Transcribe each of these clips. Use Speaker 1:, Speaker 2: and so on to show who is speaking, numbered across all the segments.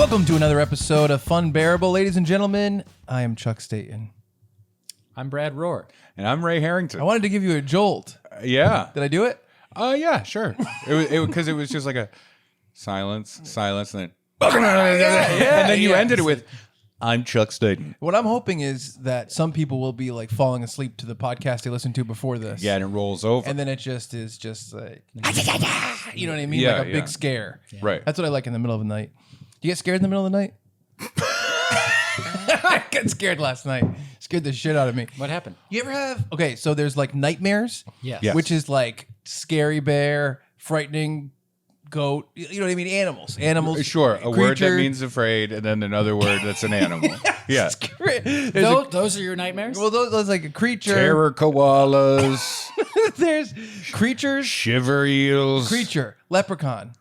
Speaker 1: Welcome to another episode of Funbearable. Ladies and gentlemen, I am Chuck Staten.
Speaker 2: I'm Brad Rohr.
Speaker 3: And I'm Ray Harrington.
Speaker 1: I wanted to give you a jolt.
Speaker 3: Yeah.
Speaker 1: Did I do it?
Speaker 3: Yeah, sure. Because it was just like a silence, and then... and then you ended it with, I'm Chuck Staten.
Speaker 1: What I'm hoping is that some people will be like falling asleep to the podcast they listened to before this.
Speaker 3: Yeah, and it rolls over.
Speaker 1: And then it just is just like, you know what I mean?
Speaker 3: Yeah,
Speaker 1: like a
Speaker 3: yeah.
Speaker 1: big scare.
Speaker 3: Yeah. Right.
Speaker 1: That's what I like in the middle of the night. Do you get scared in the middle of the night? I got scared last night. Scared the shit out of me.
Speaker 2: What happened?
Speaker 1: You ever have... Okay, so there's like nightmares.
Speaker 2: Yes.
Speaker 3: Yes.
Speaker 1: Which is like scary bear, frightening goat. You know what I mean? Animals.
Speaker 3: Sure, a word that
Speaker 1: creature.
Speaker 3: means afraid, and then another word that's an animal. Yeah.
Speaker 2: Those are your nightmares?
Speaker 1: Well, those like a creature.
Speaker 3: Terror koalas,
Speaker 1: There's creatures.
Speaker 3: shiver eels.
Speaker 1: Creature. Leprechaun.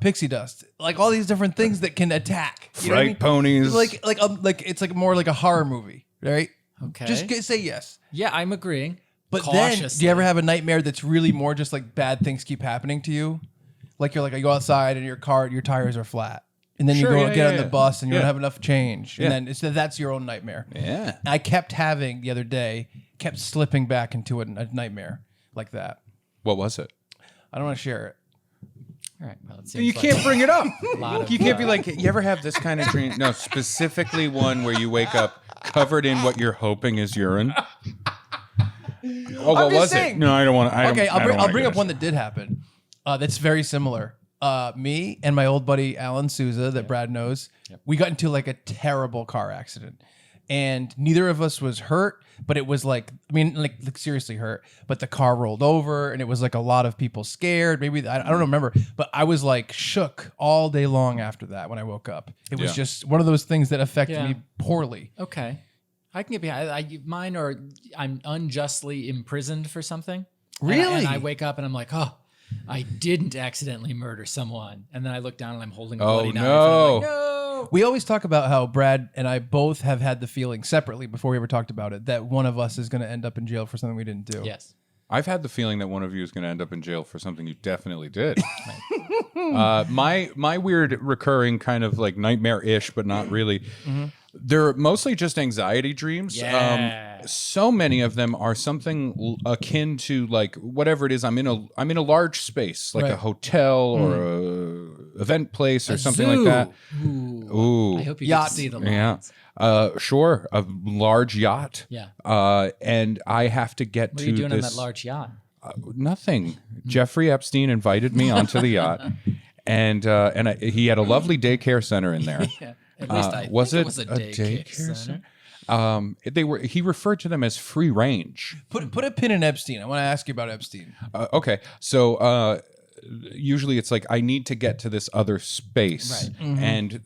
Speaker 1: Pixie dust. Like all these different things that can attack. You know what I mean?
Speaker 3: Fright ponies.
Speaker 1: Like it's like more like a horror movie, right?
Speaker 2: Okay.
Speaker 1: Just say yes.
Speaker 2: Yeah, I'm agreeing.
Speaker 1: But then,
Speaker 2: Cautiously.
Speaker 1: do you ever have a nightmare that's really more just like bad things keep happening to you? Like you go outside and your tires are flat. And then
Speaker 3: Sure,
Speaker 1: you go
Speaker 3: yeah,
Speaker 1: get
Speaker 3: yeah,
Speaker 1: on the bus and you
Speaker 3: yeah.
Speaker 1: don't have enough change.
Speaker 3: Yeah.
Speaker 1: And then that's your own nightmare.
Speaker 3: Yeah.
Speaker 1: I kept having the other day, kept slipping back into a nightmare like that.
Speaker 3: What was it?
Speaker 1: I don't want to share it.
Speaker 2: All right. Well, it seems
Speaker 3: You
Speaker 2: like
Speaker 3: can't bring it up.
Speaker 2: lot of,
Speaker 3: You can't be like, you ever have this kind of dream? No, specifically one where you wake up covered in what you're hoping is urine. Oh, what
Speaker 1: just
Speaker 3: was
Speaker 1: saying.
Speaker 3: it? No, I don't want to.
Speaker 1: Okay, I'll bring up one that did happen. That's very similar. Me and my old buddy Alan Souza that Brad knows, we got into like a terrible car accident. And neither of us was hurt, but it was like seriously hurt. But the car rolled over, and it was like a lot of people scared. Maybe I don't remember, but I was like shook all day long after that. When I woke up, it was
Speaker 3: Yeah.
Speaker 1: just one of those things that affected
Speaker 2: Yeah.
Speaker 1: me poorly.
Speaker 2: Okay. I can get behind. Mine are I'm unjustly imprisoned for something.
Speaker 1: Really?
Speaker 2: And I wake up and I'm like, oh, I didn't accidentally murder someone. And then I look down and I'm holding a
Speaker 3: Oh,
Speaker 2: bloody knife. And
Speaker 3: no.
Speaker 2: I'm like, no.
Speaker 1: We always talk about how Brad and I both have had the feeling separately before we ever talked about it that one of us is going to end up in jail for something we didn't do.
Speaker 2: Yes.
Speaker 3: I've had the feeling that one of you is going to end up in jail for something you definitely did. My weird recurring kind of like nightmare-ish, but not really. They're mostly just anxiety dreams.
Speaker 2: Yeah.
Speaker 3: So many of them are something akin to like whatever it is. I'm in a large space, like
Speaker 1: Right.
Speaker 3: a hotel or a event place or
Speaker 2: A
Speaker 3: something
Speaker 2: zoo.
Speaker 3: like that.
Speaker 2: Ooh. I hope you get
Speaker 1: Yacht.
Speaker 2: to see the
Speaker 3: Yeah.
Speaker 2: lines.
Speaker 3: Sure. A large yacht.
Speaker 2: Yeah.
Speaker 3: And I have to get
Speaker 2: What
Speaker 3: to
Speaker 2: are you doing
Speaker 3: this.
Speaker 2: on that large yacht?
Speaker 3: Nothing. Jeffrey Epstein invited me onto the yacht, and he had a lovely daycare center in there.
Speaker 2: Yeah. At least I
Speaker 3: Was
Speaker 2: think
Speaker 3: it
Speaker 2: it was a daycare center.
Speaker 3: He referred to them as free range.
Speaker 1: Put a pin in Epstein. I want to ask you about Epstein.
Speaker 3: Okay, so usually it's like I need to get to this other space,
Speaker 2: Right.
Speaker 3: and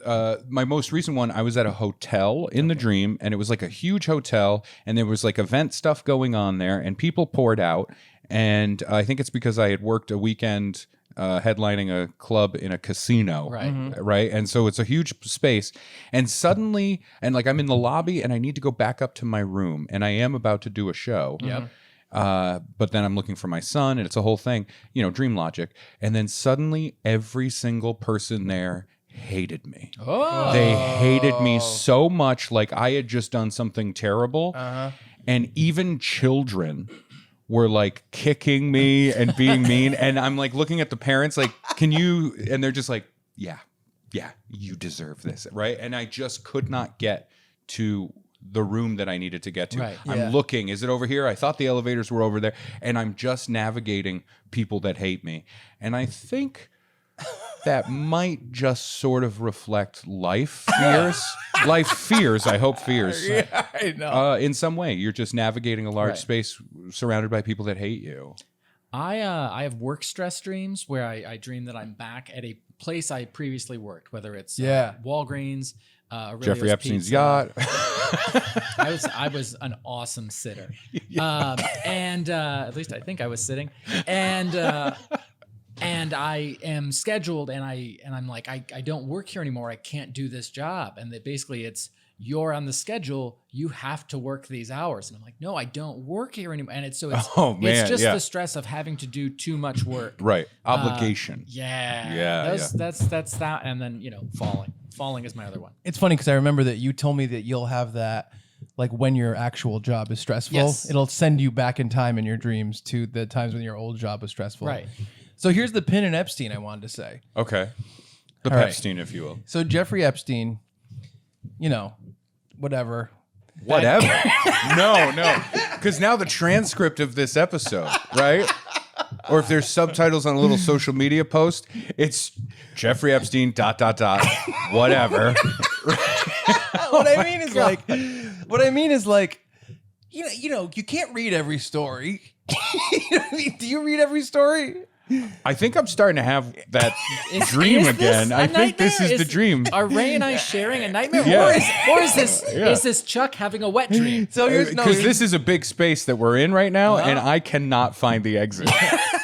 Speaker 3: my most recent one, I was at a hotel in the dream, and it was like a huge hotel, and there was like event stuff going on there, and people poured out, and I think it's because I had worked a weekend. Headlining a club in a casino,
Speaker 2: Right.
Speaker 3: right, and so it's a huge space, and suddenly, and like I'm in the lobby, and I need to go back up to my room, and I am about to do a show.
Speaker 2: Yep.
Speaker 3: But then I'm looking for my son, and it's a whole thing, dream logic. And then suddenly, every single person there hated me.
Speaker 2: Oh.
Speaker 3: They hated me so much, like I had just done something terrible, and even children were like kicking me and being mean, and I'm like looking at the parents like, can you, and they're just like, yeah, you deserve this, right? And I just could not get to the room that I needed to get to.
Speaker 2: Right.
Speaker 1: Yeah.
Speaker 3: I'm looking, is it over here? I thought the elevators were over there, and I'm just navigating people that hate me. And I think that might just sort of reflect life fears. Life fears, I hope fears.
Speaker 1: Yeah, I know.
Speaker 3: In some way, you're just navigating a large
Speaker 2: Right.
Speaker 3: space surrounded by people that hate you.
Speaker 2: I have work stress dreams where I dream that I'm back at a place I previously worked, whether it's Walgreens, Aurelio's
Speaker 3: Jeffrey Epstein's
Speaker 2: Pizza.
Speaker 3: yacht.
Speaker 2: I was an awesome sitter, and at least I think I was sitting, and I am scheduled, and I'm like I don't work here anymore. I can't do this job, and that basically it's you're on the schedule. You have to work these hours. And I'm like, no, I don't work here anymore. And it's
Speaker 3: Oh, man,
Speaker 2: it's just
Speaker 3: yeah.
Speaker 2: the stress of having to do too much work.
Speaker 3: Right. Obligation.
Speaker 2: Yeah. That's that. And then, falling is my other one.
Speaker 1: It's funny because I remember that you told me that you'll have that like when your actual job is stressful.
Speaker 2: Yes.
Speaker 1: It'll send you back in time in your dreams to the times when your old job was stressful.
Speaker 2: Right.
Speaker 1: So here's the pin in Epstein I wanted to say.
Speaker 3: Okay. The
Speaker 1: All right.
Speaker 3: Pepstein, if you will.
Speaker 1: So Jeffrey Epstein, whatever.
Speaker 3: Whatever. No. Because now the transcript of this episode, right? Or if there's subtitles on a little social media post, it's Jeffrey Epstein, ... whatever.
Speaker 1: What I mean is like, you can't read every story. Do you read every story?
Speaker 3: I think I'm starting to have that dream again. I think this is the dream.
Speaker 2: Are Ray and I sharing a nightmare?
Speaker 3: Yeah.
Speaker 2: Or is this Chuck having a wet dream?
Speaker 1: So
Speaker 3: Because this is a big space that we're in right now, and I cannot find the exit.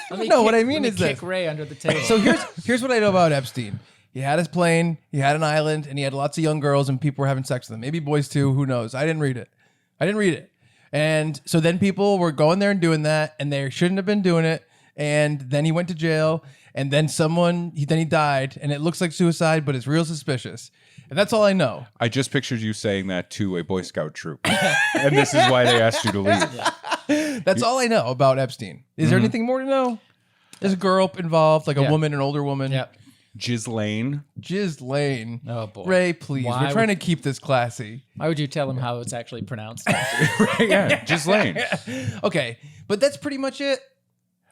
Speaker 1: what I mean is
Speaker 2: kick
Speaker 1: this.
Speaker 2: Ray under the table.
Speaker 1: So here's what I know about Epstein. He had his plane, he had an island, and he had lots of young girls, and people were having sex with him. Maybe boys too, who knows? I didn't read it. And so then people were going there and doing that, and they shouldn't have been doing it. And then he went to jail, and then he died, and it looks like suicide, but it's real suspicious. And that's all I know.
Speaker 3: I just pictured you saying that to a Boy Scout troop. And this is why they asked you to leave.
Speaker 1: That's all I know about Epstein. Is there anything more to know? There's a girl involved, like a woman, an older woman.
Speaker 2: Yep.
Speaker 3: Ghislaine.
Speaker 1: Ghislaine.
Speaker 2: Oh, boy.
Speaker 1: Ray, please. We're trying to keep this classy.
Speaker 2: Why would you tell him how it's actually pronounced?
Speaker 3: Yeah, Ghislaine.
Speaker 1: Okay, but that's pretty much it.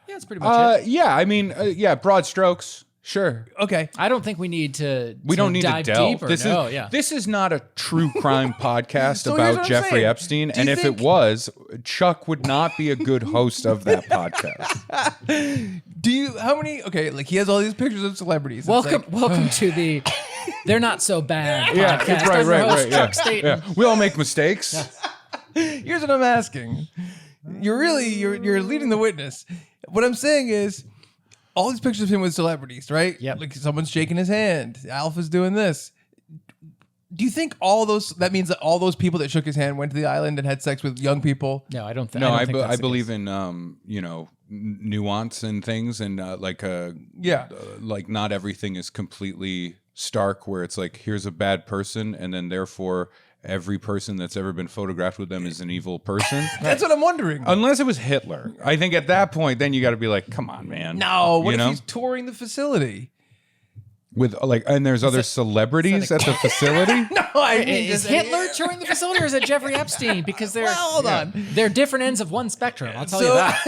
Speaker 2: Yeah, that's pretty much it.
Speaker 3: Yeah, I mean, broad strokes. Sure.
Speaker 1: Okay.
Speaker 2: I don't think we need to.
Speaker 3: We don't need to
Speaker 2: dive
Speaker 3: delve.
Speaker 2: deeper.
Speaker 3: This is not a true crime podcast
Speaker 1: So here's what
Speaker 3: about
Speaker 1: I'm
Speaker 3: Jeffrey
Speaker 1: saying.
Speaker 3: Epstein.
Speaker 1: Do
Speaker 3: And
Speaker 1: you
Speaker 3: if
Speaker 1: think-
Speaker 3: it was, Chuck would not be a good host of that podcast.
Speaker 1: Like he has all these pictures of celebrities. It's
Speaker 2: Welcome to the. They're not so bad.
Speaker 3: Yeah,
Speaker 2: podcast.
Speaker 3: it's right.
Speaker 2: I'm your host,
Speaker 3: Yeah,
Speaker 2: Chuck Staten.
Speaker 3: yeah. We all make mistakes.
Speaker 1: Here's what I'm asking. You're leading the witness. What I'm saying is all these pictures of him with celebrities, right?
Speaker 2: Yep.
Speaker 1: Like someone's shaking his hand. Alpha's doing this. Do you think that means that all those people that shook his hand went to the island and had sex with young people?
Speaker 2: No, I don't think.
Speaker 3: No,
Speaker 2: I, don't think that's
Speaker 3: I
Speaker 2: the
Speaker 3: believe
Speaker 2: case.
Speaker 3: in nuance and things, and like not everything is completely stark. Where it's like here's a bad person, and then therefore every person that's ever been photographed with them is an evil person.
Speaker 1: That's what I'm wondering.
Speaker 3: Unless it was Hitler, I think at that point, then you got to be like, come on, man.
Speaker 1: No, what
Speaker 3: You
Speaker 1: if
Speaker 3: know?
Speaker 1: he's touring the facility?
Speaker 3: With and there's other celebrities at the facility.
Speaker 1: No, I mean,
Speaker 2: Is Hitler touring the facility, or is it Jeffrey Epstein? Because they're
Speaker 1: hold on.
Speaker 2: they're different ends of one spectrum. I'll tell you that.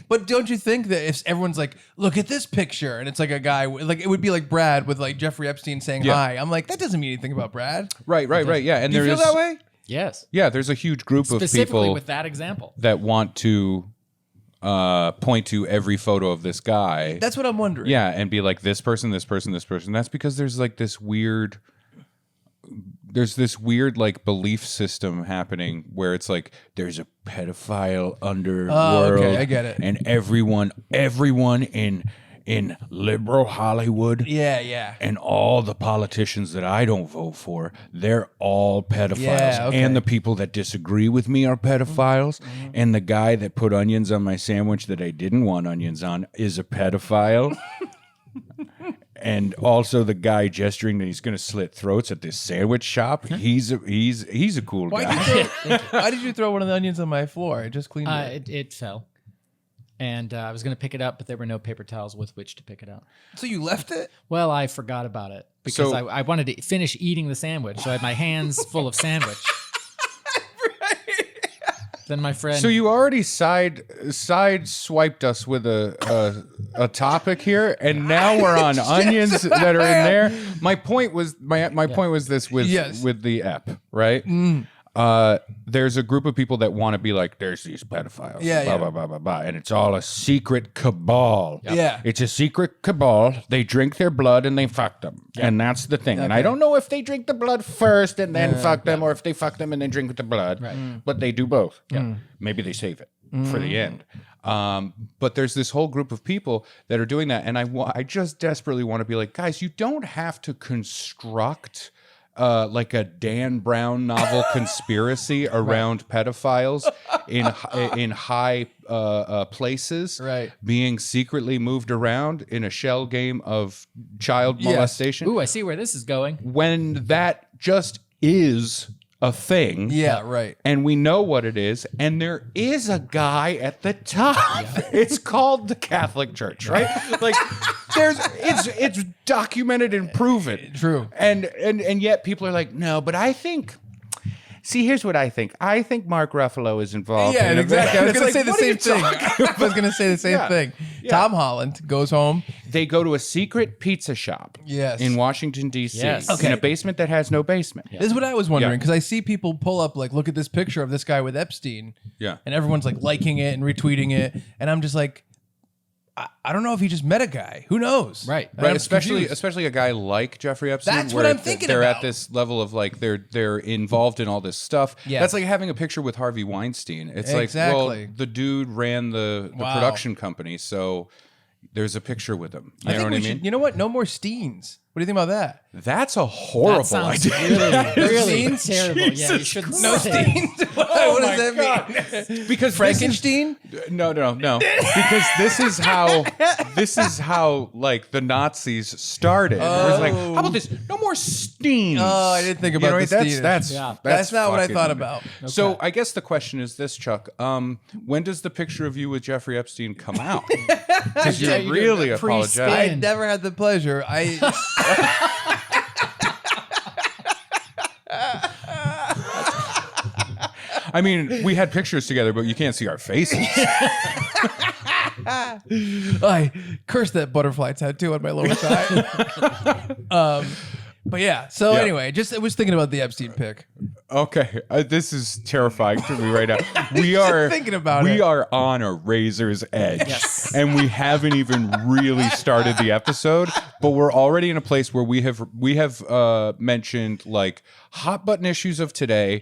Speaker 1: But don't you think that if everyone's like, look at this picture, and it's like a guy, like it would be like Brad with like Jeffrey Epstein saying
Speaker 3: Yeah.
Speaker 1: hi. I'm like, that doesn't mean anything about Brad.
Speaker 3: Right. Yeah, and
Speaker 1: Do you
Speaker 3: there
Speaker 1: feel
Speaker 3: is
Speaker 1: that way?
Speaker 2: Yes,
Speaker 3: yeah, there's a huge group of
Speaker 2: specifically
Speaker 3: people
Speaker 2: with that example.
Speaker 3: that want to point to every photo of this guy.
Speaker 1: That's what I'm wondering.
Speaker 3: Yeah, and be like this person. That's because there's like this weird like belief system happening where it's like there's a pedophile underworld.
Speaker 1: Oh, okay, I get it.
Speaker 3: And everyone in liberal Hollywood.
Speaker 1: Yeah.
Speaker 3: And all the politicians that I don't vote for, they're all pedophiles.
Speaker 1: Yeah, okay.
Speaker 3: And the people that disagree with me are pedophiles.
Speaker 1: Mm-hmm.
Speaker 3: And the guy that put onions on my sandwich that I didn't want onions on is a pedophile. And also the guy gesturing that he's going to slit throats at this sandwich shop, he's a cool guy.
Speaker 1: Why did you throw one of the onions on my floor? I just cleaned it.
Speaker 2: It fell, and I was going to pick it up, but there were no paper towels with which to pick it up.
Speaker 1: So you left it?
Speaker 2: Well, I forgot about it because
Speaker 3: So-
Speaker 2: I wanted to finish eating the sandwich, so I had my hands full of sandwich. Then my friend.
Speaker 3: So you already side swiped us with a topic here, and now we're on onions that are in there. My point was point was this with
Speaker 1: Yes.
Speaker 3: with the ep, right? There's a group of people that want to be like, there's these pedophiles,
Speaker 1: Yeah,
Speaker 3: blah,
Speaker 1: yeah.
Speaker 3: blah, blah, blah, blah, and it's all a secret cabal.
Speaker 1: Yeah.
Speaker 3: It's a secret cabal. They drink their blood and they fuck them, and that's the thing. And I don't know if they drink the blood first and then fuck them, or if they fuck them and then drink the blood, but they do both. Yeah. Maybe they save it for the end. But there's this whole group of people that are doing that, and I just desperately want to be like, guys, you don't have to construct like a Dan Brown novel conspiracy around pedophiles in high places,
Speaker 1: Right.
Speaker 3: being secretly moved around in a shell game of child molestation.
Speaker 2: Ooh, I see where this is going.
Speaker 3: When that just is a thing.
Speaker 1: Yeah, right.
Speaker 3: And we know what it is, and there is a guy at the top. It's called the Catholic Church, right? Like it's documented and proven.
Speaker 1: True.
Speaker 3: And yet people are like, no, but I think. See, here's what I think. I think Mark Ruffalo is involved.
Speaker 1: Yeah,
Speaker 3: in it.
Speaker 1: exactly. I was
Speaker 3: It's
Speaker 1: going to
Speaker 3: like,
Speaker 1: say the
Speaker 3: what are you
Speaker 1: same thing.
Speaker 3: talking
Speaker 1: I was going to say the same
Speaker 3: Yeah.
Speaker 1: thing.
Speaker 3: Yeah.
Speaker 1: Tom Holland goes home.
Speaker 3: They go to a secret pizza shop.
Speaker 1: Yes.
Speaker 3: In Washington, D.C.
Speaker 2: Yes.
Speaker 3: In
Speaker 1: Okay.
Speaker 3: a basement that has no basement.
Speaker 1: This is what I was wondering
Speaker 3: Yeah.
Speaker 1: because I see people pull up like, look at this picture of this guy with Epstein.
Speaker 3: Yeah.
Speaker 1: And everyone's like liking it and retweeting it, and I'm just like, I don't know if he just met a guy. Who knows?
Speaker 2: Right.
Speaker 1: And
Speaker 3: Right,
Speaker 1: I'm
Speaker 3: especially
Speaker 1: confused.
Speaker 3: a guy like Jeffrey Epstein.
Speaker 1: That's
Speaker 3: where
Speaker 1: what I'm thinking
Speaker 3: they're
Speaker 1: about.
Speaker 3: at this level of like they're involved in all this stuff.
Speaker 1: Yes.
Speaker 3: That's like having a picture with Harvey Weinstein. It's like,
Speaker 1: Exactly.
Speaker 3: well, the dude ran the
Speaker 1: Wow.
Speaker 3: production company, so there's a picture with him. You
Speaker 1: I
Speaker 3: know
Speaker 1: think
Speaker 3: what
Speaker 1: we
Speaker 3: I
Speaker 1: should.
Speaker 3: mean?
Speaker 1: You know what? No more Steens. What do you think about that?
Speaker 3: That's a horrible
Speaker 2: That sounds
Speaker 3: idea.
Speaker 2: really
Speaker 1: Steens?
Speaker 2: terrible. Yeah, you
Speaker 3: Jesus
Speaker 2: shouldn't
Speaker 1: No
Speaker 2: say.
Speaker 1: Steens. what
Speaker 3: my
Speaker 1: does that mean?
Speaker 3: Because
Speaker 1: Frankenstein?
Speaker 3: No. Because this is how like the Nazis started. It was like, how about this? No more Steens.
Speaker 1: Oh, I didn't think about
Speaker 3: right?
Speaker 1: the Steens.
Speaker 3: That's
Speaker 2: Yeah.
Speaker 1: That's not what I
Speaker 3: fucking-
Speaker 1: thought about.
Speaker 3: So I guess the question is this, Chuck. When does the picture of you with Jeffrey Epstein come out? Because
Speaker 2: Yeah,
Speaker 3: you're
Speaker 2: you do
Speaker 3: really
Speaker 2: the
Speaker 3: apologetic.
Speaker 1: I
Speaker 2: pre-spin.
Speaker 1: never had the pleasure.
Speaker 3: I mean, we had pictures together, but you can't see our faces.
Speaker 1: I cursed that butterfly tattoo on my lower thigh. But yeah. So
Speaker 3: Yeah.
Speaker 1: anyway, I was thinking about the Epstein pic.
Speaker 3: Okay, this is terrifying to me right now. We are
Speaker 1: thinking about
Speaker 3: we
Speaker 1: it.
Speaker 3: are on a razor's edge,
Speaker 2: Yes.
Speaker 3: and we haven't even really started the episode, but we're already in a place where we have mentioned like hot button issues of today.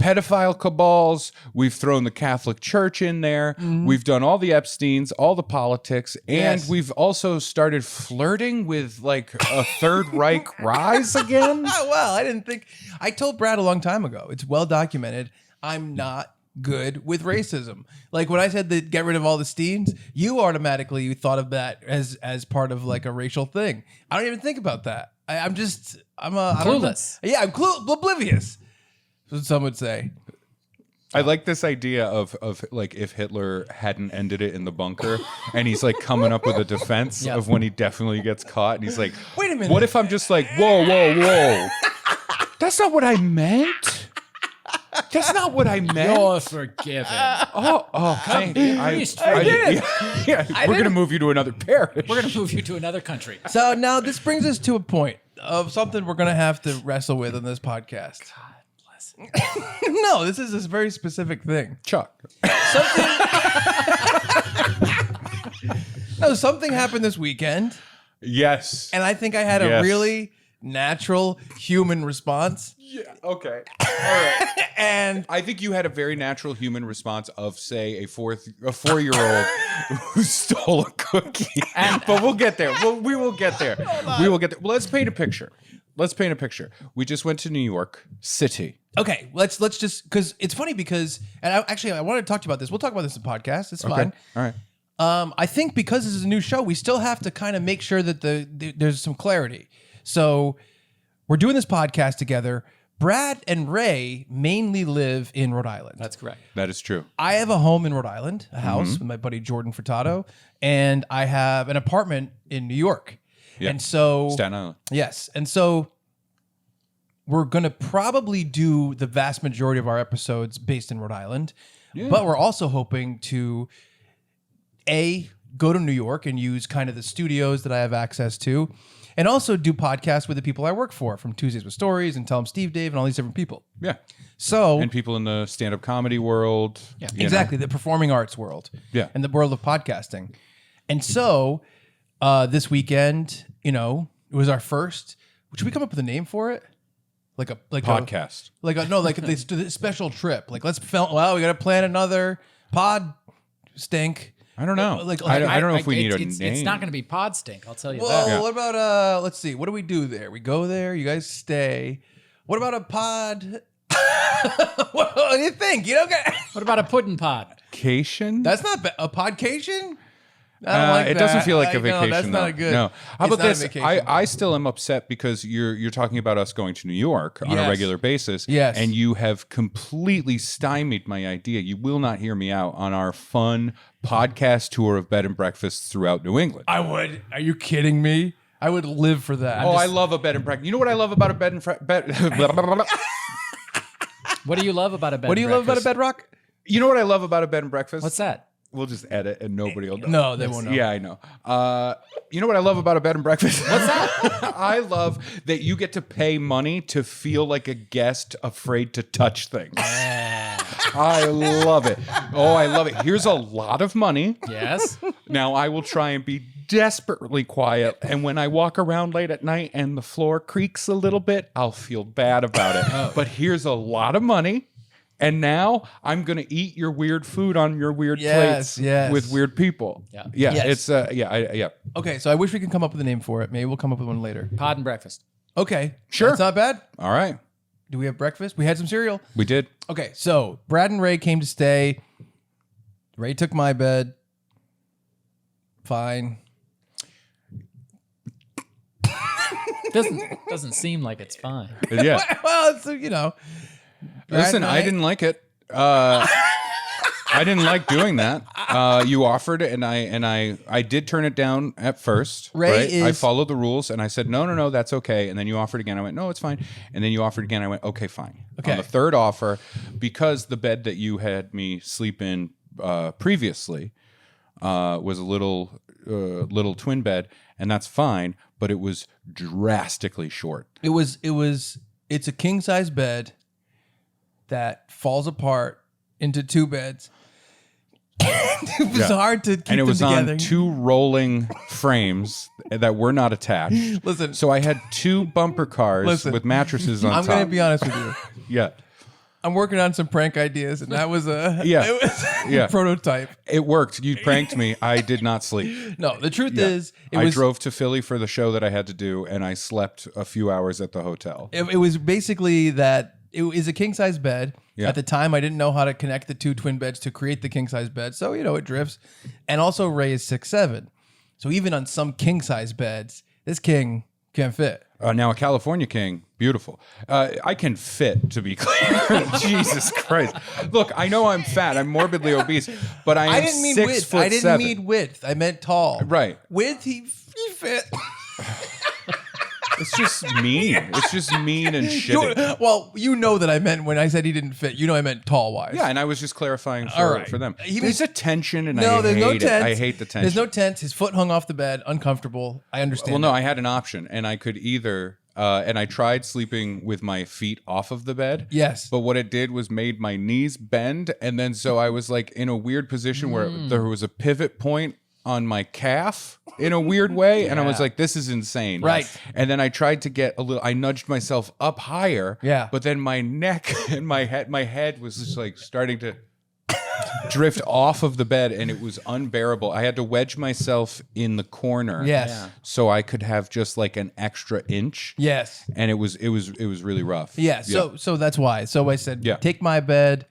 Speaker 3: Pedophile cabals. We've thrown the Catholic Church in there. We've done all the Epsteins, all the politics, and
Speaker 1: Yes.
Speaker 3: we've also started flirting with like a Third Reich rise again.
Speaker 1: Oh, well, I didn't think. I told Brad a long time ago. It's well documented. I'm not good with racism. Like when I said that get rid of all the Steens, you automatically thought of that as part of like a racial thing. I don't even think about that. I'm I don't know.
Speaker 2: Clueless.
Speaker 1: Yeah, I'm oblivious. That's what some would say.
Speaker 3: I like this idea of like if Hitler hadn't ended it in the bunker, and he's like coming up with a defense
Speaker 2: Yep.
Speaker 3: of when he definitely gets caught, and he's like,
Speaker 1: Wait a minute.
Speaker 3: What if I'm just like, whoa? That's not what I meant. That's not what I meant.
Speaker 2: You're forgiven.
Speaker 3: Thank
Speaker 2: be a
Speaker 3: you.
Speaker 2: priest for
Speaker 3: I
Speaker 2: me.
Speaker 3: did. Yeah, we're gonna move you to another parish.
Speaker 2: We're gonna move you to another country.
Speaker 1: So now this brings us to a point of something we're going to have to wrestle with on this podcast. No, this is a very specific thing.
Speaker 3: Chuck.
Speaker 1: Something happened this weekend,
Speaker 3: Yes.
Speaker 1: and I think I had a
Speaker 3: Yes.
Speaker 1: really natural human response.
Speaker 3: Yeah. Okay. All right.
Speaker 1: And
Speaker 3: I think you had a very natural human response of, say, a 4-year-old who stole a cookie. But we'll get there. We will get there. We will get there. Well, let's paint a picture. We just went to New York City.
Speaker 1: okay, let's just because it's funny because I wanted to talk to you about this. We'll talk about this in the podcast. It's fine.
Speaker 3: All right.
Speaker 1: I think because this is a new show, we still have to kind of make sure that there's some clarity. So we're doing this podcast together. Brad and Ray mainly live in Rhode Island.
Speaker 2: That's correct.
Speaker 3: That is true.
Speaker 1: I have a home in Rhode Island, a house with my buddy Jordan Furtado, and I have an apartment in New York.
Speaker 3: Yeah.
Speaker 1: And so
Speaker 3: Staten Island.
Speaker 1: yes, and so we're going to probably do the vast majority of our episodes based in Rhode Island. But we're also hoping to go to New York and use kind of the studios that I have access to, and also do podcasts with the people I work for, from Tuesdays with Stories and Tell 'em Steve Dave and all these different people.
Speaker 3: Yeah.
Speaker 1: So
Speaker 3: And people in the stand-up comedy world.
Speaker 2: Yeah.
Speaker 3: you know.
Speaker 1: exactly, the performing arts world,
Speaker 3: Yeah.
Speaker 1: and the world of podcasting. And so this weekend, it was our first. Should we come up with a name for it? Like a
Speaker 3: Podcast.
Speaker 1: this special trip. Like let's film. Well, we got to plan another pod stink.
Speaker 3: I don't know. I don't know if we need a name.
Speaker 2: It's not going to be pod stink. I'll tell you
Speaker 1: Whoa,
Speaker 2: that.
Speaker 1: what about let's see. What do we do there? We go there, you guys stay. What about a pod? What do you think? You don't get.
Speaker 2: What about a pudding pod?
Speaker 3: Vacation?
Speaker 1: That's not a podcation. I don't like
Speaker 3: it
Speaker 1: that.
Speaker 3: doesn't feel like a
Speaker 1: No,
Speaker 3: vacation.
Speaker 1: that's not a good.
Speaker 3: No. How
Speaker 1: It's
Speaker 3: about
Speaker 1: not a
Speaker 3: this?
Speaker 1: vacation.
Speaker 3: I still am upset because you're talking about us going to New York on a
Speaker 1: Yes.
Speaker 3: regular basis.
Speaker 1: Yes.
Speaker 3: And you have completely stymied my idea. You will not hear me out on our fun podcast tour of bed and breakfasts throughout New England.
Speaker 1: I would. Are you kidding me? I would live for that.
Speaker 3: I love a bed and breakfast. You know what I love about a bed and bed?
Speaker 2: What do you love about a bed?
Speaker 1: What do you love about a
Speaker 2: breakfast?
Speaker 1: bedrock?
Speaker 3: You know what I love about a bed and breakfast?
Speaker 2: What's that?
Speaker 3: We'll just edit and nobody will know.
Speaker 1: No, they won't know.
Speaker 3: Yeah, I know. You know what I love about a bed and breakfast? What's that? I love that you get to pay money to feel like a guest afraid to touch things. I love it. Oh, I love it. Here's a lot of money.
Speaker 2: Yes.
Speaker 3: Now I will try and be desperately quiet. And when I walk around late at night and the floor creaks a little bit, I'll feel bad about it. But here's a lot of money. And now I'm going to eat your weird food on your weird plates with weird people.
Speaker 2: Yeah.
Speaker 3: Yeah.
Speaker 1: Yes.
Speaker 3: It's, yeah.
Speaker 1: Okay, so I wish we could come up with a name for it. Maybe we'll come up with one later.
Speaker 2: Pod and breakfast.
Speaker 1: Okay,
Speaker 3: Sure.
Speaker 1: That's not bad.
Speaker 3: All right.
Speaker 1: Do we have breakfast? We had some cereal.
Speaker 3: We did.
Speaker 1: Okay, so Brad and Ray came to stay. Ray took my bed. Fine.
Speaker 2: Doesn't seem like it's fine.
Speaker 3: Yeah.
Speaker 1: Well, it's, you know. Brad
Speaker 3: Listen,
Speaker 1: and
Speaker 3: I didn't like it. I didn't like doing that. You offered it, and I did turn it down at first.
Speaker 1: Ray
Speaker 3: I
Speaker 1: is-
Speaker 3: followed the rules, and I said no, that's okay. And then you offered again. I went, no, it's fine. And then you offered again. I went, okay, fine.
Speaker 1: Okay.
Speaker 3: On the third offer, because the bed that you had me sleep in previously was a little twin bed, and that's fine. But it was drastically short.
Speaker 1: It's a king size bed that falls apart into two beds. It was hard to keep
Speaker 3: And it
Speaker 1: them
Speaker 3: was
Speaker 1: together.
Speaker 3: on two rolling frames that were not attached.
Speaker 1: Listen,
Speaker 3: So I had two bumper cars
Speaker 1: Listen,
Speaker 3: with mattresses on
Speaker 1: I'm
Speaker 3: top.
Speaker 1: going to be honest with you.
Speaker 3: Yeah.
Speaker 1: I'm working on some prank ideas, and that was a
Speaker 3: Yeah.
Speaker 1: it was
Speaker 3: Yeah.
Speaker 1: a prototype.
Speaker 3: It worked. You pranked me. I did not sleep.
Speaker 1: No, the truth
Speaker 3: Yeah.
Speaker 1: is,
Speaker 3: I drove to Philly for the show that I had to do, and I slept a few hours at the hotel.
Speaker 1: It was basically that it is a king size bed.
Speaker 3: Yeah.
Speaker 1: At the time, I didn't know how to connect the two twin beds to create the king size bed, so it drifts. And also, Ray is 6'7", so even on some king size beds, this king can't fit.
Speaker 3: Now a California king, beautiful. I can fit, to be clear. Jesus Christ! Look, I know I'm fat. I'm morbidly obese, but I am
Speaker 1: I didn't mean
Speaker 3: 6
Speaker 1: width.
Speaker 3: foot
Speaker 1: I didn't
Speaker 3: 7.
Speaker 1: mean width. I meant tall.
Speaker 3: Right.
Speaker 1: Width, he fit.
Speaker 3: It's just mean. It's just mean and shitty.
Speaker 1: Well, you know that I meant when I said he didn't fit. You know I meant tall wise.
Speaker 3: Yeah, and I was just clarifying
Speaker 1: All right.
Speaker 3: for them.
Speaker 1: He
Speaker 3: There's
Speaker 1: was-
Speaker 3: a tension, and
Speaker 1: No,
Speaker 3: I
Speaker 1: there's
Speaker 3: hate
Speaker 1: no
Speaker 3: it.
Speaker 1: tense.
Speaker 3: I hate the tension.
Speaker 1: There's no tense. His foot hung off the bed, uncomfortable. I understand.
Speaker 3: Well, no,
Speaker 1: that.
Speaker 3: I had an option, and I could either, and I tried sleeping with my feet off of the bed.
Speaker 1: Yes.
Speaker 3: But what it did was made my knees bend, and then so I was like in a weird position where there was a pivot point on my calf in a weird way, and I was like, this is insane.
Speaker 1: Right.
Speaker 3: And then I tried to get I nudged myself up higher.
Speaker 1: Yeah.
Speaker 3: But then my neck and my head was just like starting to drift off of the bed, and it was unbearable. I had to wedge myself in the corner.
Speaker 1: Yes.
Speaker 2: Yeah.
Speaker 3: So I could have just like an extra inch.
Speaker 1: Yes.
Speaker 3: And it was really rough.
Speaker 1: Yeah. So that's why. So I said,
Speaker 3: Yeah.
Speaker 1: take my bed.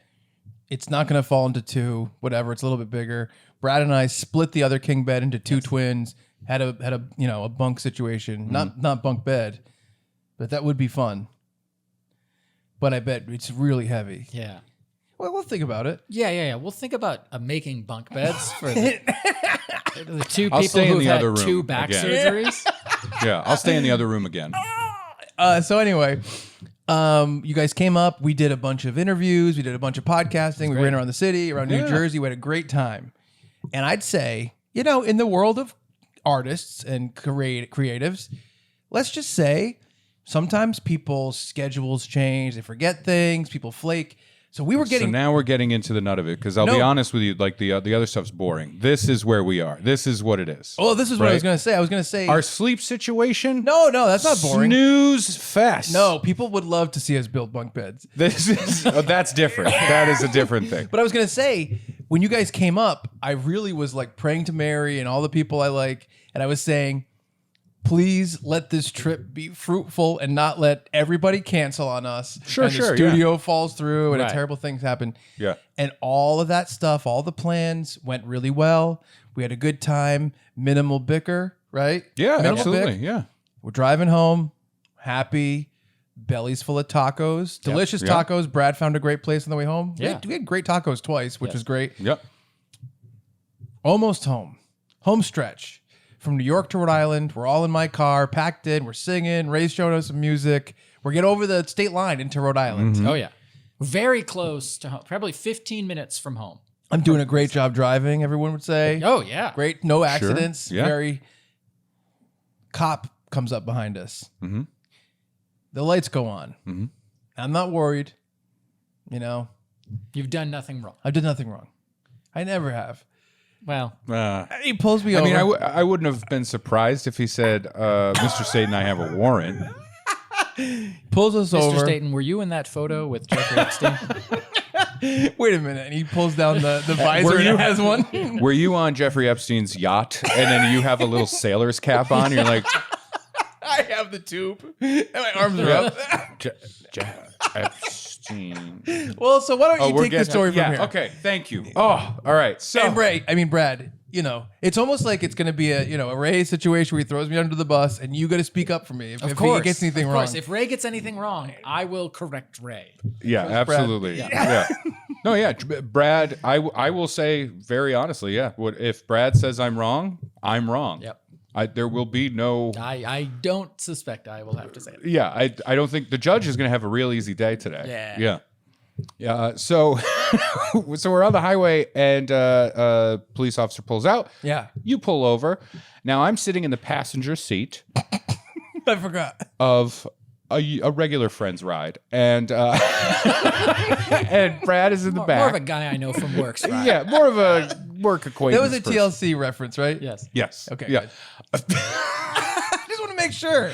Speaker 1: It's not going to fall into two. Whatever. It's a little bit bigger. Brad and I split the other king bed into two twins. Had a a bunk situation. Not bunk bed, but that would be fun. But I bet it's really heavy.
Speaker 2: Yeah.
Speaker 1: Well, we'll think about it.
Speaker 2: Yeah. We'll think about making bunk beds for the 2
Speaker 3: I'll
Speaker 2: people
Speaker 3: stay in
Speaker 2: who've
Speaker 3: the
Speaker 2: had
Speaker 3: other room
Speaker 2: 2 back
Speaker 3: again.
Speaker 2: surgeries.
Speaker 3: Yeah. I'll stay in the other room again.
Speaker 1: So anyway, you guys came up. We did a bunch of interviews. We did a bunch of podcasting. We ran around the city, around New Jersey. We had a great time. And I'd say, in the world of artists and creatives, let's just say sometimes people's schedules change. They forget things. People flake. So we were
Speaker 3: So
Speaker 1: getting...
Speaker 3: now we're getting into the nut of it, because I'll
Speaker 1: No.
Speaker 3: be honest with you, like the other stuff's boring. This is where we are. This is what it is.
Speaker 1: Oh, this is what I
Speaker 3: Right.
Speaker 1: was going to say. I was going to say...
Speaker 3: Our sleep situation?
Speaker 1: No, that's not boring.
Speaker 3: Snooze fest.
Speaker 1: No, people would love to see us build bunk beds.
Speaker 3: This is that's different. That is a different thing.
Speaker 1: But I was going to say, when you guys came up, I really was like praying to Mary and all the people I like. And I was saying, please let this trip be fruitful and not let everybody cancel on us.
Speaker 3: Sure,
Speaker 1: and
Speaker 3: sure,
Speaker 1: the studio falls through and
Speaker 2: Right.
Speaker 1: terrible things happen.
Speaker 3: Yeah.
Speaker 1: And all of that stuff, all the plans went really well. We had a good time. Minimal bicker, right?
Speaker 3: Yeah,
Speaker 1: Minimal
Speaker 3: absolutely.
Speaker 1: bick.
Speaker 3: Yeah.
Speaker 1: We're driving home, happy, bellies full of tacos, delicious
Speaker 3: Yep.
Speaker 1: tacos. Brad found a great place on the way home.
Speaker 2: Yeah.
Speaker 1: We had great tacos twice, which was great.
Speaker 3: Yep.
Speaker 1: Almost home. Home stretch. From New York to Rhode Island. We're all in my car, packed in. We're singing. Ray's showing us some music. We're getting over the state line into Rhode Island.
Speaker 2: Oh yeah, very close to home. Probably 15 minutes from home.
Speaker 1: I'm doing a great job driving, everyone would say.
Speaker 2: Oh yeah,
Speaker 1: Great. No accidents.
Speaker 3: Yeah.
Speaker 1: Very. Cop comes up behind us.
Speaker 3: Mm-hmm.
Speaker 1: The lights go on.
Speaker 3: Mm-hmm.
Speaker 1: I'm not worried. You know,
Speaker 2: You've done nothing wrong.
Speaker 1: I did nothing wrong. I never have.
Speaker 2: Well,
Speaker 1: He pulls me
Speaker 3: I
Speaker 1: over.
Speaker 3: mean, I wouldn't have been surprised if he said, Mr. Staten, I have a warrant.
Speaker 1: Pulls us
Speaker 2: Mr.
Speaker 1: over.
Speaker 2: Staten, were you in that photo with Jeffrey Epstein?
Speaker 1: Wait a minute. And he pulls down the visor
Speaker 3: Were
Speaker 1: and
Speaker 3: you-
Speaker 1: it has one.
Speaker 3: Were you on Jeffrey Epstein's yacht and then you have a little sailor's cap on? You're like,
Speaker 1: I have the tube. And my arms are up.
Speaker 3: Epstein.
Speaker 1: Well, so why don't you
Speaker 3: we're
Speaker 1: take the
Speaker 3: getting-
Speaker 1: story from
Speaker 3: yeah,
Speaker 1: here?
Speaker 3: okay, thank you. Oh, all right. So,
Speaker 1: And Brad, you know, it's almost like it's going to be a Ray situation where he throws me under the bus and you got to speak up for me if he gets anything
Speaker 2: of
Speaker 1: wrong.
Speaker 2: course. If Ray gets anything wrong, I will correct Ray.
Speaker 3: yeah, absolutely. Yeah. No, yeah, Brad, I will say very honestly, yeah. What if Brad says I'm wrong? I'm wrong.
Speaker 2: Yep.
Speaker 3: There will be no.
Speaker 2: I don't suspect I will have to say it.
Speaker 3: Yeah, I don't think the judge is going to have a real easy day today.
Speaker 2: Yeah.
Speaker 3: Yeah. So we're on the highway and a police officer pulls out.
Speaker 1: Yeah.
Speaker 3: You pull over. Now I'm sitting in the passenger seat
Speaker 1: I forgot.
Speaker 3: of a regular friend's ride, and and Brad is in the
Speaker 2: More
Speaker 3: back.
Speaker 2: of a guy I know from works, right?
Speaker 3: Yeah, more of a work acquaintance.
Speaker 1: That was a
Speaker 3: person.
Speaker 1: TLC reference, right?
Speaker 2: Yes.
Speaker 3: Yes.
Speaker 1: Okay,
Speaker 3: Yeah.
Speaker 1: I just want to make sure.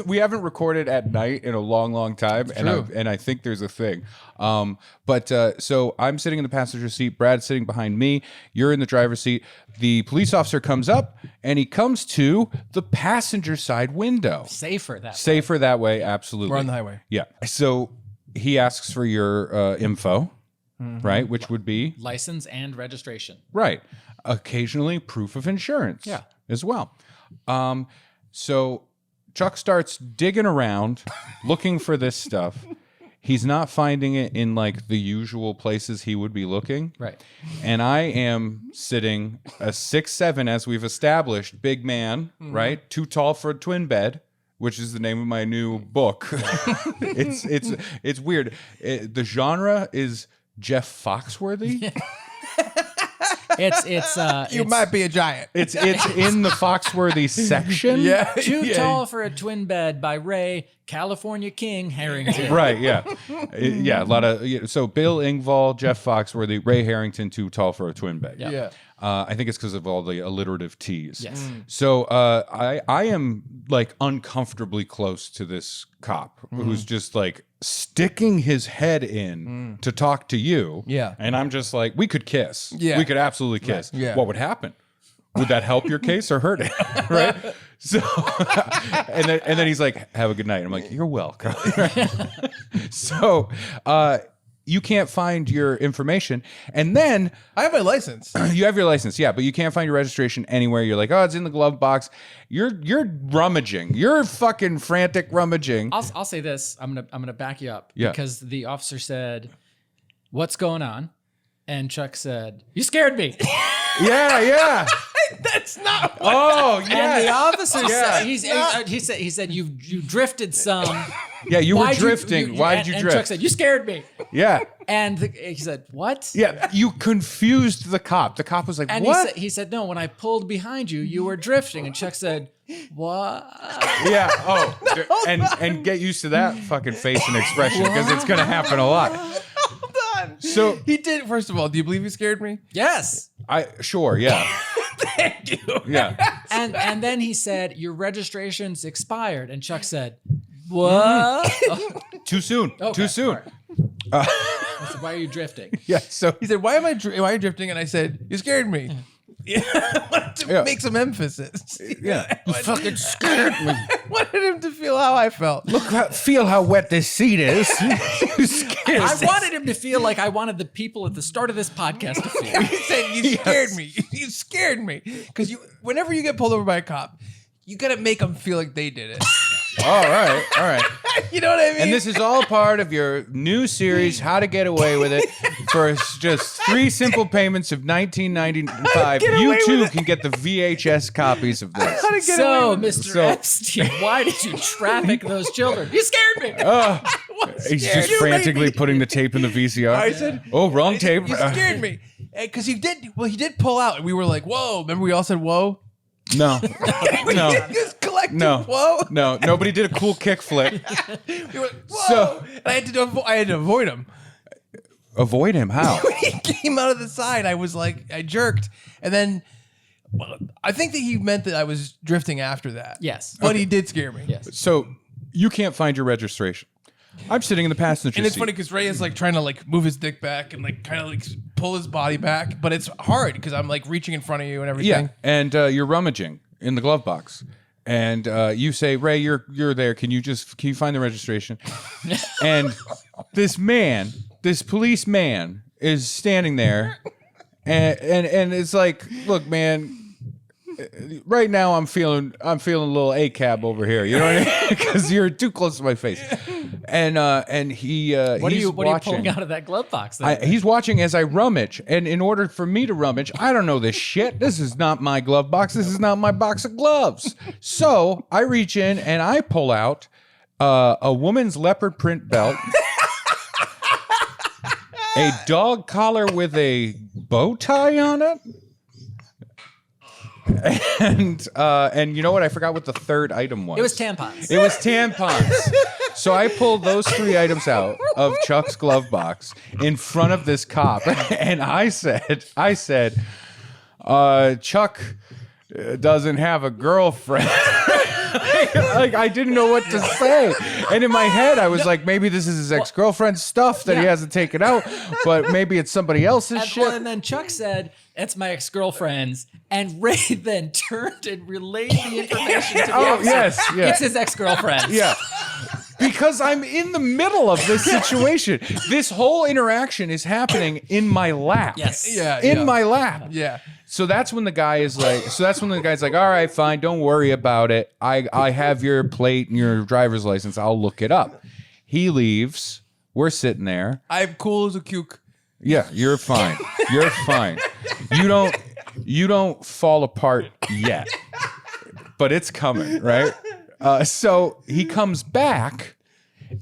Speaker 3: We haven't recorded at night in a long time,
Speaker 1: true.
Speaker 3: and I think there's a thing. So I'm sitting in the passenger seat. Brad's sitting behind me. You're in the driver's seat. The police officer comes up and he comes to the passenger side window.
Speaker 2: Safer that way.
Speaker 3: Safer that way, absolutely.
Speaker 1: We're on the highway.
Speaker 3: Yeah. So he asks for your info, right? Which would be
Speaker 2: License and registration.
Speaker 3: right. Occasionally, proof of insurance.
Speaker 2: Yeah.
Speaker 3: As well. So Chuck starts digging around, looking for this stuff. He's not finding it in like the usual places he would be looking.
Speaker 2: Right.
Speaker 3: And I am sitting a 6'7", as we've established, big man, right? Too tall for a twin bed, which is the name of my new book. It's weird. The genre is Jeff Foxworthy.
Speaker 1: You might be a giant.
Speaker 3: It's in the Foxworthy section.
Speaker 2: Too Tall for a Twin Bed by Ray, California King Harrington.
Speaker 3: Right, yeah. A lot of so Bill Engvall, Jeff Foxworthy, Ray Harrington, Too Tall for a Twin Bed.
Speaker 1: Yeah.
Speaker 3: I think it's because of all the alliterative T's.
Speaker 2: Yes.
Speaker 3: So I am like uncomfortably close to this cop who's just like sticking his head in to talk to you.
Speaker 1: Yeah.
Speaker 3: And I'm just like, we could kiss.
Speaker 1: Yeah.
Speaker 3: We could absolutely kiss.
Speaker 1: Right. Yeah.
Speaker 3: What would happen? Would that help your case or hurt it? Right. So and then he's like, have a good night. I'm like, you're welcome. So you can't find your information. And then
Speaker 1: I have my license.
Speaker 3: you have your license, yeah, but you can't find your registration anywhere. You're like, oh, it's in the glove box. You're rummaging. You're fucking frantic rummaging.
Speaker 2: I'll say this. I'm gonna back you up.
Speaker 3: Yeah.
Speaker 2: Because the officer said, "What's going on?" And Chuck said, "You scared me."
Speaker 3: Yeah.
Speaker 1: That's not.
Speaker 3: Oh,
Speaker 2: And
Speaker 3: yeah.
Speaker 2: the officer
Speaker 3: Yeah.
Speaker 2: said, he said you drifted some.
Speaker 3: Yeah, you were
Speaker 2: Why'd
Speaker 3: drifting. Why did you
Speaker 2: and
Speaker 3: drift?
Speaker 2: Chuck said, "You scared me."
Speaker 3: Yeah.
Speaker 2: And he said, "What?"
Speaker 3: Yeah, you confused the cop. The cop was like,
Speaker 2: And
Speaker 3: what?
Speaker 2: he said, "No, when I pulled behind you, you were drifting." And Chuck said, "What?"
Speaker 3: Yeah. Oh, and get used to that fucking face and expression because it's going to happen a lot.
Speaker 1: Hold on.
Speaker 3: So
Speaker 1: He did. First of all, do you believe he scared me?
Speaker 2: Yes.
Speaker 3: Sure, yeah.
Speaker 1: Thank you.
Speaker 3: Yeah.
Speaker 2: And then he said, "Your registration's expired." And Chuck said, "What?"
Speaker 3: Too soon.
Speaker 2: Okay,
Speaker 3: Too soon.
Speaker 2: all right. I said, "Why are you drifting?"
Speaker 3: Yeah. So
Speaker 1: He said, "Why are you drifting?" And I said, "You scared me." Yeah, I wanted to make some emphasis.
Speaker 3: Yeah, you fucking scared me.
Speaker 1: I wanted him to feel how I felt.
Speaker 3: Feel how wet this seat is. You scared
Speaker 2: I wanted him to feel like I wanted the people at the start of this podcast to feel.
Speaker 1: He said, "You scared me. You scared me." Because whenever you get pulled over by a cop, you gotta make them feel like they did it.
Speaker 3: All right.
Speaker 1: You know what I mean?
Speaker 3: And this is all part of your new series, How to Get Away with It, for just 3 simple payments of $19.95. You too can get the VHS copies of this.
Speaker 2: So, Mr. Epstein, why did you traffic those children? You scared me.
Speaker 3: He's just frantically putting the tape in the VCR.
Speaker 1: I said,
Speaker 3: "Oh, wrong tape."
Speaker 1: You scared me. Because he did pull out. And we were like, whoa. Remember we all said, whoa?
Speaker 3: No.
Speaker 1: Just collective whoa.
Speaker 3: No. Nobody did a cool kickflip.
Speaker 1: We were like, whoa. And I had to avoid him.
Speaker 3: Avoid him? How?
Speaker 1: When he came out of the side, I was like, I jerked. And then I think that he meant that I was drifting after that.
Speaker 2: Yes.
Speaker 1: But he did scare me.
Speaker 2: Yes.
Speaker 3: So you can't find your registration. I'm sitting in the passenger
Speaker 1: And it's
Speaker 3: seat.
Speaker 1: funny because Ray is like trying to like move his dick back and like kind of like pull his body back, but it's hard because I'm like reaching in front of you and everything.
Speaker 3: Yeah, and you're rummaging in the glove box, and you say, "Ray, you're there. Can you find the registration?" And this policeman, is standing there, and it's like, "Look, man. Right now, I'm feeling a little ACAB over here. You know what I mean? Because you're too close to my face." And he
Speaker 2: What are
Speaker 3: he's
Speaker 2: you
Speaker 3: watching.
Speaker 2: pulling out of that glove box? Then?
Speaker 3: He's watching as I rummage, and in order for me to rummage, I don't know this shit. This is not my glove box. This is not my box of gloves. So I reach in and I pull out a woman's leopard print belt, a dog collar with a bow tie on it. And you know what? I forgot what the third item was.
Speaker 2: It was tampons.
Speaker 3: It was tampons. So I pulled those 3 items out of Chuck's glove box in front of this cop, and I said, Chuck doesn't have a girlfriend. Like I didn't know what to say, and in my head I was like, maybe this is his ex-girlfriend's stuff that he hasn't taken out, but maybe it's somebody else's shit.
Speaker 2: And then Chuck said, "That's my ex-girlfriend's," and Ray then turned and relayed the information to the officer.
Speaker 3: Yes, yeah.
Speaker 2: It's his ex-girlfriend.
Speaker 3: Yeah. Because I'm in the middle of this situation. This whole interaction is happening in my lap.
Speaker 2: Yes.
Speaker 1: Yeah.
Speaker 3: In my lap.
Speaker 1: Yeah.
Speaker 3: So that's when the guy's like, all right, fine, don't worry about it. I have your plate and your driver's license. I'll look it up. He leaves. We're sitting there.
Speaker 1: I'm cool as a cuke.
Speaker 3: Yeah, you're fine. You're fine. You don't fall apart yet. But it's coming, right? So he comes back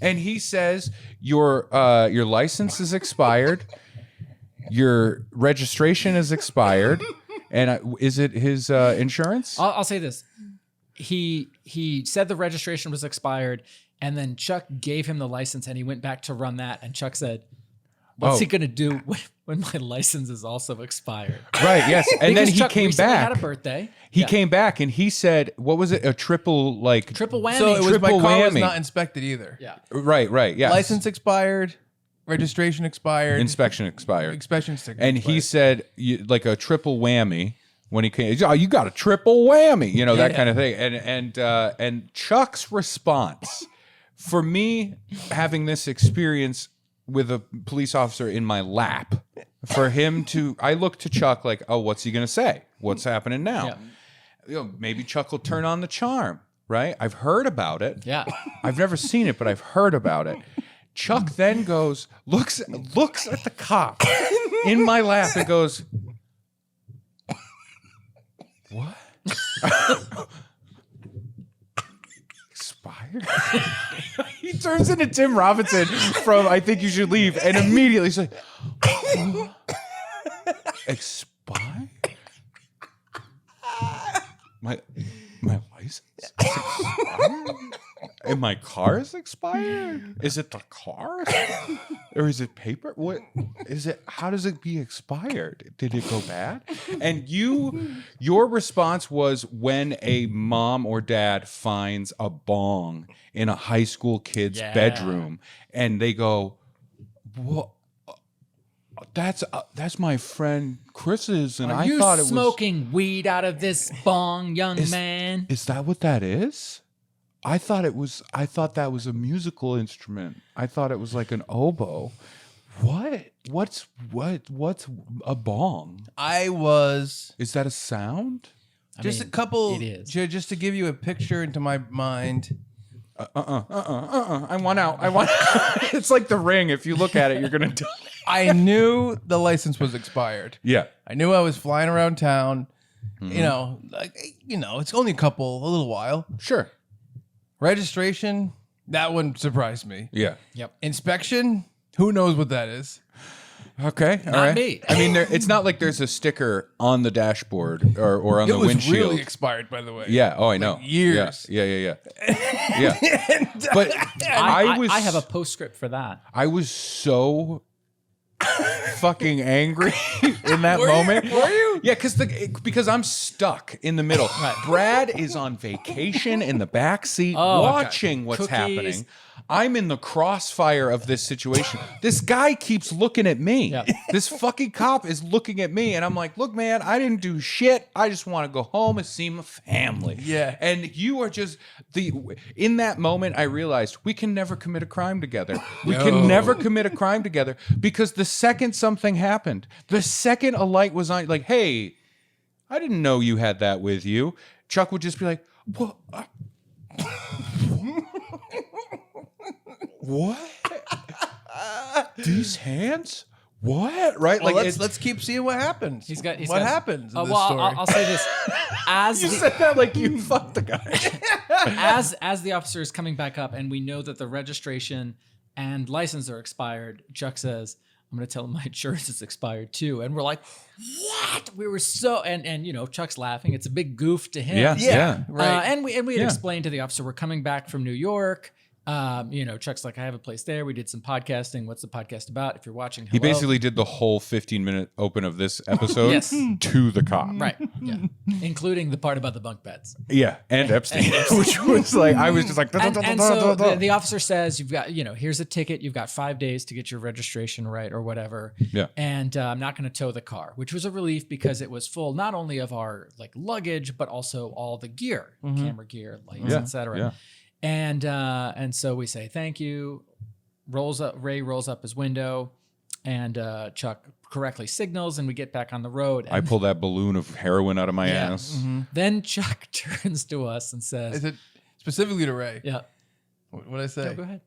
Speaker 3: and he says, your license is expired. Your registration is expired. And is it his insurance?
Speaker 2: I'll say this. He said the registration was expired, and then Chuck gave him the license, and he went back to run that. And Chuck said, "What's he gonna do when my license is also expired?"
Speaker 3: Right. Yes. And then
Speaker 2: Because
Speaker 3: he
Speaker 2: Chuck
Speaker 3: came
Speaker 2: recently
Speaker 3: back.
Speaker 2: Had a birthday.
Speaker 3: He came back and he said, "What was it? A triple
Speaker 2: Triple whammy.
Speaker 1: So it was my
Speaker 3: Triple
Speaker 1: car was
Speaker 3: whammy.
Speaker 1: not inspected either.
Speaker 2: yeah.
Speaker 3: Right. Yeah.
Speaker 1: License expired, registration expired,
Speaker 3: Inspection expired.
Speaker 1: inspection sticker.
Speaker 3: And he
Speaker 1: expired.
Speaker 3: said, like a triple whammy when he came. Oh, you got a triple whammy, that
Speaker 2: Yeah.
Speaker 3: kind of thing. And Chuck's response for me having this experience with a police officer in my lap, for him to, I look to Chuck like, oh, what's he gonna say? What's happening now?
Speaker 2: Yeah.
Speaker 3: Maybe Chuck will turn on the charm, right? I've heard about it.
Speaker 2: Yeah.
Speaker 3: I've never seen it, but I've heard about it. Chuck then goes, looks at the cop in my lap and goes, "What? Expired?" He turns into Tim Robinson from I Think You Should Leave, and immediately he's like, "Expired? My license is expired? And my car is expired? Is it the car? Or is it paper? What is it? How does it be expired? Did it go bad?" And your response was when a mom or dad finds a bong in a high school kid's bedroom and they go, "What? that's my friend Chris's, and
Speaker 2: Are
Speaker 3: I
Speaker 2: you
Speaker 3: thought it was
Speaker 2: smoking weed out of this bong, young man?
Speaker 3: Is that what that is? I thought that was a musical instrument. I thought it was like an oboe. What? What's a bong? Is that a sound?
Speaker 1: Just a couple.
Speaker 2: It is.
Speaker 1: Just to give you a picture into my mind.
Speaker 3: I want out. It's like The Ring. If you look at it, you're gonna die.
Speaker 1: I knew the license was expired.
Speaker 3: Yeah.
Speaker 1: I knew I was flying around town. It's only a little while.
Speaker 3: Sure.
Speaker 1: Registration, that one surprised me.
Speaker 3: Yeah.
Speaker 2: Yep.
Speaker 1: Inspection, who knows what that is?
Speaker 3: Okay. All right.
Speaker 2: me.
Speaker 3: I mean, it's not like there's a sticker on the dashboard or on
Speaker 1: It
Speaker 3: the
Speaker 1: was
Speaker 3: windshield.
Speaker 1: really expired, by the way.
Speaker 3: Yeah. Oh, I know.
Speaker 1: years.
Speaker 3: Yeah. Yeah. But
Speaker 2: I have a postscript for that.
Speaker 3: I was so fucking angry in that moment.
Speaker 1: Were you?
Speaker 3: Yeah, because I'm stuck in the middle. Brad is on vacation in the back seat watching what's
Speaker 2: Cookies.
Speaker 3: happening. I'm in the crossfire of this situation. This guy keeps looking at me.
Speaker 2: Yeah.
Speaker 3: This fucking cop is looking at me, and I'm like, look, man, I didn't do shit. I just want to go home and see my family.
Speaker 1: Yeah.
Speaker 3: And you are just in that moment, I realized we can never commit a crime together. We can never commit a crime together because the second something happened, the second a light was on, like, hey, I didn't know you had that with you. Chuck would just be like, what? What? These hands? What? Right?
Speaker 1: Well,
Speaker 3: like
Speaker 1: let's keep seeing what happens.
Speaker 2: He's
Speaker 1: what
Speaker 2: got-
Speaker 1: happens in this
Speaker 2: well,
Speaker 1: story.
Speaker 2: I'll say this: as
Speaker 3: you
Speaker 2: the,
Speaker 3: said that like you fucked the guy.
Speaker 2: as the officer is coming back up, and we know that the registration and license are expired, Chuck says, "I'm going to tell him my insurance is expired too." And we're like, "What?" We were so and Chuck's laughing. It's a big goof to him.
Speaker 3: Yeah.
Speaker 1: right.
Speaker 2: And we had
Speaker 3: Yeah.
Speaker 2: explained to the officer we're coming back from New York. Chuck's like, I have a place there. We did some podcasting. What's the podcast about? If you're watching, hello.
Speaker 3: He basically did the whole 15-minute open of this episode
Speaker 2: Yes.
Speaker 3: to the cop.
Speaker 2: right, yeah, including the part about the bunk beds.
Speaker 3: Yeah, and Epstein, which was like, I was just like,
Speaker 2: And so the officer says, you've got, here's a ticket. You've got 5 days to get your registration right or whatever.
Speaker 3: Yeah.
Speaker 2: And I'm not going to tow the car, which was a relief because it was full not only of our like luggage, but also all the gear, camera gear, lights, etc.
Speaker 3: yeah.
Speaker 2: And so we say thank you. Ray rolls up his window, and Chuck correctly signals, and we get back on the road. And
Speaker 3: I pull that balloon of heroin out of my ass.
Speaker 2: then Chuck turns to us and says,
Speaker 1: Is it specifically to Ray?
Speaker 2: "Yeah,
Speaker 1: What did I say?
Speaker 2: no, go ahead."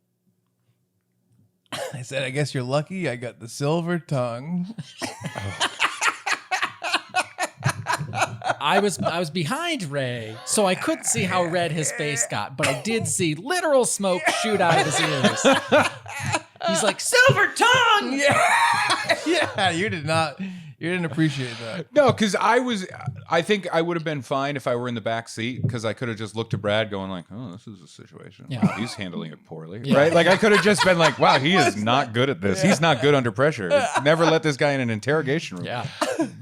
Speaker 1: I said, I guess you're lucky I got the silver tongue.
Speaker 2: I was behind Ray, so I couldn't see how red his face got, but I did see literal smoke shoot out of his ears. He's like, "Silver tongue!"
Speaker 1: Yeah, you didn't appreciate that.
Speaker 3: No, because I think I would have been fine if I were in the back seat because I could have just looked at Brad going like, oh, this is a situation.
Speaker 2: Yeah.
Speaker 3: Wow, he's handling it poorly. Right? Like I could have just been like, wow, he is not good at this. He's not good under pressure. Never let this guy in an interrogation room.
Speaker 2: Yeah.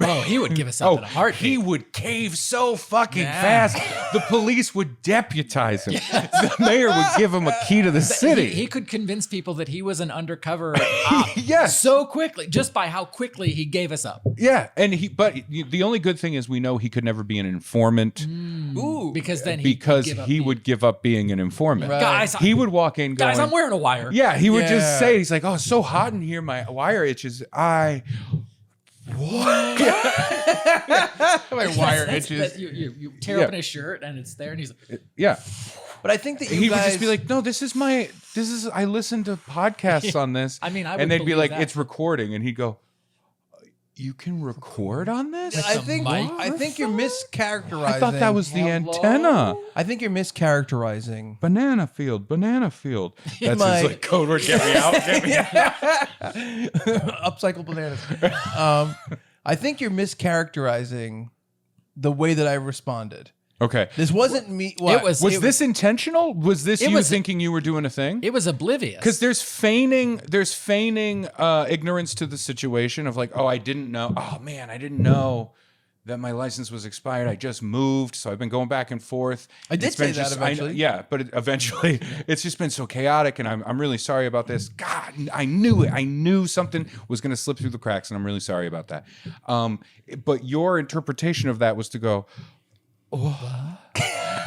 Speaker 2: Oh, he would give us up in a heartbeat.
Speaker 3: He would cave so fucking fast. The police would deputize him. The mayor would give him a key to the city.
Speaker 2: He could convince people that he was an undercover op
Speaker 3: Yes.
Speaker 2: so quickly, just by how quickly he gave us up.
Speaker 3: Yeah, and but the only good thing is we know he could never be an informant
Speaker 1: Ooh.
Speaker 2: Because then
Speaker 3: he would give up being an informant.
Speaker 1: Right.
Speaker 2: Guys,
Speaker 3: He would walk in going,
Speaker 2: guys, I'm wearing a wire.
Speaker 3: yeah, he would
Speaker 1: Yeah.
Speaker 3: just say, he's like, oh, it's so hot in here, my wire itches.
Speaker 1: My wire itches.
Speaker 2: You tear open his shirt and it's there, and he's like,
Speaker 3: Yeah.
Speaker 1: But I think that you
Speaker 3: He
Speaker 1: guys
Speaker 3: would just be like, no, I listen to podcasts on this.
Speaker 2: I mean, I would
Speaker 3: and they'd be
Speaker 2: believe
Speaker 3: like,
Speaker 2: that.
Speaker 3: it's recording. And he'd go, you can record on this?
Speaker 1: I
Speaker 2: the
Speaker 1: think
Speaker 2: mic.
Speaker 1: you're mischaracterizing.
Speaker 3: I thought that was the antenna.
Speaker 1: I think you're mischaracterizing.
Speaker 3: Banana field. That's
Speaker 1: My-
Speaker 3: his like code word. Get me out. Get me out.
Speaker 1: Upcycle bananas. I think you're mischaracterizing the way that I responded.
Speaker 3: Okay.
Speaker 1: This wasn't me. What?
Speaker 3: Was this intentional? Was this you thinking you were doing a thing?
Speaker 2: it was oblivious.
Speaker 3: Because there's feigning ignorance to the situation of like, oh, I didn't know. Oh man, I didn't know that my license was expired. I just moved, so I've been going back and forth.
Speaker 1: I did
Speaker 3: It's been
Speaker 1: say that eventually.
Speaker 3: yeah, but eventually it's just been so chaotic, and I'm really sorry about this. God, I knew it. I knew something was going to slip through the cracks, and I'm really sorry about that. But your interpretation of that was to go, oh.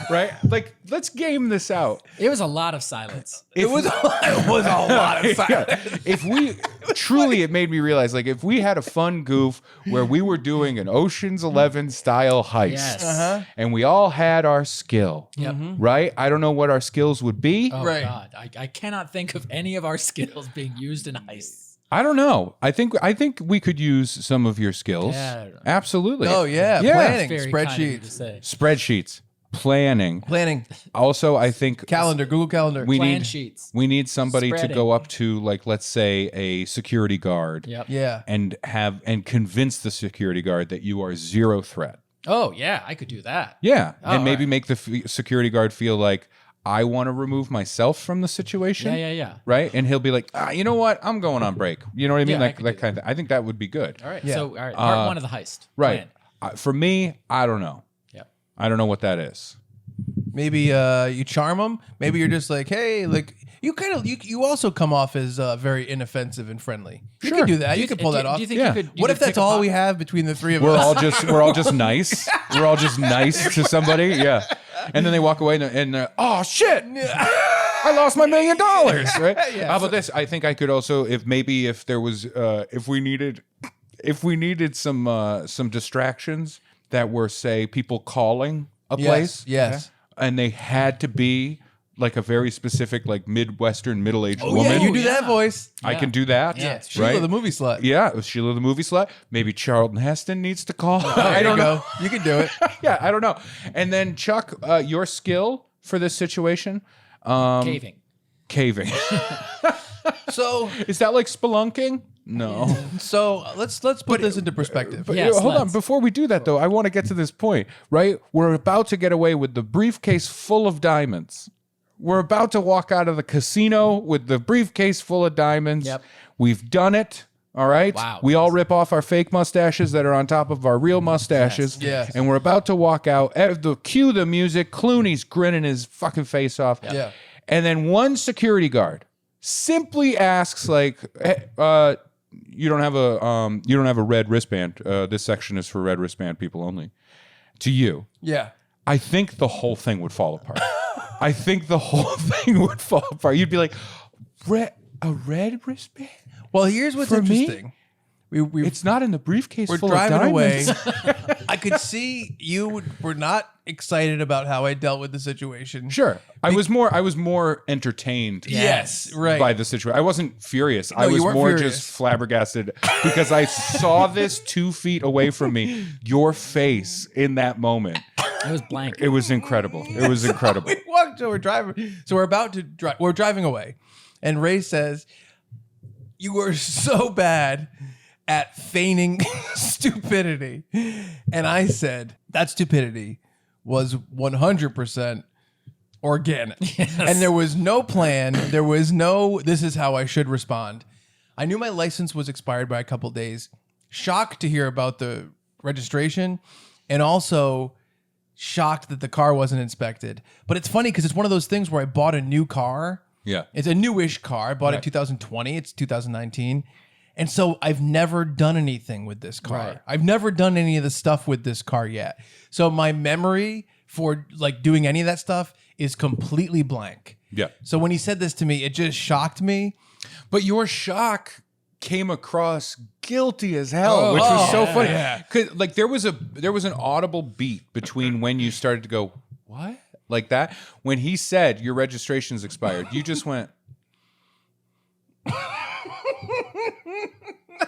Speaker 3: Right? Like, let's game this out.
Speaker 2: It was a lot of silence.
Speaker 1: It was a lot of silence.
Speaker 3: Yeah. If we truly, it made me realize, like, if we had a fun goof where we were doing an Ocean's 11 style heist,
Speaker 2: Yes.
Speaker 3: and we all had our skill, right? I don't know what our skills would be.
Speaker 2: Oh
Speaker 1: Right.
Speaker 2: God, I cannot think of any of our skills being used in heists.
Speaker 3: I don't know. I think we could use some of your skills.
Speaker 2: Yeah.
Speaker 3: Absolutely.
Speaker 1: Oh yeah,
Speaker 3: Yeah.
Speaker 1: planning,
Speaker 2: Very kind of you to
Speaker 1: spreadsheets,
Speaker 2: say.
Speaker 3: Spreadsheets, planning. Also, I think
Speaker 1: calendar, Google Calendar.
Speaker 3: we
Speaker 2: Plan
Speaker 3: need
Speaker 2: sheets.
Speaker 3: we need somebody to
Speaker 2: Spreading.
Speaker 3: go up to, like, let's say a security guard.
Speaker 2: Yep.
Speaker 1: Yeah.
Speaker 3: And convince the security guard that you are zero threat.
Speaker 2: Oh yeah, I could do that.
Speaker 3: Yeah,
Speaker 2: Oh,
Speaker 3: and maybe
Speaker 2: right.
Speaker 3: make the security guard feel like I want to remove myself from the situation.
Speaker 2: Yeah.
Speaker 3: Right, and he'll be like, you know what? I'm going on break. You know what I mean?
Speaker 2: Yeah, I
Speaker 3: Like
Speaker 2: could
Speaker 3: that
Speaker 2: do
Speaker 3: kind of thing. I think that would be good.
Speaker 2: All right.
Speaker 1: Yeah.
Speaker 2: So all right, part one of the heist.
Speaker 3: Right.
Speaker 2: Plan.
Speaker 3: For me, I don't know.
Speaker 2: Yep.
Speaker 3: I don't know what that is.
Speaker 1: Maybe you charm them. Maybe you're just like, hey, like you also come off as very inoffensive and friendly. You
Speaker 3: Sure.
Speaker 1: can do that. You can pull that off.
Speaker 2: Do you think
Speaker 3: Yeah.
Speaker 2: you could?
Speaker 1: What if that's all we have between the three of
Speaker 3: We're
Speaker 1: us?
Speaker 3: all just nice. We're all just nice to somebody. Yeah, and then they walk away and they're, oh shit. I lost my $1 million, right?
Speaker 1: Yeah.
Speaker 3: How about this? I think I could also, if there was, if we needed some distractions that were, say, people calling a place,
Speaker 1: Yes.
Speaker 3: and they had to be like a very specific, like Midwestern middle-aged
Speaker 1: Oh
Speaker 3: woman.
Speaker 1: yeah, you do
Speaker 2: yeah.
Speaker 1: that voice.
Speaker 3: I
Speaker 2: Yeah.
Speaker 3: can do that.
Speaker 2: Yeah.
Speaker 3: right.
Speaker 1: Sheila, the movie slut.
Speaker 3: Yeah, Sheila the movie slut. Maybe Charlton Heston needs to call.
Speaker 1: There
Speaker 3: I don't
Speaker 1: you
Speaker 3: know.
Speaker 1: go. You can do it.
Speaker 3: Yeah, I don't know. And then Chuck, your skill for this situation,
Speaker 2: caving?
Speaker 3: caving.
Speaker 1: So
Speaker 3: Is that like spelunking? No.
Speaker 1: let's put this into perspective.
Speaker 3: But
Speaker 2: Yes,
Speaker 3: hold on.
Speaker 2: let's.
Speaker 3: Before we do that, though, I want to get to this point, right? We're about to get away with the briefcase full of diamonds. We're about to walk out of the casino with the briefcase full of diamonds.
Speaker 2: Yep.
Speaker 3: We've done it. All right.
Speaker 2: Wow.
Speaker 3: We all rip off our fake mustaches that are on top of our real mustaches.
Speaker 1: Yes.
Speaker 3: And we're about to walk out. Cue the music. Clooney's grinning his fucking face off.
Speaker 1: Yeah.
Speaker 3: And then one security guard simply asks, like, hey, you don't have a red wristband. This section is for red wristband people only. To you.
Speaker 1: Yeah.
Speaker 3: I think the whole thing would fall apart. I think the whole thing would fall apart. You'd be like, a red wristband?
Speaker 1: Well, here's what's
Speaker 3: For me?
Speaker 1: interesting. We
Speaker 3: It's not in the briefcase
Speaker 1: we're
Speaker 3: full
Speaker 1: driving
Speaker 3: of
Speaker 1: away.
Speaker 3: diamonds.
Speaker 1: I could see you were not excited about how I dealt with the situation.
Speaker 3: Sure. I was more entertained.
Speaker 1: Yes, right.
Speaker 3: By the situation. I wasn't furious. I was
Speaker 1: you weren't
Speaker 3: more
Speaker 1: furious.
Speaker 3: just flabbergasted because I saw this 2 feet away from me. Your face in that moment.
Speaker 2: It was blank.
Speaker 3: It was incredible. It was incredible.
Speaker 1: We walked, so we're driving. So we're about to drive. We're driving away, and Ray says, "You were so bad at feigning stupidity," and I said, "That stupidity was 100% organic, and there was no plan. There was no. This is how I should respond. I knew my license was expired by a couple days. Shocked to hear about the registration, and also." Shocked that the car wasn't inspected. But it's funny because it's one of those things where I bought a new car.
Speaker 3: Yeah.
Speaker 1: It's a newish car. I bought it in 2020. It's 2019. And so I've never done anything with this car.
Speaker 2: Right.
Speaker 1: I've never done any of the stuff with this car yet. So my memory for like doing any of that stuff is completely blank.
Speaker 3: Yeah.
Speaker 1: So when he said this to me, it just shocked me.
Speaker 3: But your shock came across guilty as hell, which was so funny.
Speaker 1: yeah.
Speaker 3: 'Cause, like, there was an audible beat between when you started to go, what? Like that. When he said your registration's expired, you just went,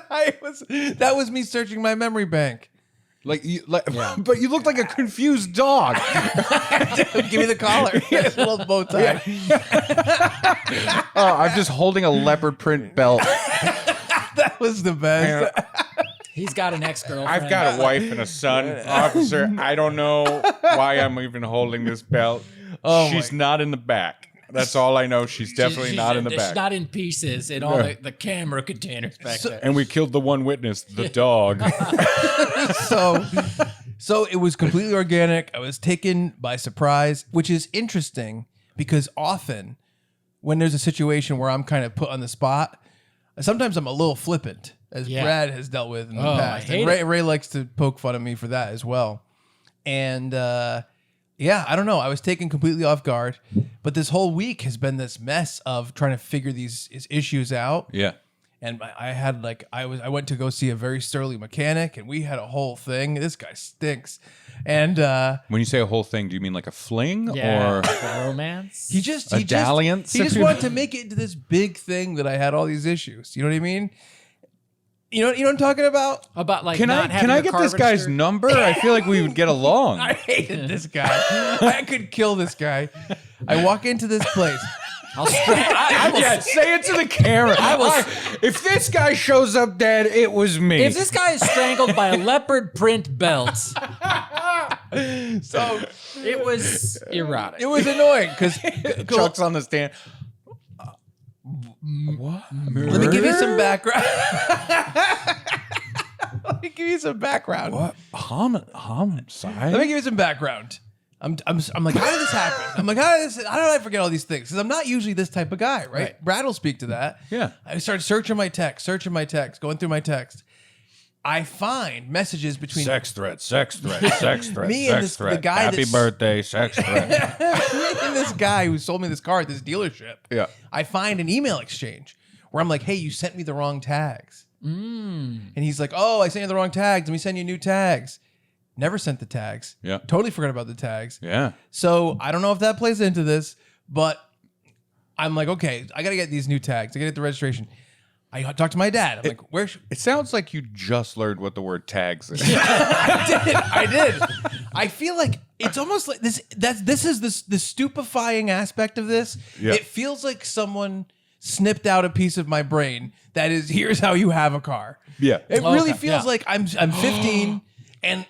Speaker 1: That was me searching my memory bank.
Speaker 3: but you looked like a confused dog.
Speaker 1: Give me the collar. Yes, a little bow tie.
Speaker 3: Oh, I'm just holding a leopard print belt.
Speaker 1: That was the best.
Speaker 2: He's got an ex-girlfriend.
Speaker 3: I've got a wife and a son, officer. I don't know why I'm even holding this belt.
Speaker 1: Oh
Speaker 3: She's not in the back. That's all I know. She's definitely not in the
Speaker 2: She's
Speaker 3: back.
Speaker 2: not in pieces in all the camera containers back there.
Speaker 3: And we killed the one witness, the dog.
Speaker 1: So So it was completely organic. I was taken by surprise, which is interesting because often when there's a situation where I'm kind of put on the spot, sometimes I'm a little flippant, as Brad has dealt with in the past. And Ray likes to poke fun at me for that as well. And yeah, I don't know. I was taken completely off guard, but this whole week has been this mess of trying to figure these issues out.
Speaker 3: Yeah.
Speaker 1: And I went to go see a very surly mechanic, and we had a whole thing. This guy stinks. And
Speaker 3: when you say a whole thing, do you mean like a fling or
Speaker 2: romance?
Speaker 1: he just
Speaker 3: dalliance?
Speaker 1: He just wanted to make it into this big thing that I had all these issues. You know what I mean? You know what I'm talking about?
Speaker 2: About like
Speaker 3: can I get this guy's number? I feel like we would get along.
Speaker 1: I hated this guy. I could kill this guy. I walk into this place.
Speaker 3: Say it to the camera. If this guy shows up dead, it was me.
Speaker 2: If this guy is strangled by a leopard print belt,
Speaker 1: So
Speaker 2: it was erotic.
Speaker 1: it was annoying because
Speaker 3: Chuck's on the stand. What?
Speaker 1: let me give you some background. Let me give you some background.
Speaker 3: What? Homicide?
Speaker 1: Let me give you some background. I'm like, how did this happen? I'm like, how did I forget all these things? Because I'm not usually this type of guy, right? Brad will speak to that.
Speaker 3: Yeah.
Speaker 1: I started searching my text, going through my text. I find messages between
Speaker 3: sex threat.
Speaker 1: Me and the guy
Speaker 3: Happy birthday, sex threat.
Speaker 1: me and this guy who sold me this car at this dealership.
Speaker 3: Yeah.
Speaker 1: I find an email exchange where I'm like, hey, you sent me the wrong tags. And he's like, oh, I sent you the wrong tags. Let me send you new tags. Never sent the tags.
Speaker 3: Yeah.
Speaker 1: Totally forgot about the tags.
Speaker 3: Yeah.
Speaker 1: So I don't know if that plays into this, but I'm like, okay, I got to get these new tags. I got to get the registration. I talked to my dad. I'm like, where?
Speaker 3: It sounds like you just learned what the word tags is.
Speaker 1: I did. I feel like it's almost like this. This is the stupefying aspect of this.
Speaker 3: Yeah.
Speaker 1: It feels like someone snipped out a piece of my brain. That is, here's how you have a car.
Speaker 3: Yeah.
Speaker 1: It really feels like I'm 15. And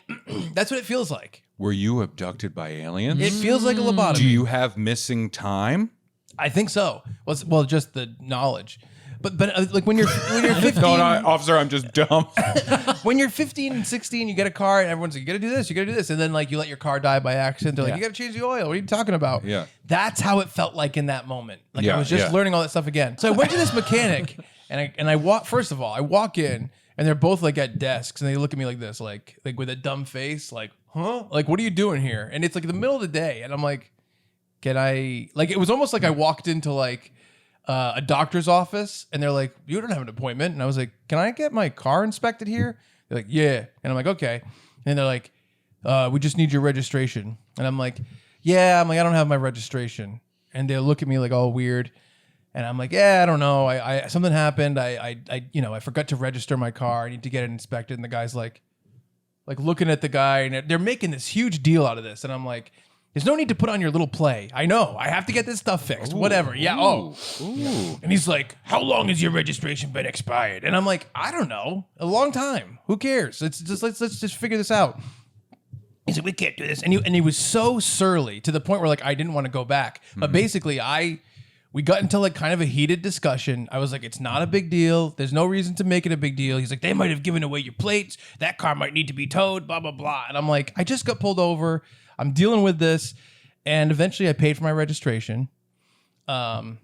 Speaker 1: that's what it feels like.
Speaker 3: Were you abducted by aliens?
Speaker 1: It feels like a lobotomy.
Speaker 3: Do you have missing time?
Speaker 1: I think so. Well, just the knowledge. But like when you're 15,
Speaker 3: No, officer, I'm just dumb.
Speaker 1: when you're 15 and 16, you get a car and everyone's like, you got to do this, you got to do this, and then like you let your car die by accident. They're like, you got to change the oil. What are you talking about?
Speaker 3: Yeah.
Speaker 1: That's how it felt like in that moment. Like
Speaker 3: Yeah,
Speaker 1: I was just
Speaker 3: yeah.
Speaker 1: learning all that stuff again. So I went to this mechanic and I walk. First of all, I walk in. And they're both like at desks, and they look at me like this, like with a dumb face, like, huh? Like, what are you doing here? And it's like the middle of the day, and I'm like, can I? Like, it was almost like I walked into like a doctor's office, and they're like, you don't have an appointment, and I was like, can I get my car inspected here? They're like, yeah, and I'm like, okay, and they're like, we just need your registration, and I'm like, yeah, I don't have my registration, and they look at me like all weird. And I'm like, yeah, I don't know. I something happened. I forgot to register my car. I need to get it inspected. And the guy's like looking at the guy, and they're making this huge deal out of this. And I'm like, there's no need to put on your little play. I know. I have to get this stuff fixed. Whatever. Yeah.
Speaker 3: Ooh.
Speaker 1: And he's like, how long has your registration been expired? And I'm like, I don't know. A long time. Who cares? Let's just figure this out. He's like, we can't do this. And he was so surly to the point where like I didn't want to go back. But basically, we got into like kind of a heated discussion. I was like, it's not a big deal. There's no reason to make it a big deal. He's like, they might have given away your plates. That car might need to be towed, blah, blah, blah. And I'm like, I just got pulled over. I'm dealing with this. And eventually I paid for my registration. And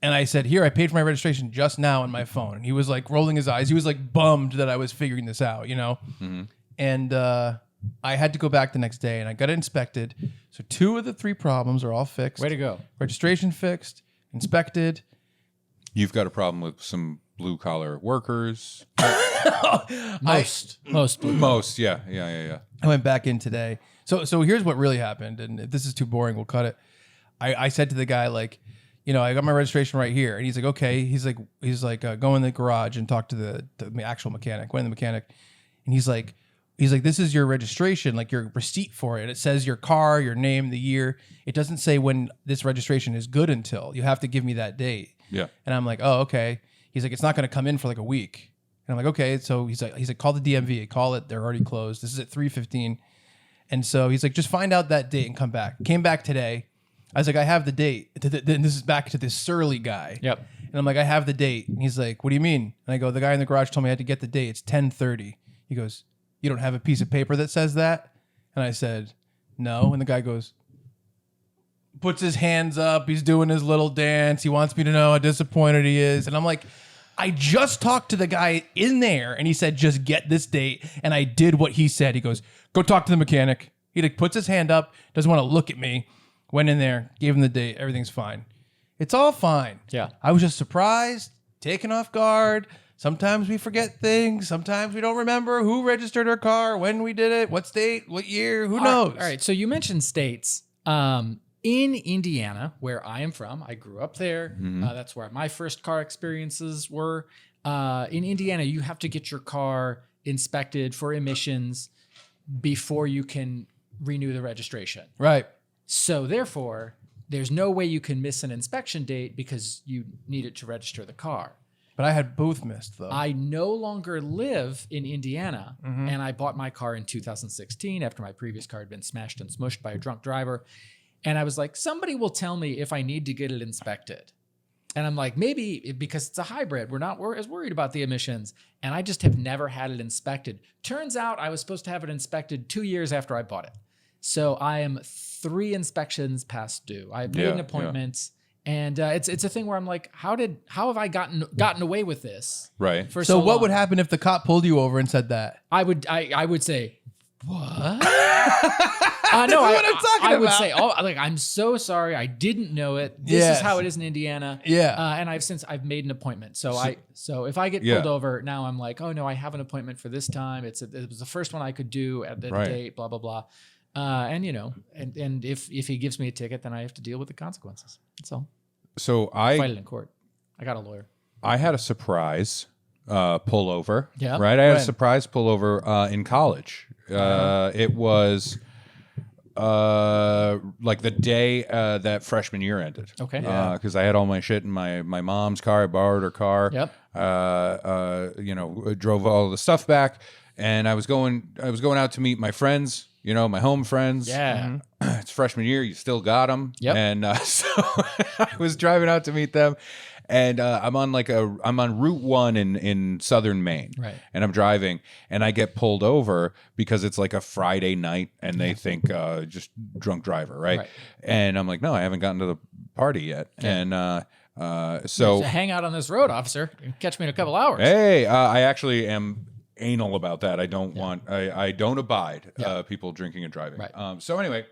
Speaker 1: I said, here, I paid for my registration just now on my phone. And he was like rolling his eyes. He was like bummed that I was figuring this out, you know? Mm-hmm. And I had to go back the next day and I got it inspected. So 2 of the 3 problems are all fixed.
Speaker 2: Way to go.
Speaker 1: Registration fixed. Inspected.
Speaker 3: You've got a problem with some blue collar workers.
Speaker 2: Most.
Speaker 3: Yeah.
Speaker 1: I went back in today. So here's what really happened. And if this is too boring, we'll cut it. I said to the guy, like, you know, I got my registration right here. And he's like, okay. He's like, go in the garage and talk to the actual mechanic. Went in the mechanic. And he's like, this is your registration, like your receipt for it. It says your car, your name, the year. It doesn't say when this registration is good until. You have to give me that date.
Speaker 3: Yeah.
Speaker 1: And I'm like, oh, okay. He's like, it's not going to come in for like a week. And I'm like, okay. So he's like, call the DMV. Call it. They're already closed. This is at 3:15. And so he's like, just find out that date and come back. Came back today. I was like, I have the date. And this is back to this surly guy.
Speaker 2: Yep.
Speaker 1: And I'm like, I have the date. And he's like, what do you mean? And I go, the guy in the garage told me I had to get the date. It's 10:30. He goes, you don't have a piece of paper that says that? And I said, no. And the guy goes, puts his hands up. He's doing his little dance. He wants me to know how disappointed he is. And I'm like, I just talked to the guy in there and he said, just get this date. And I did what he said. He goes, go talk to the mechanic. He like puts his hand up, doesn't want to look at me. Went in there, gave him the date. Everything's fine. It's all fine.
Speaker 2: Yeah.
Speaker 1: I was just surprised, taken off guard. Sometimes we forget things. Sometimes we don't remember who registered our car, when we did it, what state, what year, who knows?
Speaker 2: All right. So you mentioned states. In Indiana, where I am from, I grew up there. That's where my first car experiences were. In Indiana, you have to get your car inspected for emissions before you can renew the registration.
Speaker 1: Right.
Speaker 2: So therefore, there's no way you can miss an inspection date because you need it to register the car.
Speaker 1: But I had both missed, though.
Speaker 2: I no longer live in Indiana, and I bought my car in 2016 after my previous car had been smashed and smushed by a drunk driver. And I was like, somebody will tell me if I need to get it inspected. And I'm like, maybe because it's a hybrid, we're not as worried about the emissions. And I just have never had it inspected. Turns out I was supposed to have it inspected 2 years after I bought it. So I am 3 inspections past due. I made an appointment. And it's a thing where I'm like, how have I gotten away with this?
Speaker 3: Right.
Speaker 2: For
Speaker 1: so what
Speaker 2: long?
Speaker 1: would happen if the cop pulled you over and said that?
Speaker 2: I would say, what?
Speaker 1: No,
Speaker 2: no,
Speaker 1: what I'm talking
Speaker 2: I would
Speaker 1: about.
Speaker 2: say, I'm so sorry. I didn't know it. This is how it is in Indiana.
Speaker 1: Yeah.
Speaker 2: And I've made an appointment. So if I get pulled over now, I'm like, oh no, I have an appointment for this time. It was the first one I could do at the date, blah, blah, blah. And if he gives me a ticket, then I have to deal with the consequences. That's all.
Speaker 3: So
Speaker 2: Fight it in court. I got a lawyer.
Speaker 3: I had a surprise pullover.
Speaker 2: Yeah.
Speaker 3: Right. I had a surprise pullover in college. It was like the day that freshman year ended.
Speaker 2: Okay.
Speaker 3: Because I had all my shit in my mom's car. I borrowed her car.
Speaker 2: Yep.
Speaker 3: Drove all the stuff back, and I was going out to meet my friends. My home friends.
Speaker 2: Yeah.
Speaker 3: It's freshman year. You still got them.
Speaker 2: Yep.
Speaker 3: And so I was driving out to meet them, and I'm on Route 1 in southern Maine.
Speaker 2: Right.
Speaker 3: And I'm driving, and I get pulled over because it's like a Friday night, and they think just drunk driver, right? And I'm like, no, I haven't gotten to the party yet. And so
Speaker 2: hang out on this road, officer. You can catch me in a couple hours.
Speaker 3: hey, I actually am anal about that. I don't I don't abide people drinking and driving.
Speaker 2: Right.
Speaker 3: So anyway,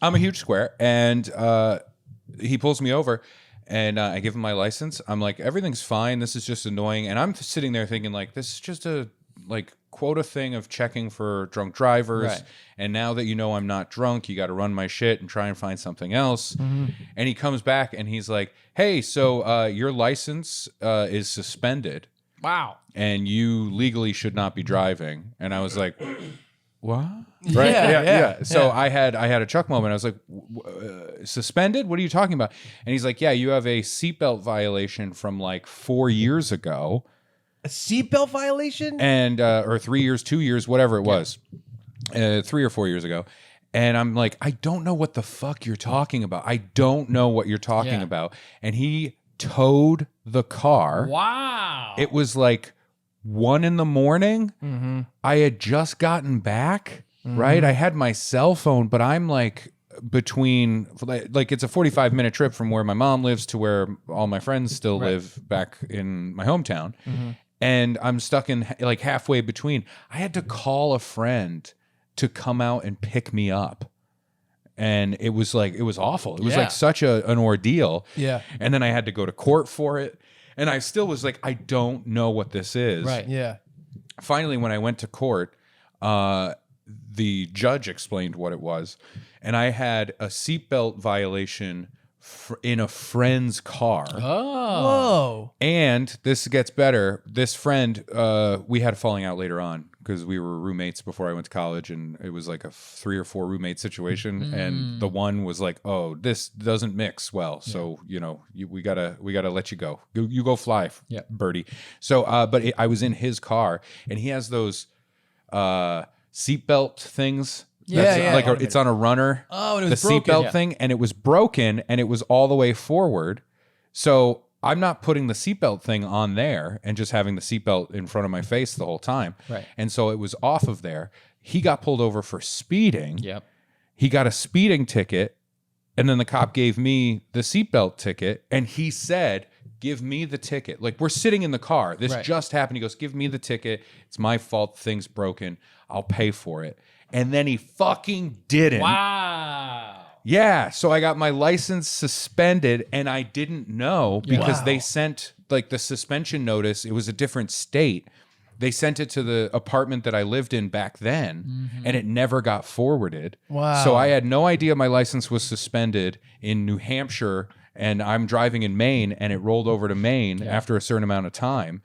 Speaker 3: I'm a huge square, and he pulls me over, and I give him my license. I'm like, everything's fine. This is just annoying. And I'm sitting there thinking, like, this is just a quota thing of checking for drunk drivers.
Speaker 2: Right.
Speaker 3: And now that I'm not drunk, you got to run my shit and try and find something else. And he comes back and he's like, hey, so your license is suspended.
Speaker 2: Wow.
Speaker 3: And you legally should not be driving. And I was like, what?
Speaker 1: Right? Yeah.
Speaker 3: So I had a Chuck moment. I was like, suspended? What are you talking about? And he's like, yeah, you have a seatbelt violation from like 4 years ago.
Speaker 1: A seatbelt violation?
Speaker 3: And or 3 years, 2 years, whatever it was. 3 or 4 years ago. And I'm like, I don't know what the fuck you're talking about. I don't know what you're talking about. And he towed the car.
Speaker 2: Wow.
Speaker 3: It was like 1 a.m. I had just gotten back, right? I had my cell phone, but I'm like between, like, it's a 45-minute trip from where my mom lives to where all my friends still live back in my hometown. And I'm stuck in like halfway between. I had to call a friend to come out and pick me up. And it was awful. It was like such an ordeal. Yeah. And then I had to go to court for it. And I still was like, I don't know what this is.
Speaker 1: Right. Yeah.
Speaker 3: Finally, when I went to court, the judge explained what it was. And I had a seatbelt violation in a friend's car.
Speaker 2: Oh.
Speaker 1: Whoa.
Speaker 3: And this gets better. This friend, we had a falling out later on because we were roommates before I went to college, and it was like a 3 or 4 roommate situation. And the one was like, "Oh, this doesn't mix well, so we gotta let you go. You go fly, birdie." So, but I was in his car, and he has those seatbelt things. It's on a runner.
Speaker 1: Oh, and it was
Speaker 3: the
Speaker 1: broken.
Speaker 3: seatbelt thing, and it was broken, and it was all the way forward. So I'm not putting the seatbelt thing on there and just having the seatbelt in front of my face the whole time.
Speaker 2: Right.
Speaker 3: And so it was off of there. He got pulled over for speeding.
Speaker 2: Yep.
Speaker 3: He got a speeding ticket, and then the cop gave me the seatbelt ticket, and he said, give me the ticket. Like, we're sitting in the car. This just happened. He goes, give me the ticket. It's my fault. The thing's broken. I'll pay for it. And then he fucking didn't.
Speaker 2: Wow.
Speaker 3: Yeah. So I got my license suspended, and I didn't know because they sent like the suspension notice. It was a different state. They sent it to the apartment that I lived in back then, and it never got forwarded.
Speaker 1: Wow.
Speaker 3: So I had no idea my license was suspended in New Hampshire, and I'm driving in Maine, and it rolled over to Maine after a certain amount of time.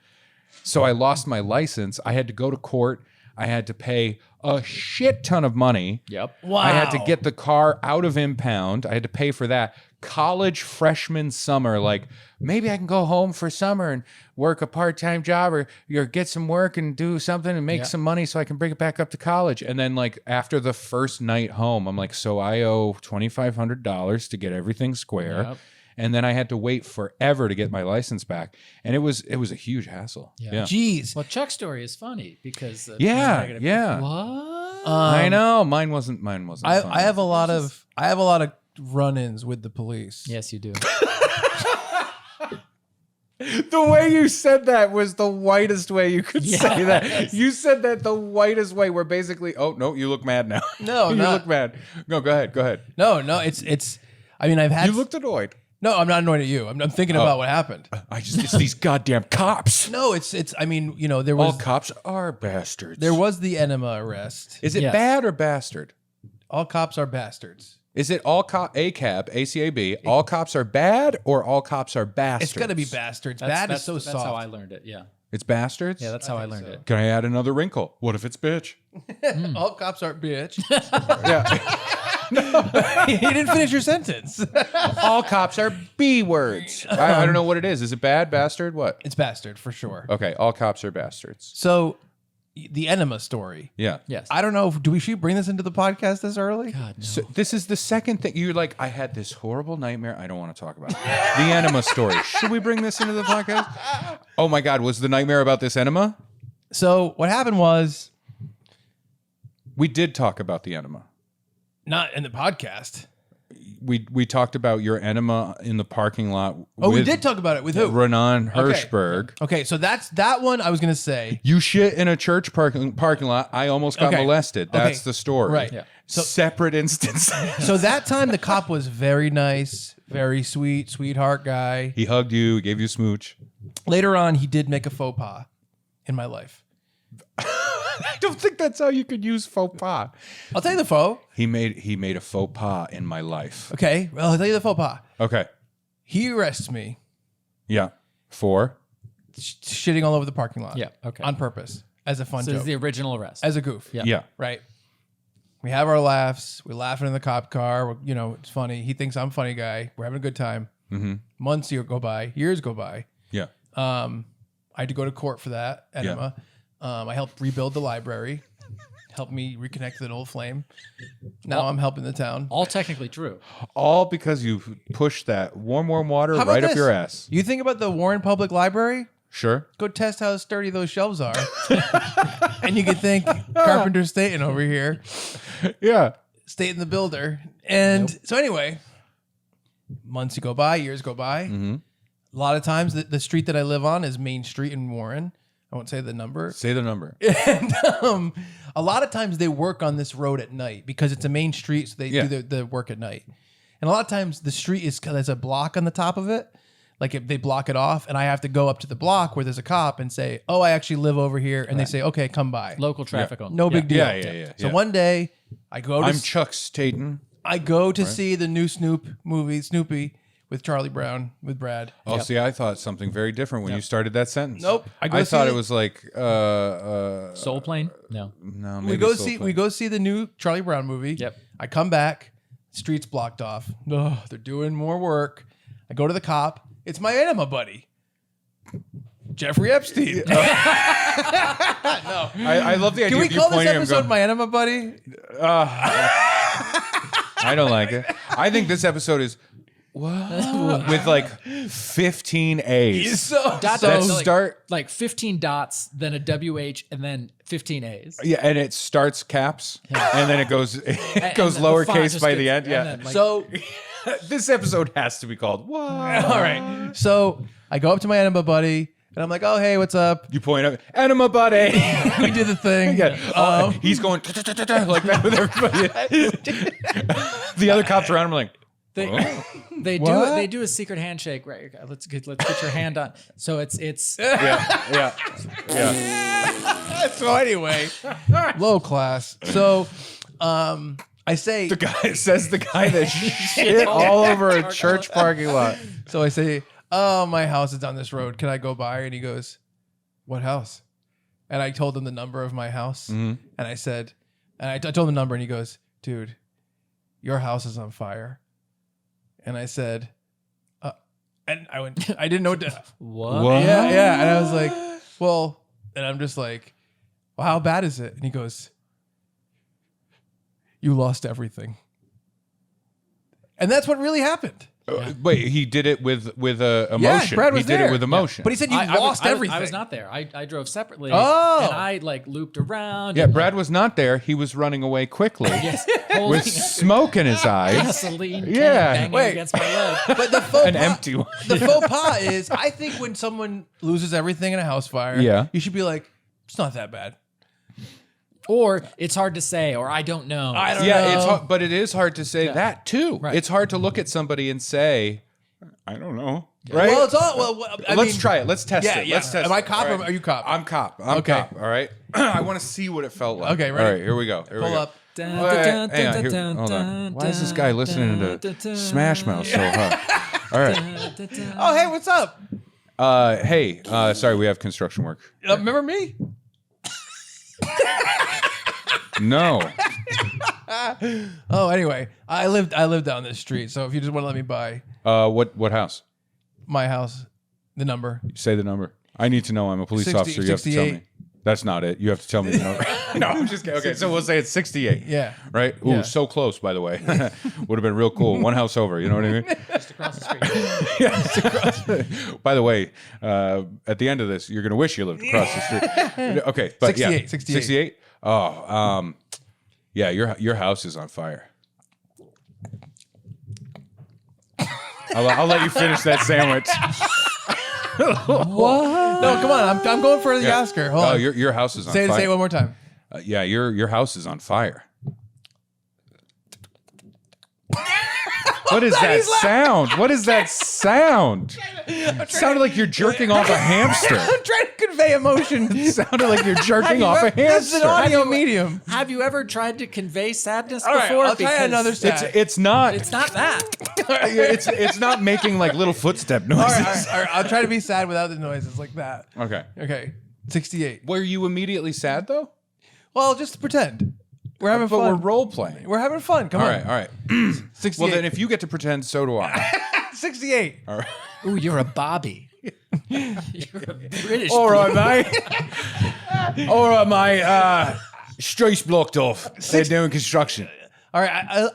Speaker 3: So I lost my license. I had to go to court. I had to pay a shit ton of money.
Speaker 2: Yep.
Speaker 1: Wow.
Speaker 3: I had to get the car out of impound. I had to pay for that. College freshman summer, like maybe I can go home for summer and work a part-time job or get some work and do something and make some money so I can bring it back up to college. And then like after the first night home, I'm like, so I owe $2,500 to get everything square.
Speaker 2: Yep.
Speaker 3: And then I had to wait forever to get my license back. And it was a huge hassle. Yeah.
Speaker 1: Jeez.
Speaker 2: Well, Chuck's story is funny because
Speaker 3: Yeah.
Speaker 2: What?
Speaker 3: I know. Mine wasn't funny.
Speaker 1: I have a lot of run-ins with the police.
Speaker 2: Yes, you do.
Speaker 3: The way you said that was the whitest way you could say that.
Speaker 2: Yes.
Speaker 3: You said that the whitest way where basically, oh, no, you look mad now.
Speaker 1: No,
Speaker 3: you
Speaker 1: not-
Speaker 3: look mad. No, go ahead.
Speaker 1: No, it's. I mean, I've had.
Speaker 3: You looked annoyed.
Speaker 1: No, I'm not annoyed at you. I'm thinking about what happened.
Speaker 3: It's these goddamn cops.
Speaker 1: No, it's. I mean, there
Speaker 3: All
Speaker 1: was
Speaker 3: cops are bastards.
Speaker 1: there was the enema arrest.
Speaker 3: Is it
Speaker 2: Yes.
Speaker 3: bad or bastard?
Speaker 1: All cops are bastards.
Speaker 3: Is it all cop ACAB, ACAB, all cops are bad or all cops are bastards?
Speaker 1: It's got to be bastards. Bad is so
Speaker 2: that's
Speaker 1: soft.
Speaker 2: how I learned it. Yeah.
Speaker 3: It's bastards?
Speaker 2: Yeah, that's how I learned it.
Speaker 3: Can I add another wrinkle? What if it's bitch?
Speaker 1: All cops aren't bitch.
Speaker 3: Yeah.
Speaker 1: You didn't finish your sentence.
Speaker 3: All cops are B words. I don't know what it is. Is it bad, bastard? What?
Speaker 1: It's bastard for sure.
Speaker 3: Okay, all cops are bastards.
Speaker 1: So, the enema story.
Speaker 3: Yeah.
Speaker 2: Yes.
Speaker 1: I don't know. Should we bring this into the podcast this early?
Speaker 2: God, no.
Speaker 3: So this is the second thing. You're like, I had this horrible nightmare. I don't want to talk about it. The enema story. Should we bring this into the podcast? Oh my God, was the nightmare about this enema?
Speaker 1: So what happened was
Speaker 3: We did talk about the enema.
Speaker 1: not in the podcast.
Speaker 3: We talked about your enema in the parking lot.
Speaker 1: Oh, we
Speaker 3: with
Speaker 1: did talk about it with who?
Speaker 3: Renan Hirschberg.
Speaker 1: Okay, so that's that one. I was gonna say.
Speaker 3: You shit in a church parking lot. I almost got
Speaker 1: Okay.
Speaker 3: molested. That's
Speaker 1: Okay.
Speaker 3: the story.
Speaker 1: Right.
Speaker 2: Yeah.
Speaker 1: So
Speaker 3: Separate instances.
Speaker 1: so that time the cop was very nice, very sweet, sweetheart guy.
Speaker 3: He hugged you. He gave you a smooch.
Speaker 1: Later on, he did make a faux pas in my life.
Speaker 3: I don't think that's how you could use faux pas.
Speaker 1: I'll tell you the faux.
Speaker 3: He made a faux pas in my life.
Speaker 1: Okay, well, I'll tell you the faux pas.
Speaker 3: Okay.
Speaker 1: He arrests me
Speaker 3: Yeah. For?
Speaker 1: shitting all over the parking lot.
Speaker 2: Yeah, okay.
Speaker 1: On purpose, as a fun
Speaker 2: So
Speaker 1: joke,
Speaker 2: it's the original arrest.
Speaker 1: as a goof.
Speaker 2: Yeah.
Speaker 3: Yeah.
Speaker 1: Right. We have our laughs. We're laughing in the cop car. It's funny. He thinks I'm a funny guy. We're having a good time.
Speaker 3: Mm-hmm.
Speaker 1: Months go by. Years go by.
Speaker 3: Yeah.
Speaker 1: I had to go to court for that enema. I helped rebuild the library. Helped me reconnect with an old flame. Now I'm helping the town.
Speaker 2: All technically true.
Speaker 3: All because you pushed that warm water
Speaker 1: How about
Speaker 3: right up
Speaker 1: this?
Speaker 3: your ass.
Speaker 1: You think about the Warren Public Library?
Speaker 3: Sure.
Speaker 1: Go test how sturdy those shelves are. And you can thank Carpenter Staten over here.
Speaker 3: Yeah.
Speaker 1: Staten the builder. And so anyway, months go by, years go by.
Speaker 3: Mm-hmm.
Speaker 1: A lot of times the street that I live on is Main Street in Warren. I won't say the number.
Speaker 3: Say the number.
Speaker 1: And a lot of times they work on this road at night because it's a main street, so they do the work at night. And a lot of times the street there's a block on the top of it. Like if they block it off, and I have to go up to the block where there's a cop and say, "Oh, I actually live over here," and they say, "Okay, come by."
Speaker 2: Local traffic only.
Speaker 1: No big deal.
Speaker 3: Yeah.
Speaker 1: So one day, I go to
Speaker 3: I'm Chuck Staten.
Speaker 1: see the new Snoopy with Charlie Brown with Brad.
Speaker 3: Oh, see, I thought something very different when you started that sentence.
Speaker 1: Nope.
Speaker 3: I
Speaker 1: go
Speaker 3: thought
Speaker 1: see
Speaker 3: it was like
Speaker 2: Soul Plane? No.
Speaker 3: no,
Speaker 1: We
Speaker 3: maybe
Speaker 1: go
Speaker 3: Soul
Speaker 1: see
Speaker 3: Plane.
Speaker 1: we go see the new Charlie Brown movie.
Speaker 2: Yep.
Speaker 1: I come back, streets blocked off. Oh, they're doing more work. I go to the cop. It's my enema buddy, Jeffrey Epstein.
Speaker 3: I love the idea
Speaker 1: Can we
Speaker 3: of you
Speaker 1: call this
Speaker 3: pointing at him
Speaker 1: episode
Speaker 3: going,
Speaker 1: my enema buddy?
Speaker 3: I don't like it. I think this episode is with like 15 A's.
Speaker 2: Dots
Speaker 3: that
Speaker 2: like,
Speaker 3: start
Speaker 2: like 15 dots, then a WH, and then 15 A's.
Speaker 3: yeah, and it starts caps, and then it goes
Speaker 2: And then the
Speaker 3: lowercase
Speaker 2: font
Speaker 3: by
Speaker 2: just
Speaker 3: the
Speaker 2: gets-
Speaker 3: end. Yeah.
Speaker 2: and then, like,
Speaker 1: So,
Speaker 3: This episode has to be called What?
Speaker 1: all right. So I go up to my enema buddy and I'm like, oh, hey, what's up?
Speaker 3: You point out, enema buddy.
Speaker 1: We did the thing.
Speaker 3: Yeah. He's going like that with everybody. The other cops around him are like,
Speaker 2: they
Speaker 1: What?
Speaker 2: do a secret handshake, right? Let's get your hand on. So it's
Speaker 3: yeah.
Speaker 1: So anyway, low class. So I say,
Speaker 3: The guy says the guy that shit all over a church parking lot.
Speaker 1: so I say, oh, my house is down this road. Can I go by? And he goes, what house? And I told him the number of my house. And I said, and I told him the number and he goes, dude, your house is on fire. And I said, and I went, I didn't know what to,
Speaker 2: what?
Speaker 1: yeah. And I was like, well, and I'm just like, well, how bad is it? And he goes, you lost everything. And that's what really happened.
Speaker 3: Wait, he did it with emotion.
Speaker 1: Yeah, Brad was
Speaker 3: he did
Speaker 1: there.
Speaker 3: it with emotion.
Speaker 1: But he said you lost everything.
Speaker 2: I was not there. I drove separately.
Speaker 1: Oh.
Speaker 2: And I like looped around.
Speaker 3: yeah,
Speaker 2: and,
Speaker 3: Brad was not there. He was running away quickly
Speaker 2: holding
Speaker 3: with smoke in his eyes.
Speaker 2: gasoline can
Speaker 3: Yeah.
Speaker 2: banging
Speaker 1: Wait.
Speaker 2: against my leg.
Speaker 1: But the faux
Speaker 3: An
Speaker 1: pas,
Speaker 3: empty one.
Speaker 1: the faux pas is, I think when someone loses everything in a house fire,
Speaker 3: Yeah.
Speaker 1: you should be like, it's not that bad.
Speaker 2: Or it's hard to say, or I don't know.
Speaker 1: I don't know.
Speaker 3: Yeah, it's hard, but it is hard to say that too.
Speaker 2: Right.
Speaker 3: It's hard to look at somebody and say, I don't know. Right?
Speaker 1: Well, it's all, well, I
Speaker 3: Let's
Speaker 1: mean,
Speaker 3: try it. Let's test
Speaker 1: Yeah,
Speaker 3: it.
Speaker 1: yeah.
Speaker 3: Let's test
Speaker 1: Am I
Speaker 3: it.
Speaker 1: cop
Speaker 3: All
Speaker 1: or
Speaker 3: right.
Speaker 1: are you cop?
Speaker 3: I'm cop. I'm
Speaker 1: Okay.
Speaker 3: cop. All right. I want to see what it felt like.
Speaker 1: Okay, ready?
Speaker 3: All right, here we go. Here we
Speaker 1: Pull
Speaker 3: go.
Speaker 1: up.
Speaker 2: Dun,
Speaker 3: Wait,
Speaker 2: dun,
Speaker 3: hang on,
Speaker 2: dun,
Speaker 3: here-
Speaker 2: dun,
Speaker 3: hold on.
Speaker 2: dun,
Speaker 3: Why is this
Speaker 2: dun,
Speaker 3: guy listening
Speaker 2: dun,
Speaker 3: to
Speaker 2: dun,
Speaker 3: Smash Mouth so hard? All right.
Speaker 1: Oh, hey, what's up?
Speaker 3: Hey, sorry, we have construction work.
Speaker 1: Remember me?
Speaker 3: No.
Speaker 1: Oh, anyway, I live down this street. So if you just want to let me buy
Speaker 3: What house?
Speaker 1: my house, the number.
Speaker 3: Say the number. I need to know. I'm a police
Speaker 1: 60
Speaker 3: officer. You have to tell
Speaker 1: 68.
Speaker 3: me. That's not it. You have to tell me the number. No, I'm just kidding. Okay, so we'll say it's 68.
Speaker 1: Yeah.
Speaker 3: Right? Ooh,
Speaker 1: Yeah.
Speaker 3: so close, by the way. Would have been real cool. One house over. You know what I mean?
Speaker 2: Just across the street.
Speaker 3: By the way, at the end of this, you're going to wish you lived across the street. Okay, but
Speaker 1: 68,
Speaker 3: yeah.
Speaker 1: 68.
Speaker 3: 68? Oh, yeah, your house is on fire. I'll let you finish that sandwich.
Speaker 1: What? No, come on. I'm going for the Oscar. Hold
Speaker 3: Oh,
Speaker 1: on.
Speaker 3: your house is on
Speaker 1: Say
Speaker 3: fire.
Speaker 1: it one more time.
Speaker 3: Yeah, your house is on fire. What is that sound? What is that sound? It sounded like you're jerking off a hamster.
Speaker 1: I'm trying to convey emotion.
Speaker 3: It sounded like you're jerking off a
Speaker 1: That's an
Speaker 3: hamster.
Speaker 1: audio medium.
Speaker 2: Have you ever tried to convey sadness
Speaker 1: All right,
Speaker 2: before?
Speaker 1: I'll try
Speaker 2: Because
Speaker 1: another sad.
Speaker 3: It's not.
Speaker 2: It's not that.
Speaker 3: It's not making like little footstep noises.
Speaker 1: All right. I'll try to be sad without the noises like that.
Speaker 3: Okay.
Speaker 1: Okay. 68.
Speaker 3: Were you immediately sad though?
Speaker 1: Well, just pretend. We're having
Speaker 3: But
Speaker 1: fun.
Speaker 3: we're role playing.
Speaker 1: We're having fun. Come
Speaker 3: All
Speaker 1: on.
Speaker 3: right.
Speaker 1: 68.
Speaker 3: Well, then if you get to pretend, so do I.
Speaker 1: 68.
Speaker 3: All right.
Speaker 2: Ooh, you're a Bobby. You're a British.
Speaker 3: All right, mate. All right, mate. Streets blocked off. They're doing construction.
Speaker 1: All right.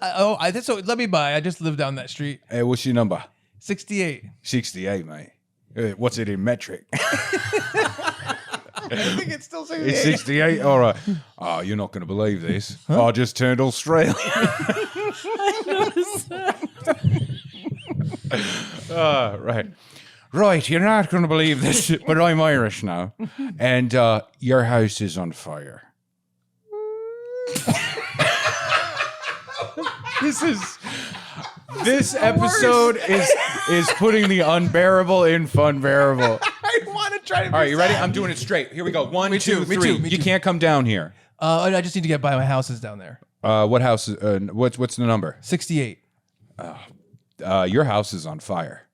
Speaker 1: So let me buy. I just live down that street.
Speaker 3: Hey, what's your number?
Speaker 1: 68.
Speaker 3: 68, mate. What's it in metric?
Speaker 1: I think it's still 68.
Speaker 3: It's 68. All right. Oh, you're not going to believe this. I just turned Australian. Right. Right. You're not going to believe this, but I'm Irish now. And your house is on fire. This episode is putting the unbearable in Funbearable.
Speaker 1: I want to try to.
Speaker 3: All right, you ready? I'm doing it straight. Here we go. One,
Speaker 1: Me
Speaker 3: two,
Speaker 1: too, me
Speaker 3: three.
Speaker 1: too, me
Speaker 3: You
Speaker 1: too.
Speaker 3: can't come down here.
Speaker 1: I just need to get by. My house is down there.
Speaker 3: What house? What's the number?
Speaker 1: 68.
Speaker 3: Your house is on fire.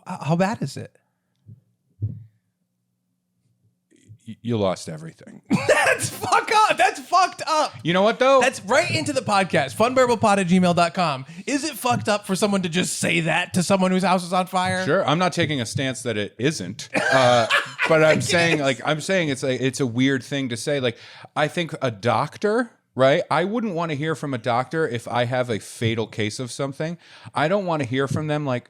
Speaker 1: How bad is it?
Speaker 3: You lost everything.
Speaker 1: That's fuck up. That's fucked up.
Speaker 3: You know what though?
Speaker 1: That's right into the podcast. Funbearablepod@gmail.com. Is it fucked up for someone to just say that to someone whose house is on fire?
Speaker 3: Sure. I'm not taking a stance that it isn't, but I'm saying it's a weird thing to say. Like, I think a doctor right? I wouldn't want to hear from a doctor if I have a fatal case of something. I don't want to hear from them like,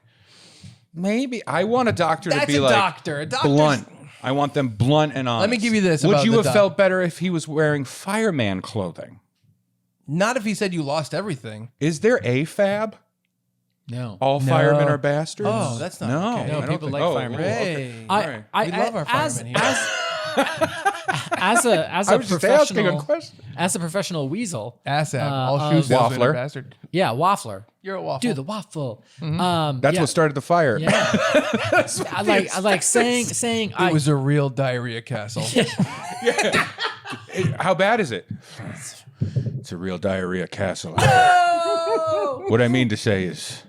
Speaker 3: maybe. I want a doctor to be
Speaker 1: a
Speaker 3: like
Speaker 1: doctor. A doctor's-
Speaker 3: blunt. I want them blunt and honest.
Speaker 1: Let me give you this
Speaker 3: Would
Speaker 1: about
Speaker 3: you
Speaker 1: the
Speaker 3: have
Speaker 1: doc-
Speaker 3: felt better if he was wearing fireman clothing?
Speaker 1: Not if he said you lost everything.
Speaker 3: Is there AFAB?
Speaker 2: No.
Speaker 3: All firemen are bastards?
Speaker 1: Oh, that's not
Speaker 3: no.
Speaker 1: okay.
Speaker 2: No,
Speaker 3: I don't
Speaker 2: people
Speaker 3: think-
Speaker 2: like firemen.
Speaker 1: Ray.
Speaker 3: Alright.
Speaker 1: We love our firemen here.
Speaker 2: As a
Speaker 3: I was just asking a
Speaker 2: professional,
Speaker 3: question.
Speaker 2: as a professional weasel,
Speaker 1: Assad. All shoes salesman,
Speaker 3: Waffler.
Speaker 1: bastard.
Speaker 2: yeah, waffler.
Speaker 1: You're a waffle.
Speaker 2: Do the waffle.
Speaker 3: That's
Speaker 2: yeah.
Speaker 3: what started the fire.
Speaker 2: Yeah. I like saying
Speaker 1: It was a real diarrhea castle.
Speaker 3: How bad is it? It's a real diarrhea castle.
Speaker 2: Oh!
Speaker 3: What I mean to say is,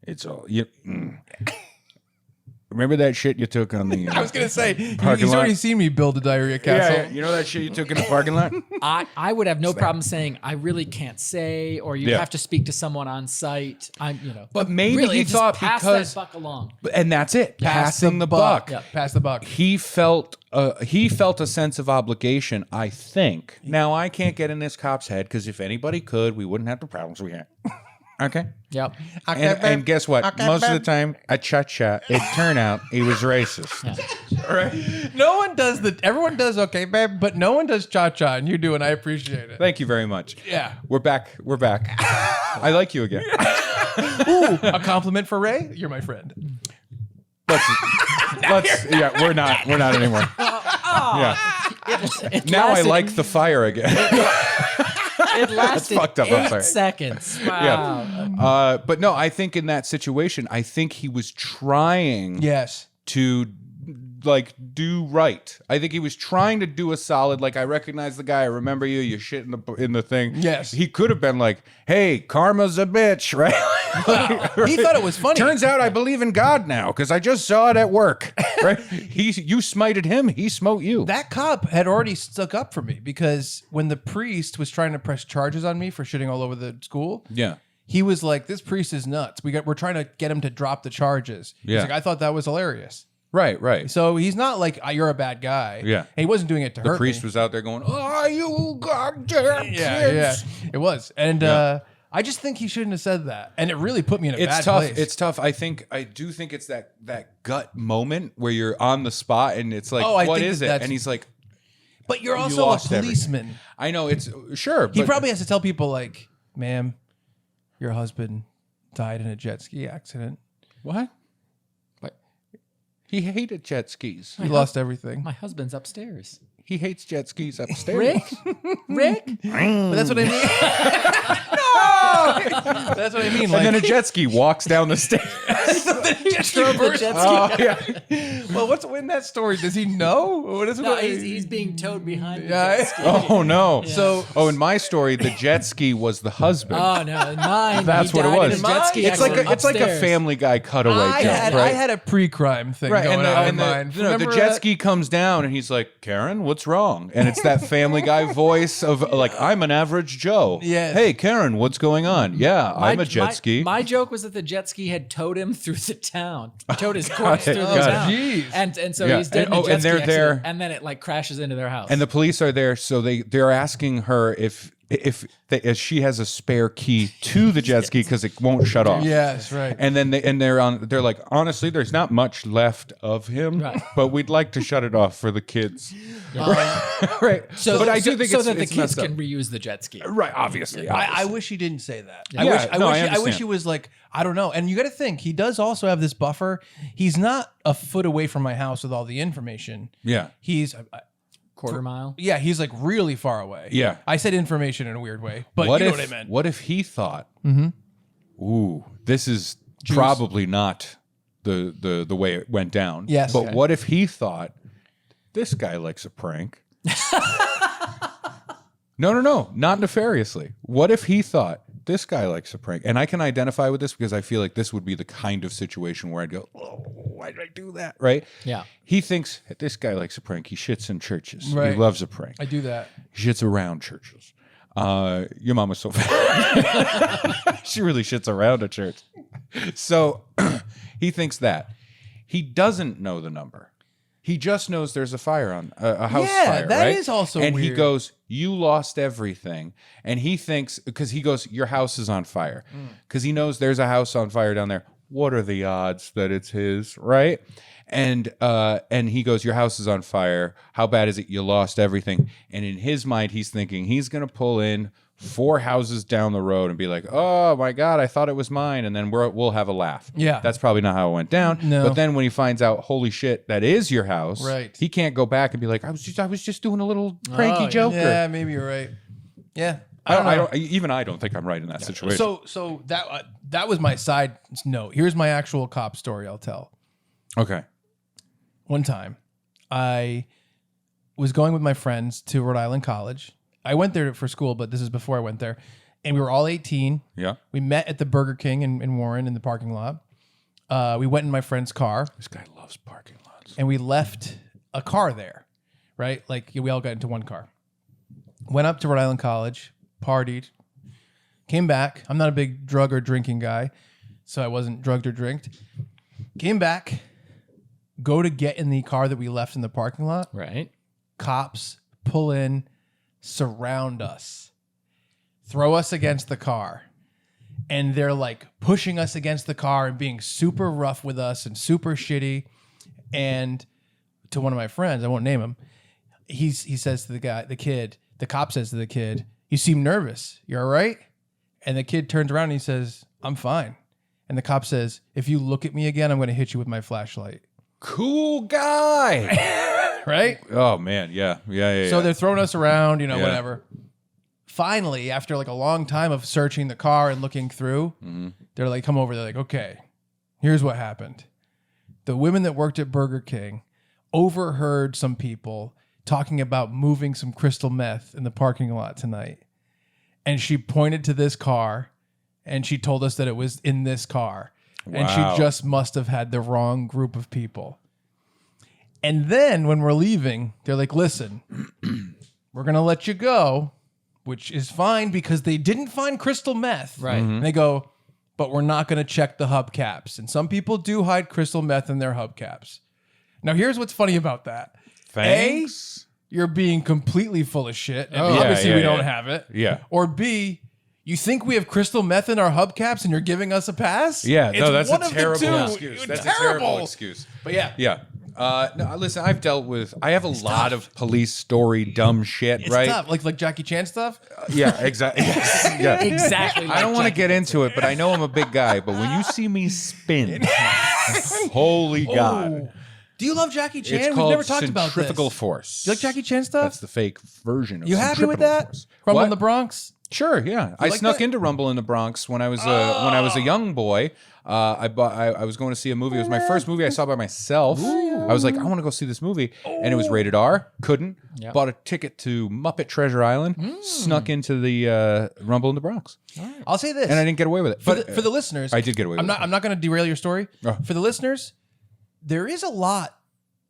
Speaker 3: it's all you. Remember that shit you took on the?
Speaker 1: I was gonna say
Speaker 3: Parking
Speaker 1: he's already
Speaker 3: lot?
Speaker 1: seen me build a diarrhea castle.
Speaker 3: Yeah, you know that shit you took in the parking lot?
Speaker 2: I would have no problem saying I really can't say, or you
Speaker 3: Yeah.
Speaker 2: have to speak to someone on site.
Speaker 3: But maybe
Speaker 2: really,
Speaker 3: he
Speaker 2: just
Speaker 3: thought
Speaker 2: pass
Speaker 3: because-
Speaker 2: that buck along.
Speaker 3: And that's it. Passing the buck.
Speaker 2: Yeah.
Speaker 1: Pass the buck.
Speaker 3: He felt a sense of obligation, I think. Now I can't get in this cop's head because if anybody could, we wouldn't have the problems we have. Okay.
Speaker 2: Yep.
Speaker 3: And guess what? Most of the time, at cha-cha, it turned out he was racist.
Speaker 1: Right? No one does everyone does okay, babe, but no one does cha-cha, and you do, and I appreciate it.
Speaker 3: Thank you very much.
Speaker 1: Yeah.
Speaker 3: We're back. We're back. I like you again.
Speaker 1: Ooh, a compliment for Ray? You're my friend.
Speaker 3: Yeah, we're not anymore. Yeah. Now I like the fire again.
Speaker 2: It lasted
Speaker 3: fucked up. I'm
Speaker 2: 8
Speaker 3: sorry.
Speaker 2: seconds. Wow.
Speaker 3: Yeah. But no, I think in that situation, I think he was trying
Speaker 1: Yes.
Speaker 3: to like do right. I think he was trying to do a solid. Like I recognize the guy. I remember you. You shit in the thing.
Speaker 1: Yes.
Speaker 3: He could have been like, "Hey, karma's a bitch," right?
Speaker 1: He thought it was funny.
Speaker 3: Turns out I believe in God now because I just saw it at work. Right? You smited him. He smote you.
Speaker 1: That cop had already stuck up for me because when the priest was trying to press charges on me for shitting all over the school,
Speaker 3: Yeah.
Speaker 1: he was like, "This priest is nuts. We're trying to get him to drop the charges."
Speaker 3: Yeah.
Speaker 1: He's like, "I thought that was hilarious."
Speaker 3: Right.
Speaker 1: So he's not like, "You're a bad guy."
Speaker 3: Yeah.
Speaker 1: And he wasn't doing it to
Speaker 3: The
Speaker 1: hurt
Speaker 3: priest
Speaker 1: me.
Speaker 3: was out there going, "Oh, you goddamn
Speaker 1: Yeah,
Speaker 3: kids."
Speaker 1: it was. And I just think he shouldn't have said that. And it really put me in a
Speaker 3: It's
Speaker 1: bad
Speaker 3: tough.
Speaker 1: place.
Speaker 3: It's tough. I do think it's that gut moment where you're on the spot and it's like,
Speaker 1: Oh, I
Speaker 3: what
Speaker 1: think
Speaker 3: is
Speaker 1: that
Speaker 3: it?
Speaker 1: that's-
Speaker 3: And he's like,
Speaker 1: but you're
Speaker 3: you
Speaker 1: also a
Speaker 3: lost everything.
Speaker 1: policeman.
Speaker 3: I know it's sure.
Speaker 1: He
Speaker 3: but
Speaker 1: probably has to tell people like, "Ma'am, your husband died in a jet ski accident.
Speaker 3: what? He hated jet skis.
Speaker 1: He lost everything."
Speaker 2: My husband's upstairs.
Speaker 3: He hates jet skis upstairs.
Speaker 2: Rick?
Speaker 1: But that's what I mean. No! That's what I mean.
Speaker 3: And
Speaker 1: Like,
Speaker 3: then a jet ski walks down the stairs.
Speaker 2: Drove the jet ski.
Speaker 3: Oh, yeah.
Speaker 1: well, what's in that story? Does he know? What is
Speaker 2: No, he's being towed behind the
Speaker 1: Yeah.
Speaker 2: jet ski.
Speaker 3: Oh no.
Speaker 1: So-
Speaker 3: in my story, the jet ski was the husband.
Speaker 2: Oh no, in mine.
Speaker 3: That's
Speaker 2: he
Speaker 3: what it
Speaker 2: died
Speaker 3: was.
Speaker 2: in a jet ski
Speaker 3: It's like
Speaker 2: accident
Speaker 3: it's like a
Speaker 2: upstairs.
Speaker 3: Family Guy cutaway
Speaker 1: I
Speaker 3: joke,
Speaker 1: had,
Speaker 3: right?
Speaker 1: I had a pre-crime thing
Speaker 3: Right,
Speaker 1: going on in mine.
Speaker 3: the
Speaker 1: Remember
Speaker 3: jet
Speaker 1: that?
Speaker 3: ski comes down and he's like, "Karen, what's wrong?" And it's that Family Guy voice of like, "I'm an average Joe."
Speaker 1: Yes.
Speaker 3: Hey, Karen, what's going on? Yeah, I'm a jet ski.
Speaker 2: My joke was that the jet ski had towed him through the town, towed his corpse through the
Speaker 3: got it.
Speaker 2: town,
Speaker 1: Jeez.
Speaker 2: and so
Speaker 3: Yeah.
Speaker 2: he's dead.
Speaker 3: And-
Speaker 2: in a jet
Speaker 3: and
Speaker 2: ski
Speaker 3: they're
Speaker 2: accident,
Speaker 3: there.
Speaker 2: and then it like crashes into their house.
Speaker 3: And the police are there, so they're asking her if she has a spare key to the jet ski because it won't shut off.
Speaker 1: Yes, right.
Speaker 3: And then they're like, honestly, there's not much left of him,
Speaker 2: Right.
Speaker 3: but we'd like to shut it off for the kids. Right.
Speaker 2: so,
Speaker 3: but I do think
Speaker 2: so
Speaker 3: it's,
Speaker 2: that the
Speaker 3: it's
Speaker 2: kids
Speaker 3: messed up.
Speaker 2: can reuse the jet ski.
Speaker 3: Right, obviously.
Speaker 1: I wish he didn't say that.
Speaker 3: Yeah,
Speaker 1: I
Speaker 3: no, I
Speaker 1: wish
Speaker 3: understand.
Speaker 1: he was like, I don't know. And you got to think, he does also have this buffer. He's not a foot away from my house with all the information.
Speaker 3: Yeah.
Speaker 1: He's
Speaker 2: Quarter mile.
Speaker 1: yeah, he's like really far away.
Speaker 3: Yeah.
Speaker 1: I said information in a weird way, but
Speaker 3: What
Speaker 1: you know
Speaker 3: if
Speaker 1: what I meant.
Speaker 3: what if he thought, ooh, this is probably not the way it went down.
Speaker 1: Yes.
Speaker 3: But
Speaker 1: Okay.
Speaker 3: what if he thought, this guy likes a prank? No, not nefariously. What if he thought, this guy likes a prank? And I can identify with this because I feel like this would be the kind of situation where I'd go, oh, why did I do that? Right?
Speaker 2: Yeah.
Speaker 3: He thinks, this guy likes a prank. He shits in churches.
Speaker 1: Right.
Speaker 3: He loves a prank.
Speaker 1: I do that.
Speaker 3: He shits around churches. Your mama's so fat. She really shits around a church. So he thinks that. He doesn't know the number. He just knows there's a fire on a house
Speaker 1: Yeah,
Speaker 3: fire,
Speaker 1: that
Speaker 3: right?
Speaker 1: is also
Speaker 3: and he
Speaker 1: weird.
Speaker 3: goes, "You lost everything," and he thinks because he goes, "Your house is on fire," because he knows there's a house on fire down there. What are the odds that it's his, right? And he goes, "Your house is on fire. How bad is it? You lost everything." And in his mind, he's thinking he's gonna pull in 4 houses down the road and be like, "Oh my God, I thought it was mine," and then we'll have a laugh.
Speaker 1: Yeah.
Speaker 3: That's probably not how it went down.
Speaker 1: No.
Speaker 3: But then when he finds out, holy shit, that is your house.
Speaker 1: Right.
Speaker 3: He can't go back and be like, I was just doing a little cranky
Speaker 2: yeah.
Speaker 3: joker.
Speaker 1: Yeah, maybe you're right. Yeah.
Speaker 3: I don't think I'm right in that situation.
Speaker 1: So that was my side note. Here's my actual cop story I'll tell.
Speaker 3: Okay.
Speaker 1: One time, I was going with my friends to Rhode Island College. I went there for school, but this is before I went there. And we were all 18.
Speaker 3: Yeah.
Speaker 1: We met at the Burger King in Warren in the parking lot. We went in my friend's car.
Speaker 3: This guy loves parking lots.
Speaker 1: And we left a car there, right? Like we all got into one car. Went up to Rhode Island College, partied, came back. I'm not a big drug or drinking guy, so I wasn't drugged or drinked. Came back, go to get in the car that we left in the parking lot.
Speaker 2: Right.
Speaker 1: Cops pull in, surround us, throw us against the car. And they're like pushing us against the car and being super rough with us and super shitty. And to one of my friends, I won't name him, he says to the cop says to the kid, "You seem nervous. You all right?" And the kid turns around and he says, "I'm fine." And the cop says, "If you look at me again, I'm going to hit you with my flashlight."
Speaker 3: Cool guy.
Speaker 1: Right?
Speaker 3: Oh man, yeah.
Speaker 1: So they're throwing us around,
Speaker 3: Yeah.
Speaker 1: whatever. Finally, after like a long time of searching the car and looking through, they're like, come over. They're like, okay, here's what happened. The women that worked at Burger King overheard some people talking about moving some crystal meth in the parking lot tonight. And she pointed to this car and she told us that it was in this car. And
Speaker 3: Wow.
Speaker 1: she just must have had the wrong group of people. And then when we're leaving, they're like, listen, we're going to let you go, which is fine because they didn't find crystal meth.
Speaker 2: Right.
Speaker 1: And they go, but we're not going to check the hubcaps. And some people do hide crystal meth in their hubcaps. Now, here's what's funny about that.
Speaker 3: Thanks.
Speaker 1: A, you're being completely full of shit. And
Speaker 3: yeah,
Speaker 1: obviously
Speaker 3: yeah,
Speaker 1: we
Speaker 3: yeah.
Speaker 1: don't have it.
Speaker 3: Yeah.
Speaker 1: Or B, you think we have crystal meth in our hubcaps and you're giving us a pass?
Speaker 3: Yeah,
Speaker 1: It's
Speaker 3: no, that's a
Speaker 1: one of the
Speaker 3: terrible
Speaker 1: two.
Speaker 3: excuse. That's
Speaker 1: Terrible.
Speaker 3: a terrible excuse.
Speaker 1: But yeah.
Speaker 3: Yeah. No, listen, I have a lot
Speaker 1: tough.
Speaker 3: of police story dumb shit,
Speaker 1: It's
Speaker 3: right?
Speaker 1: tough. Like Jackie Chan stuff?
Speaker 3: Yeah, exactly. Yeah.
Speaker 2: Exactly.
Speaker 3: I don't want to get into it, but I know I'm a big guy. But when you see me spin, holy God.
Speaker 1: Oh. Do you love Jackie Chan?
Speaker 3: It's
Speaker 1: We've
Speaker 3: called
Speaker 1: never talked about this.
Speaker 3: centrifugal force.
Speaker 1: Do you like Jackie Chan stuff?
Speaker 3: That's the fake version of
Speaker 1: You happy with
Speaker 3: centripetal
Speaker 1: that?
Speaker 3: force.
Speaker 1: Rumble
Speaker 3: What?
Speaker 1: in the Bronx?
Speaker 3: Sure, yeah. I
Speaker 1: like
Speaker 3: snuck
Speaker 1: that?
Speaker 3: into Rumble in the Bronx when I was a young boy. I was going to see a movie. It was my first movie I saw by myself. I was like, I want to go see this movie, and it was rated R. Couldn't.
Speaker 2: Yep.
Speaker 3: Bought a ticket to Muppet Treasure Island. Snuck into the Rumble in the Bronx,
Speaker 1: I'll say this.
Speaker 3: and I didn't get away with it.
Speaker 1: for the listeners,
Speaker 3: I did get away with it.
Speaker 1: I'm not going to derail your story.
Speaker 3: Oh.
Speaker 1: For the listeners, there is a lot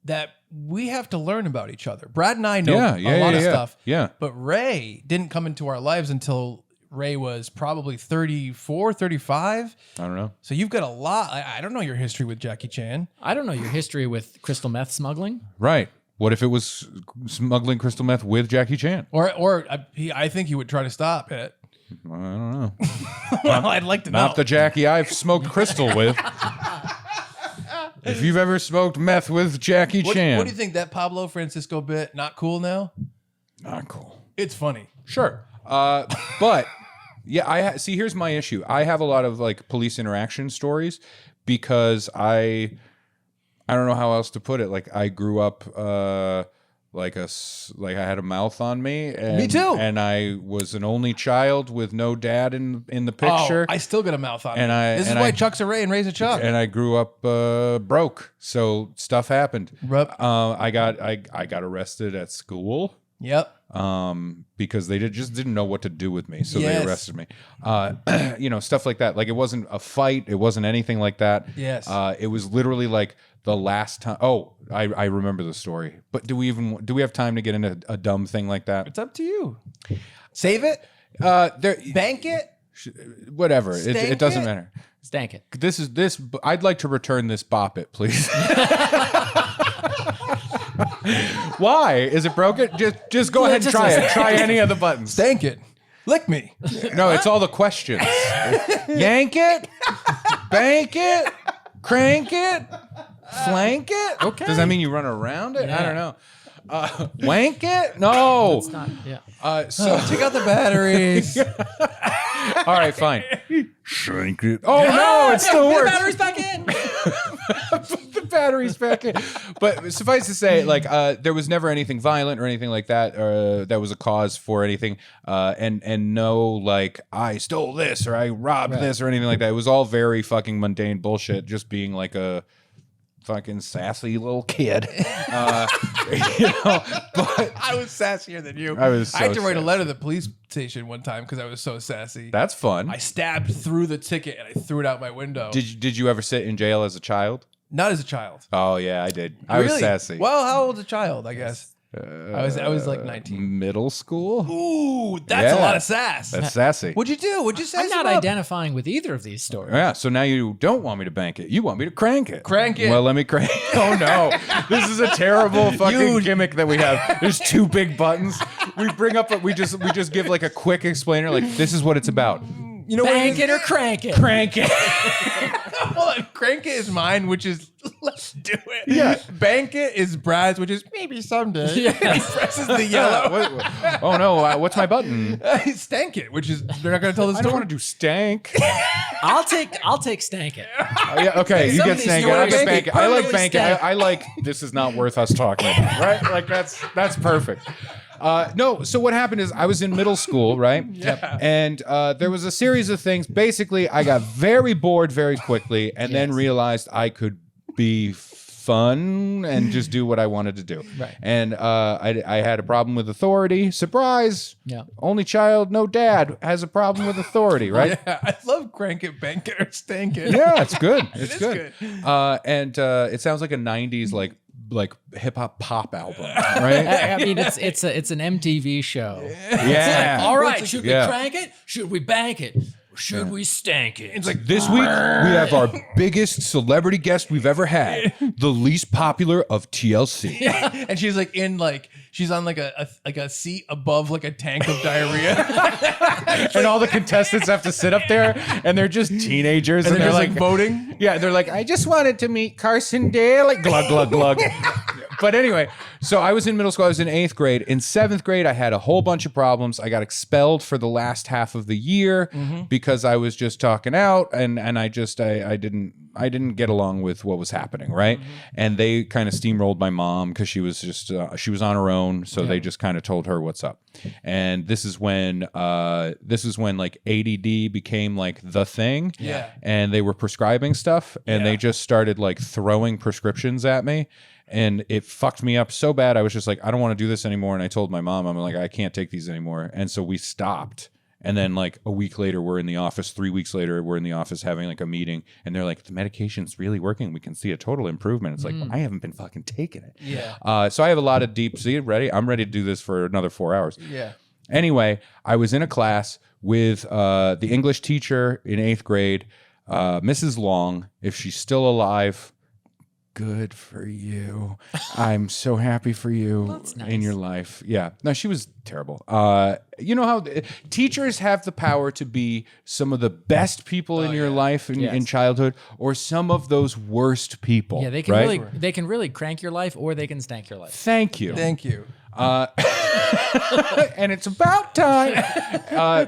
Speaker 1: that we have to learn about each other. Brad and I know a lot of stuff.
Speaker 3: Yeah.
Speaker 1: But Ray didn't come into our lives until Ray was probably 34, 35.
Speaker 3: I don't know.
Speaker 1: So you've got a lot. I don't know your history with Jackie Chan.
Speaker 2: I don't know your history with crystal meth smuggling.
Speaker 3: Right. What if it was smuggling crystal meth with Jackie Chan?
Speaker 1: Or I think he would try to stop it.
Speaker 3: I don't know.
Speaker 1: Well, I'd like to know.
Speaker 3: Not the Jackie I've smoked crystal with. If you've ever smoked meth with Jackie Chan.
Speaker 1: What do you think? That Pablo Francisco bit, not cool now?
Speaker 3: Not cool.
Speaker 1: It's funny.
Speaker 3: Sure. But yeah, see, here's my issue. I have a lot of like police interaction stories because I don't know how else to put it. Like I grew up like I had a mouth on me. And,
Speaker 1: Me too.
Speaker 3: And I was an only child with no dad in the picture.
Speaker 1: Oh, I still got a mouth on
Speaker 3: And
Speaker 1: me. This is why Chuck's a Ray and Ray's a Chuck.
Speaker 3: and I grew up broke, so stuff happened.
Speaker 1: Yep.
Speaker 3: I got arrested at school.
Speaker 1: Yep.
Speaker 3: Because they just didn't know what to do with me, so
Speaker 1: Yes.
Speaker 3: they arrested me. Stuff like that. Like it wasn't a fight, it wasn't anything like that.
Speaker 1: Yes.
Speaker 3: It was literally like the last time. Oh, I remember the story. But do we have time to get into a dumb thing like that?
Speaker 1: It's up to you. Save it. Bank it.
Speaker 3: Whatever.
Speaker 1: Stank
Speaker 3: It doesn't
Speaker 1: it?
Speaker 3: matter.
Speaker 2: Stank it.
Speaker 3: I'd like to return this bop it, please. Why? Is it broken? Just go ahead and try it. Try any of the buttons.
Speaker 1: Stank it. Lick me.
Speaker 3: No, it's all the questions. Yank it, bank it, crank it, flank it.
Speaker 2: Okay.
Speaker 3: Does that mean you run around it? I don't know. Wank it? No.
Speaker 2: It's not, yeah.
Speaker 3: So
Speaker 1: Take out the batteries.
Speaker 3: all right, fine. Shrink it. Oh no, it still
Speaker 2: Put the
Speaker 3: works.
Speaker 2: batteries back in.
Speaker 3: Put the batteries back in. But suffice to say, like, there was never anything violent or anything like that, or that was a cause for anything. And no, like, I stole this or I robbed this or anything like that. It was all very fucking mundane bullshit. Just being like a fucking sassy little kid. You know, but
Speaker 1: I was sassier than you.
Speaker 3: I was
Speaker 1: I had to
Speaker 3: so
Speaker 1: write a
Speaker 3: sassy.
Speaker 1: letter to the police station one time because I was so sassy.
Speaker 3: that's fun.
Speaker 1: I stabbed through the ticket and I threw it out my window.
Speaker 3: Did you ever sit in jail as a child?
Speaker 1: Not as a child.
Speaker 3: Oh yeah, I did. I was
Speaker 1: Really?
Speaker 3: sassy.
Speaker 1: Well, how old's a child? I guess I was like 19.
Speaker 3: Middle school.
Speaker 1: Ooh, that's a
Speaker 3: Yeah.
Speaker 1: lot of sass.
Speaker 3: That's sassy.
Speaker 1: What'd you do? What'd you say?
Speaker 2: I'm not identifying with either of these stories.
Speaker 3: Yeah, so now you don't want me to bank it. You want me to crank it.
Speaker 1: Crank it.
Speaker 3: Well, let me crank it. Oh, no. This is a terrible fucking gimmick that we have. There's two big buttons. We bring up, we just give like a quick explainer, like, this is what it's about.
Speaker 1: You know
Speaker 2: Bank
Speaker 1: what
Speaker 2: it or crank it.
Speaker 3: Crank it.
Speaker 1: Hold on. Crank it is mine, which is let's do it.
Speaker 3: Yeah.
Speaker 1: Bank it is Brad's, which is maybe someday. He presses the yellow.
Speaker 3: Oh, no. What's my button?
Speaker 1: Stank it, which is they're not going to tell the
Speaker 3: I
Speaker 1: story.
Speaker 3: don't want to do stank.
Speaker 2: I'll take stank it.
Speaker 3: Yeah, okay, you
Speaker 2: Some
Speaker 3: get
Speaker 2: of these
Speaker 3: stank it. I
Speaker 2: stories
Speaker 3: get bank it. I like
Speaker 2: permanently
Speaker 3: bank it.
Speaker 2: stank.
Speaker 3: I like this is not worth us talking about, right? Like that's perfect. No, so what happened is I was in middle school, right?
Speaker 1: Yeah.
Speaker 3: And there was a series of things. Basically, I got very bored very quickly and then realized I could be fun and just do what I wanted to do.
Speaker 2: Right.
Speaker 3: And I had a problem with authority. Surprise.
Speaker 2: Yeah.
Speaker 3: Only child, no dad, has a problem with authority, right?
Speaker 1: Yeah, I love crank it, bank it, or stank it.
Speaker 3: Yeah, it's good. It's
Speaker 1: is
Speaker 3: good. And it sounds like a '90s like hip hop pop album, right?
Speaker 2: I mean, it's an MTV show.
Speaker 3: Yeah.
Speaker 2: All right, should
Speaker 3: Yeah.
Speaker 2: we crank it? Should we bank it? Or should we stank it?
Speaker 1: It's like
Speaker 3: This week we have our biggest celebrity guest we've ever had, the least popular of TLC.
Speaker 1: and she's like she's on like a seat above like a tank of diarrhea.
Speaker 3: And all the contestants have to sit up there, and they're just teenagers,
Speaker 1: and
Speaker 3: and
Speaker 1: they're
Speaker 3: they're
Speaker 1: just like voting.
Speaker 3: yeah, they're like, I just wanted to meet Carson Daly. Glug, glug, glug. But anyway, so I was in middle school. I was in 8th grade. In 7th grade, I had a whole bunch of problems. I got expelled for the last half of the year because I was just talking out, and I didn't get along with what was happening, right? And they kind of steamrolled my mom because she was just she was on her own, so they just kind of told her what's up. And this is when like ADD became like the thing.
Speaker 1: Yeah.
Speaker 3: And they were prescribing stuff, and they just started like throwing prescriptions at me. And it fucked me up so bad. I was just like, I don't want to do this anymore. And I told my mom, I'm like, I can't take these anymore. And so we stopped. And then like a week later, we're in the office. 3 weeks later, we're in the office having like a meeting. And they're like, the medication's really working. We can see a total improvement. It's like, well, I haven't been fucking taking it.
Speaker 1: Yeah.
Speaker 3: So I have a lot of deep seed ready. I'm ready to do this for another 4 hours.
Speaker 1: Yeah.
Speaker 3: Anyway, I was in a class with the English teacher in 8th grade, Mrs. Long. If she's still alive, good for you. I'm so happy for you in your life. Yeah. No, she was terrible. You know how teachers have the power to be some of the best people in your life in childhood, or some of those worst people.
Speaker 2: Yeah, they can
Speaker 3: right?
Speaker 2: they can really crank your life, or they can stank your life.
Speaker 3: Thank you.
Speaker 1: Thank you.
Speaker 3: And it's about time.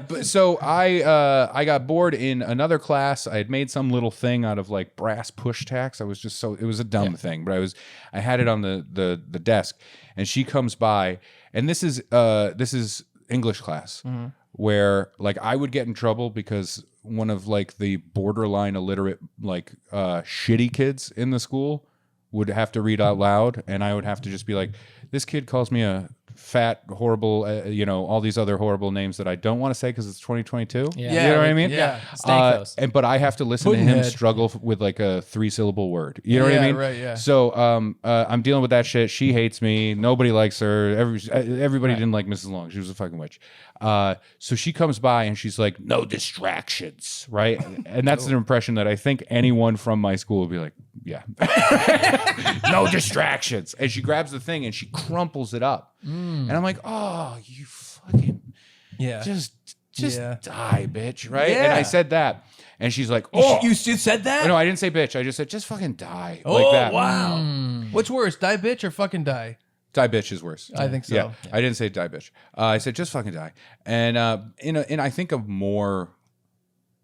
Speaker 3: But so I got bored in another class. I had made some little thing out of like brass push tacks. I was just it was a dumb thing, but I had it on the desk, and she comes by, and this is English class where like I would get in trouble because one of like the borderline illiterate like shitty kids in the school would have to read out loud, and I would have to just be like, this kid calls me a fat, horrible, all these other horrible names that I don't want to say because it's 2022.
Speaker 2: Yeah.
Speaker 3: You know what I mean?
Speaker 1: Yeah.
Speaker 2: Stank those.
Speaker 3: But I have to listen to him
Speaker 1: Puddinhead.
Speaker 3: struggle with like a 3-syllable word. You know what I
Speaker 1: Yeah,
Speaker 3: mean?
Speaker 1: right, yeah.
Speaker 3: So I'm dealing with that shit. She hates me. Nobody likes her. Everybody didn't like Mrs. Long. She was a fucking witch. So she comes by and she's like, no distractions, right? And that's an impression that I think anyone from my school would be like, Yeah. No distractions. And she grabs the thing and she crumples it up. And I'm like, oh, you fucking just die, bitch. Right.
Speaker 1: Yeah.
Speaker 3: And I said that. And she's like, oh.
Speaker 1: You said that?
Speaker 3: No, I didn't say bitch. I just said, just fucking die.
Speaker 1: Oh,
Speaker 3: like that.
Speaker 1: wow. What's worse, die bitch or fucking die?
Speaker 3: Die bitch is worse.
Speaker 1: I think so.
Speaker 3: Yeah. I didn't say die bitch. I said, just fucking die. And in I think a more,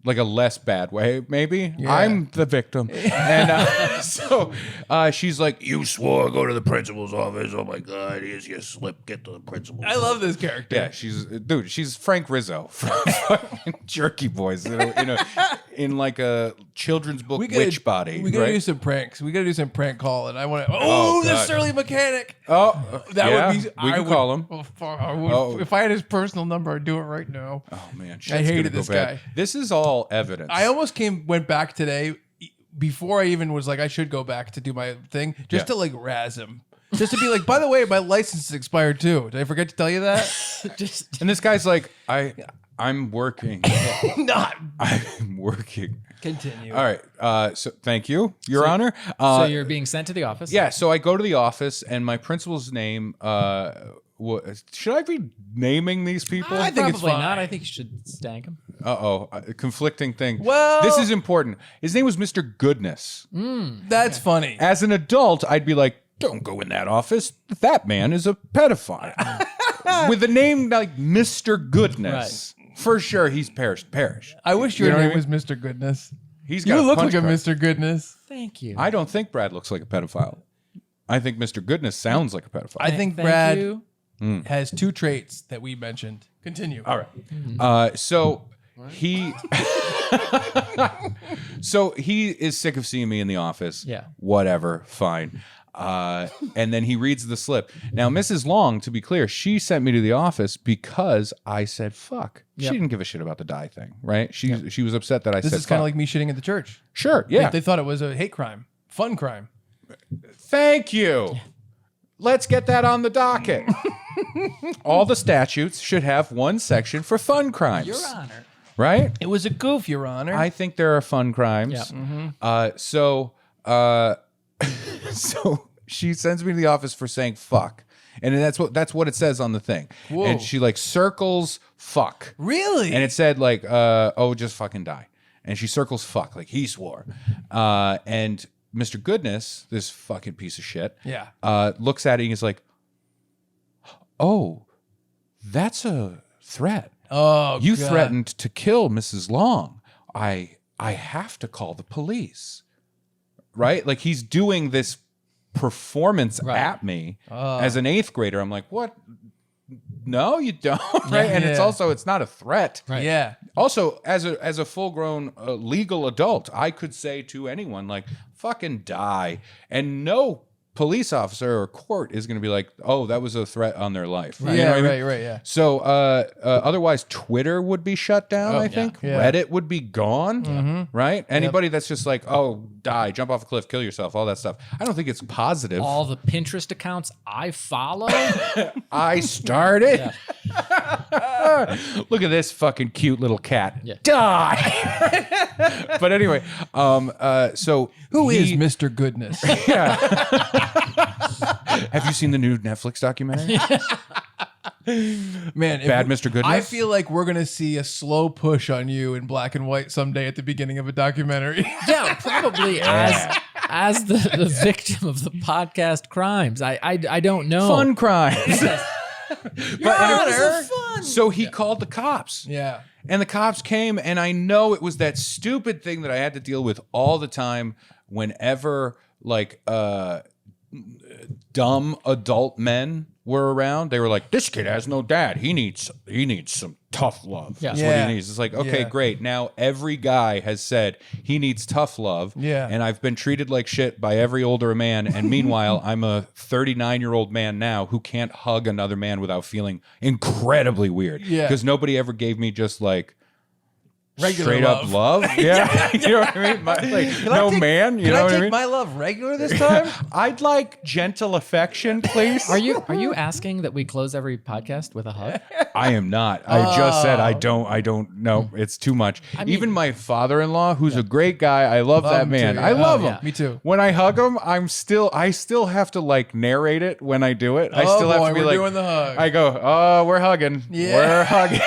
Speaker 3: like a less bad way, maybe.
Speaker 1: Yeah.
Speaker 3: I'm the victim. And so she's like, you swore, go to the principal's office. Oh my God, here's your slip. Get to the principal's
Speaker 1: I love this character.
Speaker 3: Yeah, she's Frank Rizzo from fucking Jerky Boys, in like a children's book witch body.
Speaker 1: We gotta
Speaker 3: right?
Speaker 1: do some pranks. We gotta do some prank call, and I want to.
Speaker 3: Oh,
Speaker 1: Oh, the
Speaker 3: God.
Speaker 1: Surly Mechanic.
Speaker 3: Oh,
Speaker 1: That would be.
Speaker 3: We can call him.
Speaker 1: If I had his personal number, I'd do it right now.
Speaker 3: Oh man,
Speaker 1: I
Speaker 3: shit's
Speaker 1: hated
Speaker 3: gonna go
Speaker 1: this
Speaker 3: bad.
Speaker 1: guy.
Speaker 3: This is all evidence.
Speaker 1: I almost went back today before I even was like, I should go back to do my thing, just to like razz him. Just to be like, by the way, my license is expired too. Did I forget to tell you that?
Speaker 3: And this guy's like, I'm working. I'm working.
Speaker 1: Continue.
Speaker 3: All right. So thank you, Your Honor.
Speaker 2: So you're being sent to the office?
Speaker 3: Yeah. So I go to the office, and my principal's name. Should I be naming these people?
Speaker 1: I think it's
Speaker 2: Probably
Speaker 1: fine.
Speaker 2: not. I think you should stank him.
Speaker 3: Conflicting thing.
Speaker 1: Well-
Speaker 3: this is important. His name was Mr. Goodness.
Speaker 1: That's funny.
Speaker 3: As an adult, I'd be like, don't go in that office. That man is a pedophile. With a name like Mr. Goodness. For sure, he's parish.
Speaker 1: I wish your
Speaker 3: You know what
Speaker 1: name
Speaker 3: I
Speaker 1: was Mr. Goodness.
Speaker 3: He's got
Speaker 1: You
Speaker 3: a
Speaker 1: look
Speaker 3: punch
Speaker 1: like a
Speaker 3: card.
Speaker 1: Mr. Goodness.
Speaker 2: Thank you.
Speaker 3: I don't think Brad looks like a pedophile. I think Mr. Goodness sounds like a pedophile.
Speaker 1: I think
Speaker 2: Thank
Speaker 1: Brad
Speaker 2: you.
Speaker 1: has two traits that we mentioned. Continue.
Speaker 3: All right. So he is sick of seeing me in the office.
Speaker 2: Yeah.
Speaker 3: Whatever. Fine. And then he reads the slip. Now, Mrs. Long, to be clear, she sent me to the office because I said fuck.
Speaker 2: Yep.
Speaker 3: She didn't give a shit about the die thing, right? She was upset that I
Speaker 1: This
Speaker 3: said
Speaker 1: is kind
Speaker 3: fuck.
Speaker 1: of like me shitting at the church.
Speaker 3: Sure, yeah.
Speaker 1: They thought it was a hate crime, fun crime.
Speaker 3: Thank you. Let's get that on the docket. All the statutes should have one section for fun crimes.
Speaker 2: Your Honor.
Speaker 3: Right?
Speaker 1: It was a goof, Your Honor.
Speaker 3: I think there are fun crimes.
Speaker 2: Yeah.
Speaker 3: So she sends me to the office for saying fuck. And that's what it says on the thing.
Speaker 1: Whoa.
Speaker 3: And she like circles fuck.
Speaker 1: Really?
Speaker 3: And it said like, oh, just fucking die. And she circles fuck, like he swore. And Mr. Goodness, this fucking piece of shit, looks at it and he's like, oh, that's a threat.
Speaker 1: Oh,
Speaker 3: You
Speaker 1: God.
Speaker 3: threatened to kill Mrs. Long. I have to call the police. Right? Like he's doing this performance at me as an 8th grader. I'm like, what? No, you don't. Right? And it's not a threat.
Speaker 2: Right.
Speaker 1: Yeah.
Speaker 3: Also, as a full-grown legal adult, I could say to anyone like, fucking die. And no police officer or court is going to be like, oh, that was a threat on their life.
Speaker 1: Right.
Speaker 3: You know what I mean?
Speaker 1: Right, yeah.
Speaker 3: So otherwise, Twitter would be shut down, I think.
Speaker 1: Yeah.
Speaker 3: Reddit would be gone, right? Anybody that's just like, oh, die, jump off a cliff, kill yourself, all that stuff. I don't think it's positive.
Speaker 2: All the Pinterest accounts I follow.
Speaker 3: I started. Look at this fucking cute little cat.
Speaker 2: Yeah.
Speaker 3: Die. But anyway, so
Speaker 1: Who is Mr. Goodness?
Speaker 3: Have you seen the new Netflix documentary?
Speaker 1: Man,
Speaker 3: Bad Mr. Goodness?
Speaker 1: I feel like we're gonna see a slow push on you in black and white someday at the beginning of a documentary.
Speaker 2: Yeah, probably as the victim of the podcast crimes. I don't know.
Speaker 3: Fun crimes.
Speaker 1: Honor.
Speaker 3: So he called the cops.
Speaker 1: Yeah.
Speaker 3: And the cops came, and I know it was that stupid thing that I had to deal with all the time whenever, like, dumb adult men were around. They were like, this kid has no dad. He needs some tough love.
Speaker 2: Yeah.
Speaker 3: That's what he needs. It's like, okay,
Speaker 1: Yeah.
Speaker 3: great. Now every guy has said he needs tough love.
Speaker 1: Yeah.
Speaker 3: And I've been treated like shit by every older man. And meanwhile, I'm a 39-year-old man now who can't hug another man without feeling incredibly weird.
Speaker 1: Yeah.
Speaker 3: Because nobody ever gave me just like
Speaker 1: Regular
Speaker 3: straight up love. Yeah. You know what I mean? Man. You know what I mean?
Speaker 1: My love regular this time?
Speaker 3: I'd like gentle affection, please.
Speaker 2: Are you asking that we close every podcast with a hug?
Speaker 3: I am not. I just said I don't know. It's too much. Even my father-in-law, who's a great guy, I love that man.
Speaker 1: too,
Speaker 3: I
Speaker 1: yeah.
Speaker 3: love
Speaker 1: Oh,
Speaker 3: him.
Speaker 1: yeah. Me too.
Speaker 3: When I hug him, I still have to like narrate it when I do it. I
Speaker 1: Oh,
Speaker 3: still have
Speaker 1: boy,
Speaker 3: to be
Speaker 1: we're
Speaker 3: like,
Speaker 1: doing the hug.
Speaker 3: I go, oh, we're hugging.
Speaker 1: Yeah.
Speaker 3: We're hugging.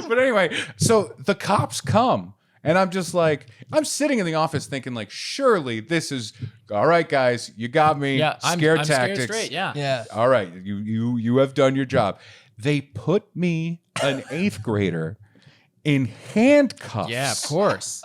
Speaker 3: But anyway, so the cops come. And I'm just like, I'm sitting in the office thinking, like, surely this is all right, guys. You got me.
Speaker 2: Yeah, I'm
Speaker 3: tactics.
Speaker 2: scared straight. Yeah.
Speaker 1: Yeah.
Speaker 3: All right, you have done your job. They put me, an 8th grader, in handcuffs.
Speaker 2: Yeah, of course.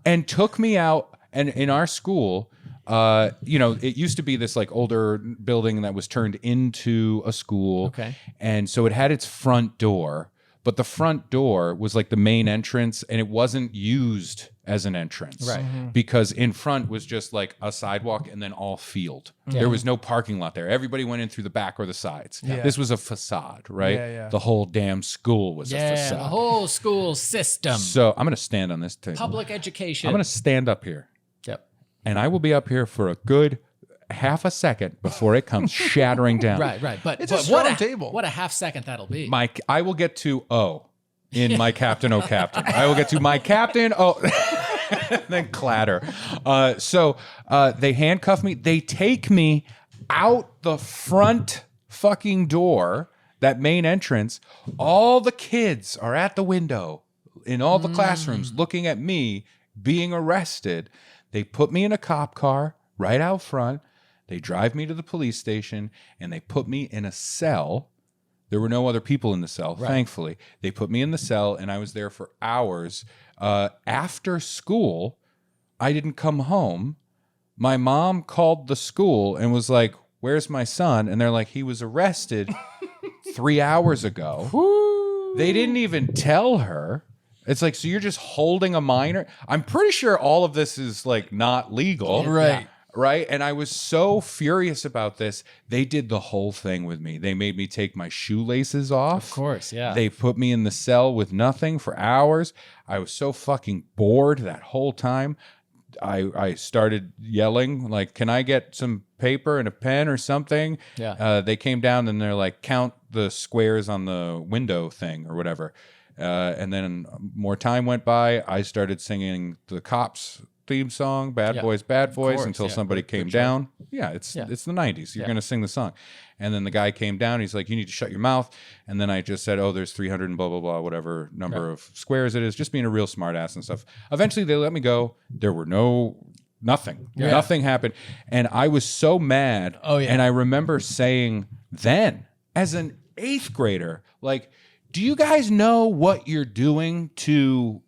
Speaker 3: And took me out. And in our school, it used to be this like older building that was turned into a school.
Speaker 2: Okay.
Speaker 3: And so it had its front door. But the front door was like the main entrance, and it wasn't used as an entrance.
Speaker 2: Right.
Speaker 3: Because in front was just like a sidewalk and then all field. There was no parking lot there. Everybody went in through the back or the sides.
Speaker 1: Yeah.
Speaker 3: This was a facade, right?
Speaker 1: Yeah.
Speaker 3: The whole damn school was a
Speaker 2: Yeah,
Speaker 3: facade.
Speaker 2: the whole school system.
Speaker 3: So I'm going to stand on this table.
Speaker 2: Public education.
Speaker 3: I'm going to stand up here,
Speaker 2: Yep.
Speaker 3: and I will be up here for a good half a second before it comes shattering down.
Speaker 2: Right. But
Speaker 1: It's a
Speaker 2: but
Speaker 1: strong table.
Speaker 2: What a half second that'll be.
Speaker 3: I will get to O in my captain, oh captain. I will get to my captain, oh, then clatter. So they handcuff me. They take me out the front fucking door, that main entrance. All the kids are at the window in all the classrooms looking at me being arrested. They put me in a cop car right out front. They drive me to the police station, and they put me in a cell. There were no other people in the cell, thankfully. They put me in the cell, and I was there for hours. After school, I didn't come home. My mom called the school and was like, where's my son? And they're like, he was arrested 3 hours ago. They didn't even tell her. It's like, so you're just holding a minor? I'm pretty sure all of this is like not legal.
Speaker 1: Right.
Speaker 3: Right. And I was so furious about this. They did the whole thing with me. They made me take my shoelaces off.
Speaker 2: Of course, yeah.
Speaker 3: They put me in the cell with nothing for hours. I was so fucking bored that whole time. I started yelling, like, can I get some paper and a pen or something?
Speaker 2: Yeah.
Speaker 3: They came down and they're like, count the squares on the window thing or whatever. And then more time went by. I started singing the cops theme song, Bad Boys, Bad Boys,
Speaker 2: course,
Speaker 3: until
Speaker 2: yeah.
Speaker 3: somebody came down. Yeah, it's the 90s. You're going to sing the song. And then the guy came down. He's like, you need to shut your mouth. And then I just said, oh, there's 300 and blah, blah, blah, whatever number of squares it is. Just being a real smart ass and stuff. Eventually, they let me go. There were nothing.
Speaker 1: Yeah.
Speaker 3: Nothing happened. And I was so mad.
Speaker 1: Oh, yeah.
Speaker 3: And I remember saying then, as an 8th grader, like, do you guys know what you're doing to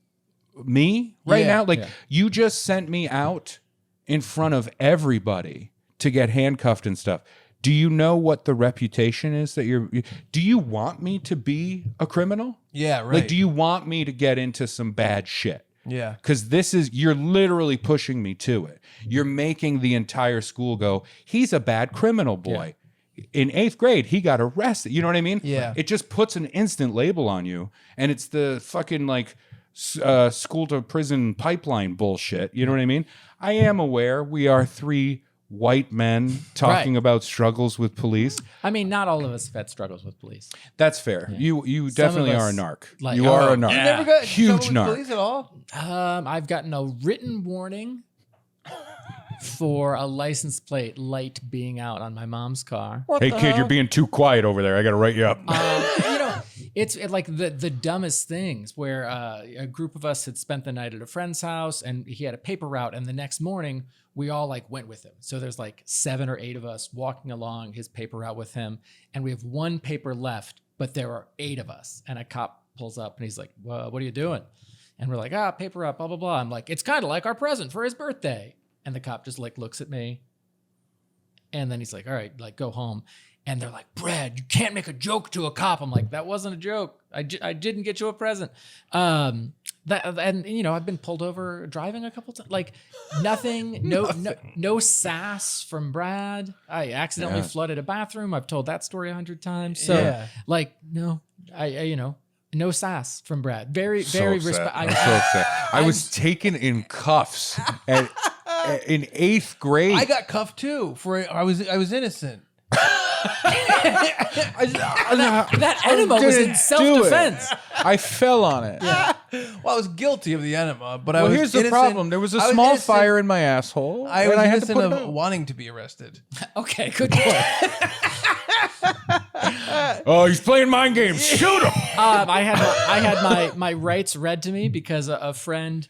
Speaker 3: me right now? Like, you just sent me out in front of everybody to get handcuffed and stuff. Do you know what the reputation is that do you want me to be a criminal?
Speaker 1: Yeah, right.
Speaker 3: Like, do you want me to get into some bad shit?
Speaker 1: Yeah.
Speaker 3: Because you're literally pushing me to it. You're making the entire school go, he's a bad criminal boy. In 8th grade, he got arrested. You know what I mean?
Speaker 1: Yeah.
Speaker 3: It just puts an instant label on you. And it's the fucking like school to prison pipeline bullshit. You know what I mean? I am aware we are 3 white men talking about struggles with police.
Speaker 2: I mean, not all of us have had struggles with police.
Speaker 3: That's fair. You definitely
Speaker 2: us,
Speaker 3: are a narc.
Speaker 2: like,
Speaker 3: You are a narc.
Speaker 1: You never got in
Speaker 3: Huge
Speaker 1: trouble with
Speaker 3: narc.
Speaker 1: police at all?
Speaker 2: I've gotten a written warning for a license plate light being out on my mom's car.
Speaker 3: Hey kid, you're being too quiet over there. I got to write you up.
Speaker 2: It's like the dumbest things where a group of us had spent the night at a friend's house and he had a paper route, and the next morning we all like went with him. So there's like 7 or 8 of us walking along his paper route with him, and we have 1 paper left, but there are 8 of us. And a cop pulls up and he's like, well, what are you doing? And we're like, paper route, blah, blah, blah. I'm like, it's kind of like our present for his birthday. And the cop just like looks at me, and then he's like, all right, like go home. And they're like, Brad, you can't make a joke to a cop. I'm like, that wasn't a joke. I didn't get you a present. And I've been pulled over driving a couple times. Like nothing, no sass from Brad. I accidentally flooded a bathroom. I've told that story 100 times. So like, no, No sass from Brad. Very
Speaker 3: So
Speaker 2: very
Speaker 3: upset.
Speaker 2: respect.
Speaker 3: I'm so upset. I was taken in cuffs in 8th grade.
Speaker 1: I got cuffed too I was innocent.
Speaker 2: That enema was in self-defense.
Speaker 3: I fell on it.
Speaker 1: Well, I was guilty of the enema, but I
Speaker 3: Well,
Speaker 1: was
Speaker 3: here's the
Speaker 1: innocent.
Speaker 3: problem. There was a
Speaker 1: I
Speaker 3: small
Speaker 1: innocent-
Speaker 3: fire in my asshole.
Speaker 1: I
Speaker 3: and
Speaker 1: was
Speaker 3: I had to
Speaker 1: innocent
Speaker 3: put it
Speaker 1: of
Speaker 3: out.
Speaker 1: wanting to be arrested.
Speaker 2: Okay, good point.
Speaker 3: Oh, he's playing mind games. Shoot him.
Speaker 2: I had my rights read to me because a friend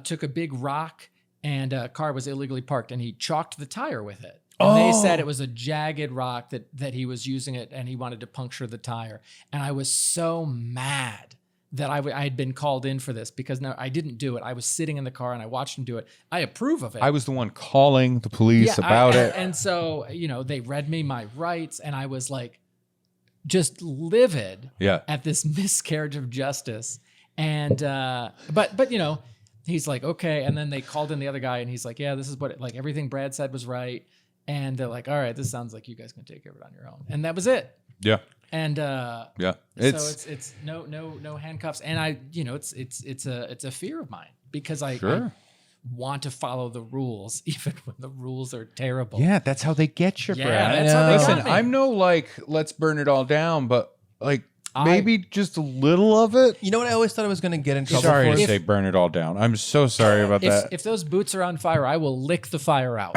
Speaker 2: took a big rock and a car was illegally parked, and he chalked the tire with it. And they said it was a jagged rock that he was using it, and he wanted to puncture the tire. And I was so mad that I had been called in for this because no, I didn't do it. I was sitting in the car and I watched him do it. I approve of it.
Speaker 3: I was the one calling the police about it.
Speaker 2: And so, they read me my rights, and I was like, just livid at this miscarriage of justice. And but he's like, okay. And then they called in the other guy, and he's like, yeah, this is what everything Brad said was right. And they're like, all right, this sounds like you guys can take care of it on your own. And that was it.
Speaker 3: Yeah.
Speaker 2: And
Speaker 3: Yeah.
Speaker 2: so it's no handcuffs. And it's a fear of mine because I want to follow the rules, even when the rules are terrible.
Speaker 3: Yeah, that's how they get you,
Speaker 2: Yeah,
Speaker 3: Brad.
Speaker 2: that's how they
Speaker 3: Listen,
Speaker 2: got me.
Speaker 3: I'm no let's burn it all down, but maybe just a little of it.
Speaker 1: You know what I always thought I was going to get in trouble
Speaker 3: Sorry
Speaker 1: for?
Speaker 3: to say burn it all down. I'm so sorry about that.
Speaker 2: If those boots are on fire, I will lick the fire out.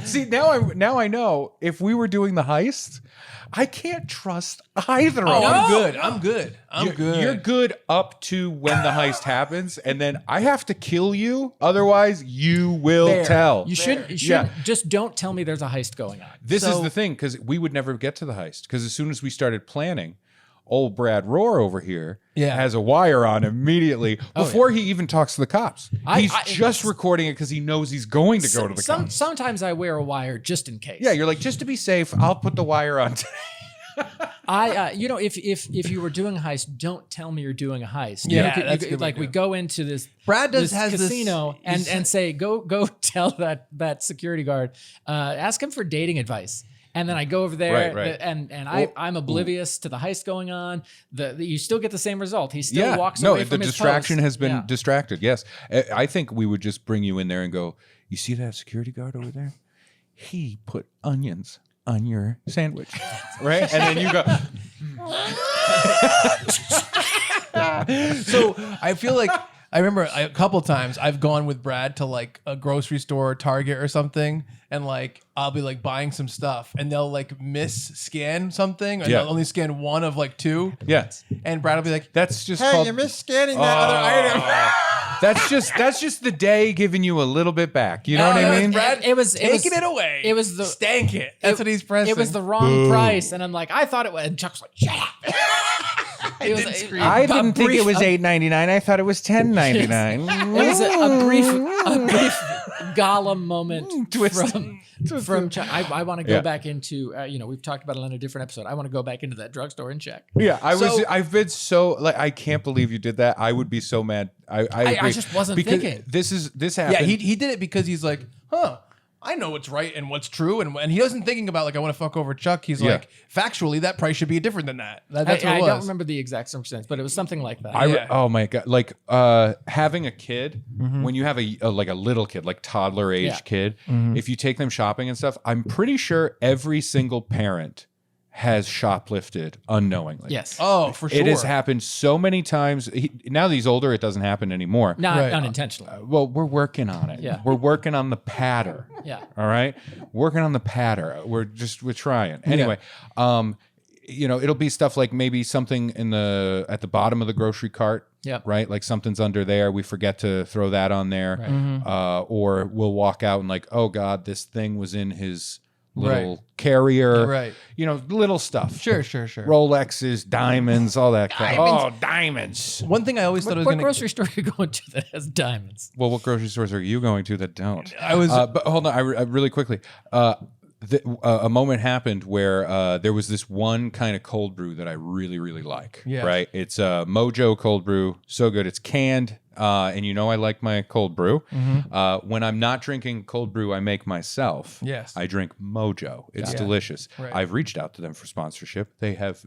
Speaker 3: See, now I know if we were doing the heist, I can't trust either of them.
Speaker 1: I'm good. I'm good.
Speaker 3: You're good up to when the heist happens, and then I have to kill you. Otherwise, you will tell.
Speaker 2: You shouldn't just don't tell me there's a heist going on.
Speaker 3: This is the thing, because we would never get to the heist. Because as soon as we started planning, old Brad Rohr over here has a wire on immediately before he even talks to the cops. He's just recording it because he knows he's going to go to the cops.
Speaker 2: Sometimes I wear a wire just in case.
Speaker 3: Yeah, you're like, just to be safe, I'll put the wire on.
Speaker 2: If you were doing a heist, don't tell me you're doing a heist.
Speaker 1: Yeah, that's a good way to
Speaker 2: we
Speaker 1: do it.
Speaker 2: go into this.
Speaker 1: Brad has this
Speaker 2: casino and say go tell that security guard, ask him for dating advice. And then I go over there,
Speaker 3: Right.
Speaker 2: and I'm oblivious to the heist going on. You still get the same result. He still walks away from
Speaker 3: the
Speaker 2: his
Speaker 3: distraction
Speaker 2: post.
Speaker 3: has been distracted. Yes, I think we would just bring you in there and go, you see that security guard over there? He put onions on your sandwich, right? And then you go.
Speaker 1: So I feel like I remember a couple times I've gone with Brad to like a grocery store or Target or something, and like I'll be like buying some stuff, and they'll like miss-scan something, or they'll only scan one of like two.
Speaker 3: Yeah,
Speaker 1: And Brad will be like,
Speaker 3: that's just
Speaker 1: "Hey,
Speaker 3: called.
Speaker 1: you're miss-scanning that other item."
Speaker 3: That's just the day giving you a little bit back. You know what I mean?
Speaker 1: Brad,
Speaker 2: It was
Speaker 1: taking it away.
Speaker 2: It was the
Speaker 1: stank it. That's what he's pressing.
Speaker 2: It was the wrong price, and I'm like, I thought it was. And Chuck's like, shut up.
Speaker 1: I didn't scream.
Speaker 3: I didn't think it was $8.99. I thought it was $10.99.
Speaker 2: It was a brief Gollum moment from Chuck. I want to go back into, we've talked about it on a different episode. I want to go back into that drugstore and check.
Speaker 3: Yeah, I've been so like, I can't believe you did that. I would be so mad. I agree.
Speaker 2: just wasn't
Speaker 3: because
Speaker 2: thinking.
Speaker 3: This happened.
Speaker 1: Yeah, he did it because he's like, I know what's right and what's true, and he wasn't thinking about like I want to fuck over Chuck. He's like, factually, that price should be different than that. That's what it was.
Speaker 2: I don't remember the exact circumstance, but it was something like that.
Speaker 3: Oh my god! Like having a kid, when you have a little kid, like toddler age kid, if you take them shopping and stuff, I'm pretty sure every single parent has shoplifted unknowingly.
Speaker 2: Yes.
Speaker 1: Oh, for sure.
Speaker 3: It has happened so many times. Now that he's older, it doesn't happen anymore.
Speaker 2: Not
Speaker 1: Right.
Speaker 2: unintentionally.
Speaker 3: Well, we're working on it.
Speaker 2: Yeah.
Speaker 3: We're working on the patter.
Speaker 2: Yeah.
Speaker 3: All right. Working on the patter. We're trying. Anyway, it'll be stuff like maybe something at the bottom of the grocery cart.
Speaker 2: Yep.
Speaker 3: Right. Like something's under there. We forget to throw that on there.
Speaker 2: Right.
Speaker 3: Or we'll walk out and like, oh God, this thing was in his little carrier.
Speaker 1: Right.
Speaker 3: Little stuff.
Speaker 1: Sure.
Speaker 3: Rolexes, diamonds, all that kind. Oh, diamonds.
Speaker 1: One thing I always thought I was
Speaker 2: What
Speaker 1: going to
Speaker 2: grocery store are you going to that has diamonds?
Speaker 3: Well, what grocery stores are you going to that don't?
Speaker 1: I was-
Speaker 3: but hold on, I really quickly. A moment happened where there was this one kind of cold brew that I really, really like.
Speaker 1: Yeah.
Speaker 3: Right. It's Mojo cold brew. So good. It's canned. and you know I like my cold brew. When I'm not drinking cold brew, I make myself.
Speaker 1: Yes.
Speaker 3: I drink Mojo. It's delicious.
Speaker 1: Right.
Speaker 3: I've reached out to them for sponsorship. They have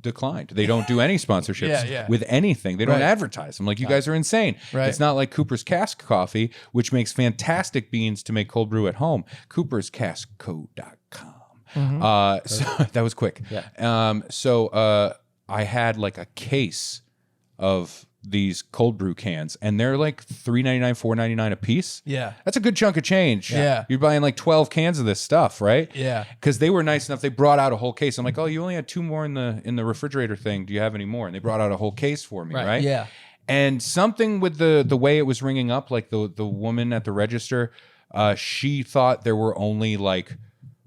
Speaker 3: declined. They don't do any sponsorships with anything. They don't advertise. I'm like, you guys are insane.
Speaker 1: Right.
Speaker 3: It's not like Cooper's Cask Coffee, which makes fantastic beans to make cold brew at home. Cooper'sCaskCo.com. So that was quick.
Speaker 2: Yeah.
Speaker 3: I had like a case of these cold brew cans, and they're like $3.99, $4.99 a piece.
Speaker 1: Yeah.
Speaker 3: That's a good chunk of change.
Speaker 1: Yeah.
Speaker 3: You're buying like 12 cans of this stuff, right?
Speaker 1: Yeah.
Speaker 3: Because they were nice enough. They brought out a whole case. I'm like, oh, you only had 2 more in the refrigerator thing. Do you have any more? And they brought out a whole case for me, right?
Speaker 1: Yeah.
Speaker 3: And something with the way it was ringing up, like the woman at the register, she thought there were only like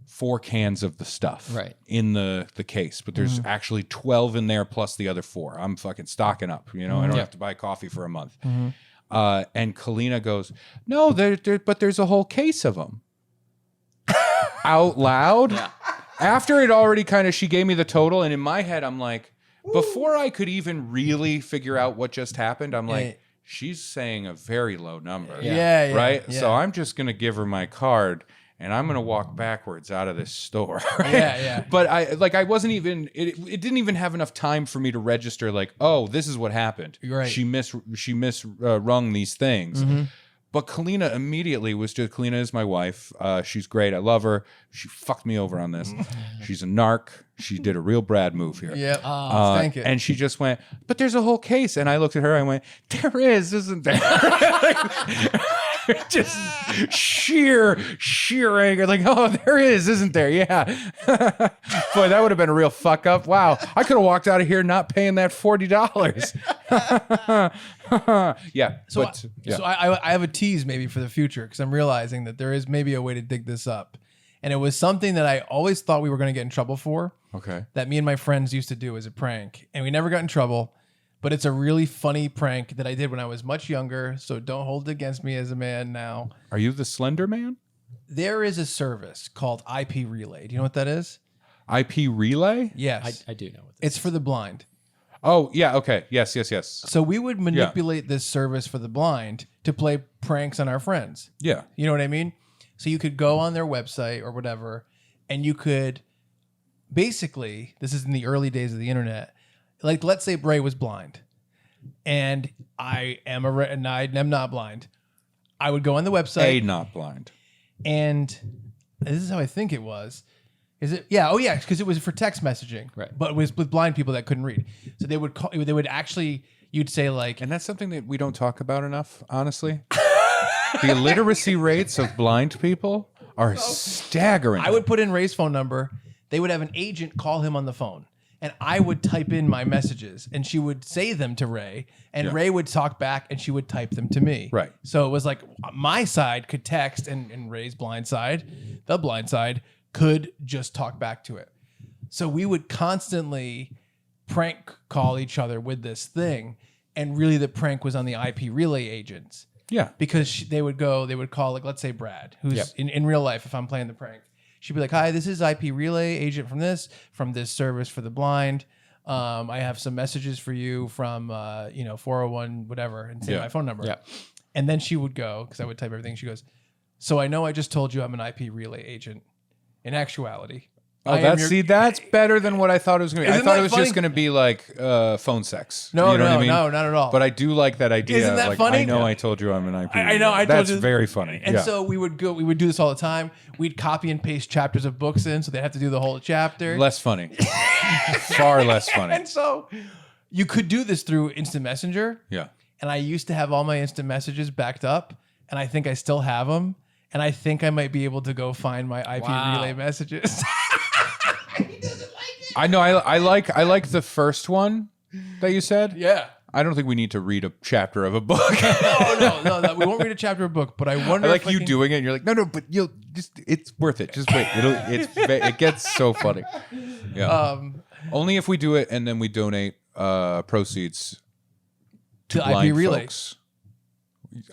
Speaker 3: 4 cans of the stuff in the case, but there's actually 12 in there plus the other 4. I'm fucking stocking up, I don't have to buy coffee for a month. And Kalina goes, no, but there's a whole case of them. Out loud. After it already she gave me the total, and in my head I'm like, before I could even really figure out what just happened, I'm like, she's saying a very low number. Right?
Speaker 1: Yeah.
Speaker 3: So I'm just gonna give her my card, and I'm gonna walk backwards out of this store. Right?
Speaker 1: Yeah.
Speaker 3: But I wasn't even. It didn't even have enough time for me to register. Like, oh, this is what happened.
Speaker 1: Right.
Speaker 3: She misrung these things. But Kalina immediately was just. Kalina is my wife. She's great. I love her. She fucked me over on this. She's a narc. She did a real Brad move here.
Speaker 1: Yeah. Thank you.
Speaker 3: And she just went, but there's a whole case. And I looked at her. I went, there is, isn't there? Just sheer anger. Like, oh, there is, isn't there? Yeah. Boy, that would have been a real fuck up. Wow. I could have walked out of here not paying that $40. Yeah.
Speaker 1: So,
Speaker 3: but,
Speaker 1: so I have a tease maybe for the future, because I'm realizing that there is maybe a way to dig this up. And it was something that I always thought we were going to get in trouble for.
Speaker 3: Okay.
Speaker 1: That me and my friends used to do as a prank. And we never got in trouble. But it's a really funny prank that I did when I was much younger. So don't hold it against me as a man now.
Speaker 3: Are you the Slender Man?
Speaker 1: There is a service called IP Relay. Do you know what that is?
Speaker 3: IP Relay?
Speaker 1: Yes.
Speaker 2: I do know what
Speaker 1: It's for the blind.
Speaker 3: Oh, yeah. Okay. Yes.
Speaker 1: So we would manipulate this service for the blind to play pranks on our friends.
Speaker 3: Yeah.
Speaker 1: You know what I mean? So you could go on their website or whatever, and you could basically, this is in the early days of the internet, like let's say Bray was blind and I am not blind. I would go on the website.
Speaker 3: Not blind.
Speaker 1: And this is how I think it was. Is it? Yeah. Oh, yeah. Because it was for text messaging,
Speaker 2: Right.
Speaker 1: But it was with blind people that couldn't read. So they would call. They would actually. You'd say like,
Speaker 3: And that's something that we don't talk about enough, honestly. The illiteracy rates of blind people are staggering.
Speaker 1: I would put in Ray's phone number. They would have an agent call him on the phone, and I would type in my messages, and she would say them to Ray, and Ray would talk back, and she would type them to me.
Speaker 3: Right.
Speaker 1: So it was like my side could text, and Ray's blind side, the blind side, could just talk back to it. So we would constantly prank call each other with this thing, and really the prank was on the IP Relay agents.
Speaker 3: Yeah.
Speaker 1: Because they would call, like, let's say Brad, who's in real life, if I'm playing the prank, she'd be like, hi, this is IP Relay agent from this service for the blind. I have some messages for you from, 401, whatever, and say my phone number.
Speaker 2: Yeah.
Speaker 1: And then she would go, because I would type everything. She goes, so I know I just told you I'm an IP Relay agent. In actuality.
Speaker 3: Oh, that's better than what I thought it was going to be. I
Speaker 1: Isn't
Speaker 3: thought
Speaker 1: that
Speaker 3: it was
Speaker 1: funny?
Speaker 3: just going to be like phone sex.
Speaker 1: No,
Speaker 3: you know what I mean?
Speaker 1: no, not at all.
Speaker 3: But I do like that idea.
Speaker 1: Isn't that
Speaker 3: like,
Speaker 1: funny?
Speaker 3: I know I told you I'm an IP.
Speaker 1: I know, I told
Speaker 3: That's
Speaker 1: you.
Speaker 3: very funny.
Speaker 1: And so we would do this all the time. We'd copy and paste chapters of books in, so they have to do the whole chapter.
Speaker 3: Less funny. Far less funny.
Speaker 1: And so you could do this through Instant Messenger.
Speaker 3: Yeah.
Speaker 1: And I used to have all my instant messages backed up, and I think I still have them. And I think I might be able to go find my IP Relay messages.
Speaker 3: I know. I like the first one that you said.
Speaker 1: Yeah.
Speaker 3: I don't think we need to read a chapter of a book.
Speaker 1: No. We won't read a chapter of a book, but I wonder.
Speaker 3: I like you doing it. And you're like, no, but you'll it's worth it. Just wait. It gets so funny. Yeah. Only if we do it and then we donate proceeds to blind
Speaker 1: IP Relay.
Speaker 3: folks.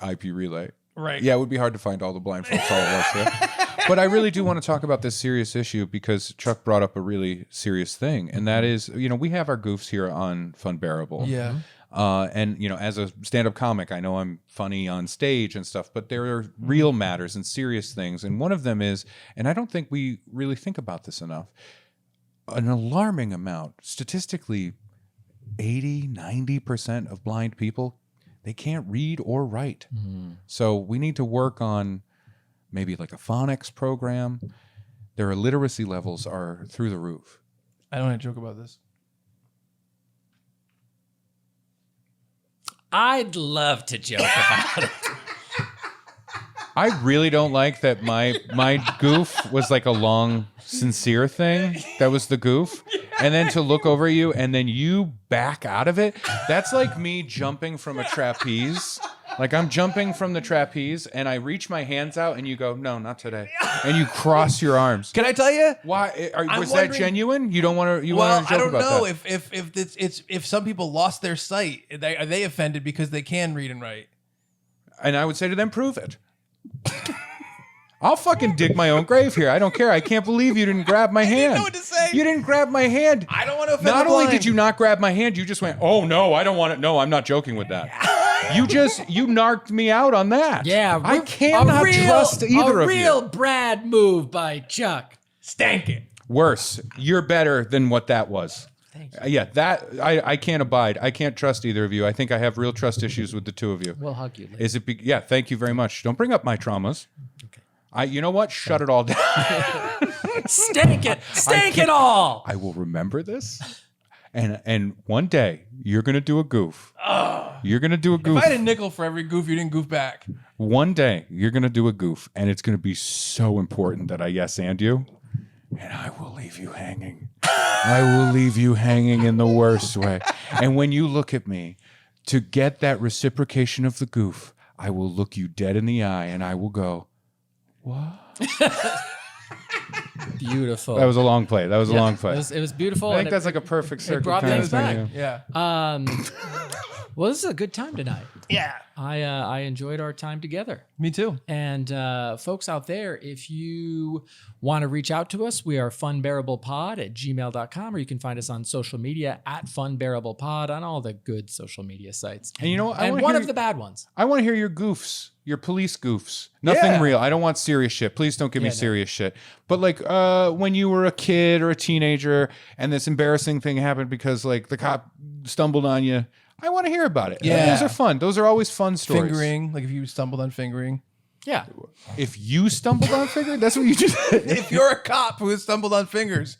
Speaker 3: IP Relay.
Speaker 1: Right.
Speaker 3: Yeah, it would be hard to find all the blind folks all at once. Yeah. But I really do want to talk about this serious issue because Chuck brought up a really serious thing, and that is, we have our goofs here on Funbearable.
Speaker 1: Yeah.
Speaker 3: And as a stand-up comic, I know I'm funny on stage and stuff, but there are real matters and serious things. And one of them is, and I don't think we really think about this enough, an alarming amount, statistically, 80-90% of blind people, they can't read or write. So we need to work on maybe like a phonics program. Their illiteracy levels are through the roof.
Speaker 1: I don't want to joke about this.
Speaker 2: I'd love to joke about it.
Speaker 3: I really don't like that my goof was like a long, sincere thing. That was the goof. And then to look over at you and then you back out of it. That's like me jumping from a trapeze. Like I'm jumping from the trapeze and I reach my hands out and you go, no, not today. And you cross your arms.
Speaker 1: Can I tell you?
Speaker 3: Why was
Speaker 1: wondering-
Speaker 3: that genuine? You don't want to. You
Speaker 1: Well,
Speaker 3: want to
Speaker 1: I
Speaker 3: joke
Speaker 1: don't
Speaker 3: about
Speaker 1: know
Speaker 3: that?
Speaker 1: if some people lost their sight. Are they offended because they can read and write?
Speaker 3: And I would say to them, prove it. I'll fucking dig my own grave here. I don't care. I can't believe you didn't grab my hand.
Speaker 1: didn't know what to say.
Speaker 3: You didn't grab my hand.
Speaker 1: I don't want to offend
Speaker 3: Not
Speaker 1: the
Speaker 3: only
Speaker 1: blind.
Speaker 3: did you not grab my hand, you just went, oh no, I don't want it. No, I'm not joking with that. You narked me out on that.
Speaker 2: Yeah,
Speaker 3: I cannot trust either of
Speaker 2: A real
Speaker 3: you.
Speaker 2: Brad move by Chuck.
Speaker 1: Stank it.
Speaker 3: Worse. You're better than what that was.
Speaker 2: Thank you.
Speaker 3: Yeah, that I can't abide. I can't trust either of you. I think I have real trust issues with the two of you.
Speaker 2: We'll hug you later.
Speaker 3: Is it? Yeah. Thank you very much. Don't bring up my traumas. Okay. You know what? Shut it all down.
Speaker 2: Stank it. Stank it all.
Speaker 3: I will remember this, and one day you're gonna do a goof. You're gonna do a goof.
Speaker 1: If I had a nickel for every goof you didn't goof back.
Speaker 3: One day you're gonna do a goof, and it's gonna be so important that I yes and you, and I will leave you hanging. I will leave you hanging in the worst way. And when you look at me, to get that reciprocation of the goof, I will look you dead in the eye, and I will go, "What?"
Speaker 2: Beautiful.
Speaker 3: That was a long play. That was a long
Speaker 2: It
Speaker 3: play.
Speaker 2: was beautiful.
Speaker 3: I think
Speaker 2: and
Speaker 3: that's like a perfect circle.
Speaker 2: brought
Speaker 3: kind of
Speaker 2: things back.
Speaker 3: thing,
Speaker 1: Yeah.
Speaker 2: well, this is a good time tonight.
Speaker 1: Yeah.
Speaker 2: I enjoyed our time together.
Speaker 1: Me too.
Speaker 2: And folks out there, if you want to reach out to us, we are funbearablepod@gmail.com, or you can find us on social media at funbearablepod on all the good social media sites.
Speaker 3: And you know what?
Speaker 2: And one of the bad ones.
Speaker 3: I want to hear your goofs, your police goofs. Nothing
Speaker 1: Yeah.
Speaker 3: real. I don't want serious shit. Please don't give me serious shit. But like when you were a kid or a teenager and this embarrassing thing happened because like the cop stumbled on you, I want to hear about it.
Speaker 1: Yeah.
Speaker 3: Those are fun. Those are always fun stories.
Speaker 1: Fingering, like if you stumbled on fingering.
Speaker 2: Yeah.
Speaker 3: If you stumbled on fingering, that's what you just
Speaker 1: If you're a cop who has stumbled on fingers.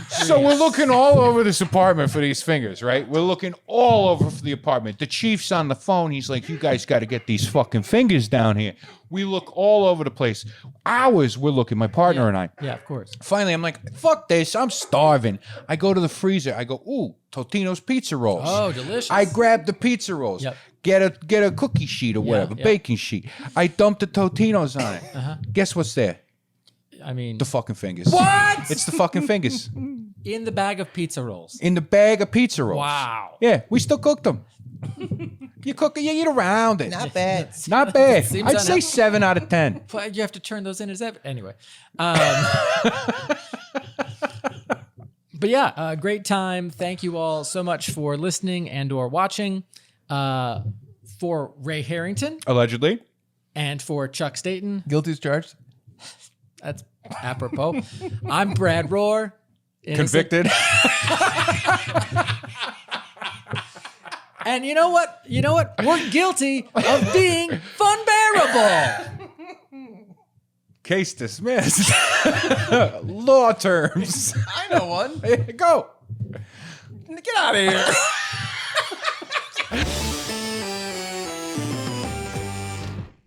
Speaker 3: So we're looking all over this apartment for these fingers, right? We're looking all over for the apartment. The chief's on the phone. He's like, you guys got to get these fucking fingers down here. We look all over the place. Hours we're looking, my partner and I.
Speaker 2: Yeah, of course.
Speaker 3: Finally, I'm like, fuck this. I'm starving. I go to the freezer. I go, ooh, Totino's pizza rolls.
Speaker 2: Oh, delicious.
Speaker 3: I grab the pizza rolls.
Speaker 2: Yep.
Speaker 3: Get a cookie sheet or whatever,
Speaker 2: yeah.
Speaker 3: baking sheet. I dump the Totino's on it. Guess what's there?
Speaker 2: I mean,
Speaker 3: The fucking fingers.
Speaker 2: what?
Speaker 3: It's the fucking fingers.
Speaker 2: In the bag of pizza rolls.
Speaker 3: In the bag of pizza rolls.
Speaker 2: Wow.
Speaker 3: Yeah, we still cooked them. You cook it, you eat around it.
Speaker 1: Not bad.
Speaker 3: Not bad.
Speaker 2: Seems
Speaker 3: I'd say
Speaker 2: unhealthy.
Speaker 3: 7 out of 10.
Speaker 2: But you have to turn those in as evidence. Anyway. But yeah, great time. Thank you all so much for listening and or watching. For Ray Harrington
Speaker 3: Allegedly.
Speaker 2: and for Chuck Staten,
Speaker 1: Guilty as charged.
Speaker 2: that's apropos. I'm Brad Rohr. Innocent.
Speaker 3: Convicted.
Speaker 2: And you know what? We're guilty of being funbearable.
Speaker 3: Case dismissed. Law terms.
Speaker 1: I know one.
Speaker 3: Go.
Speaker 1: Get out of here.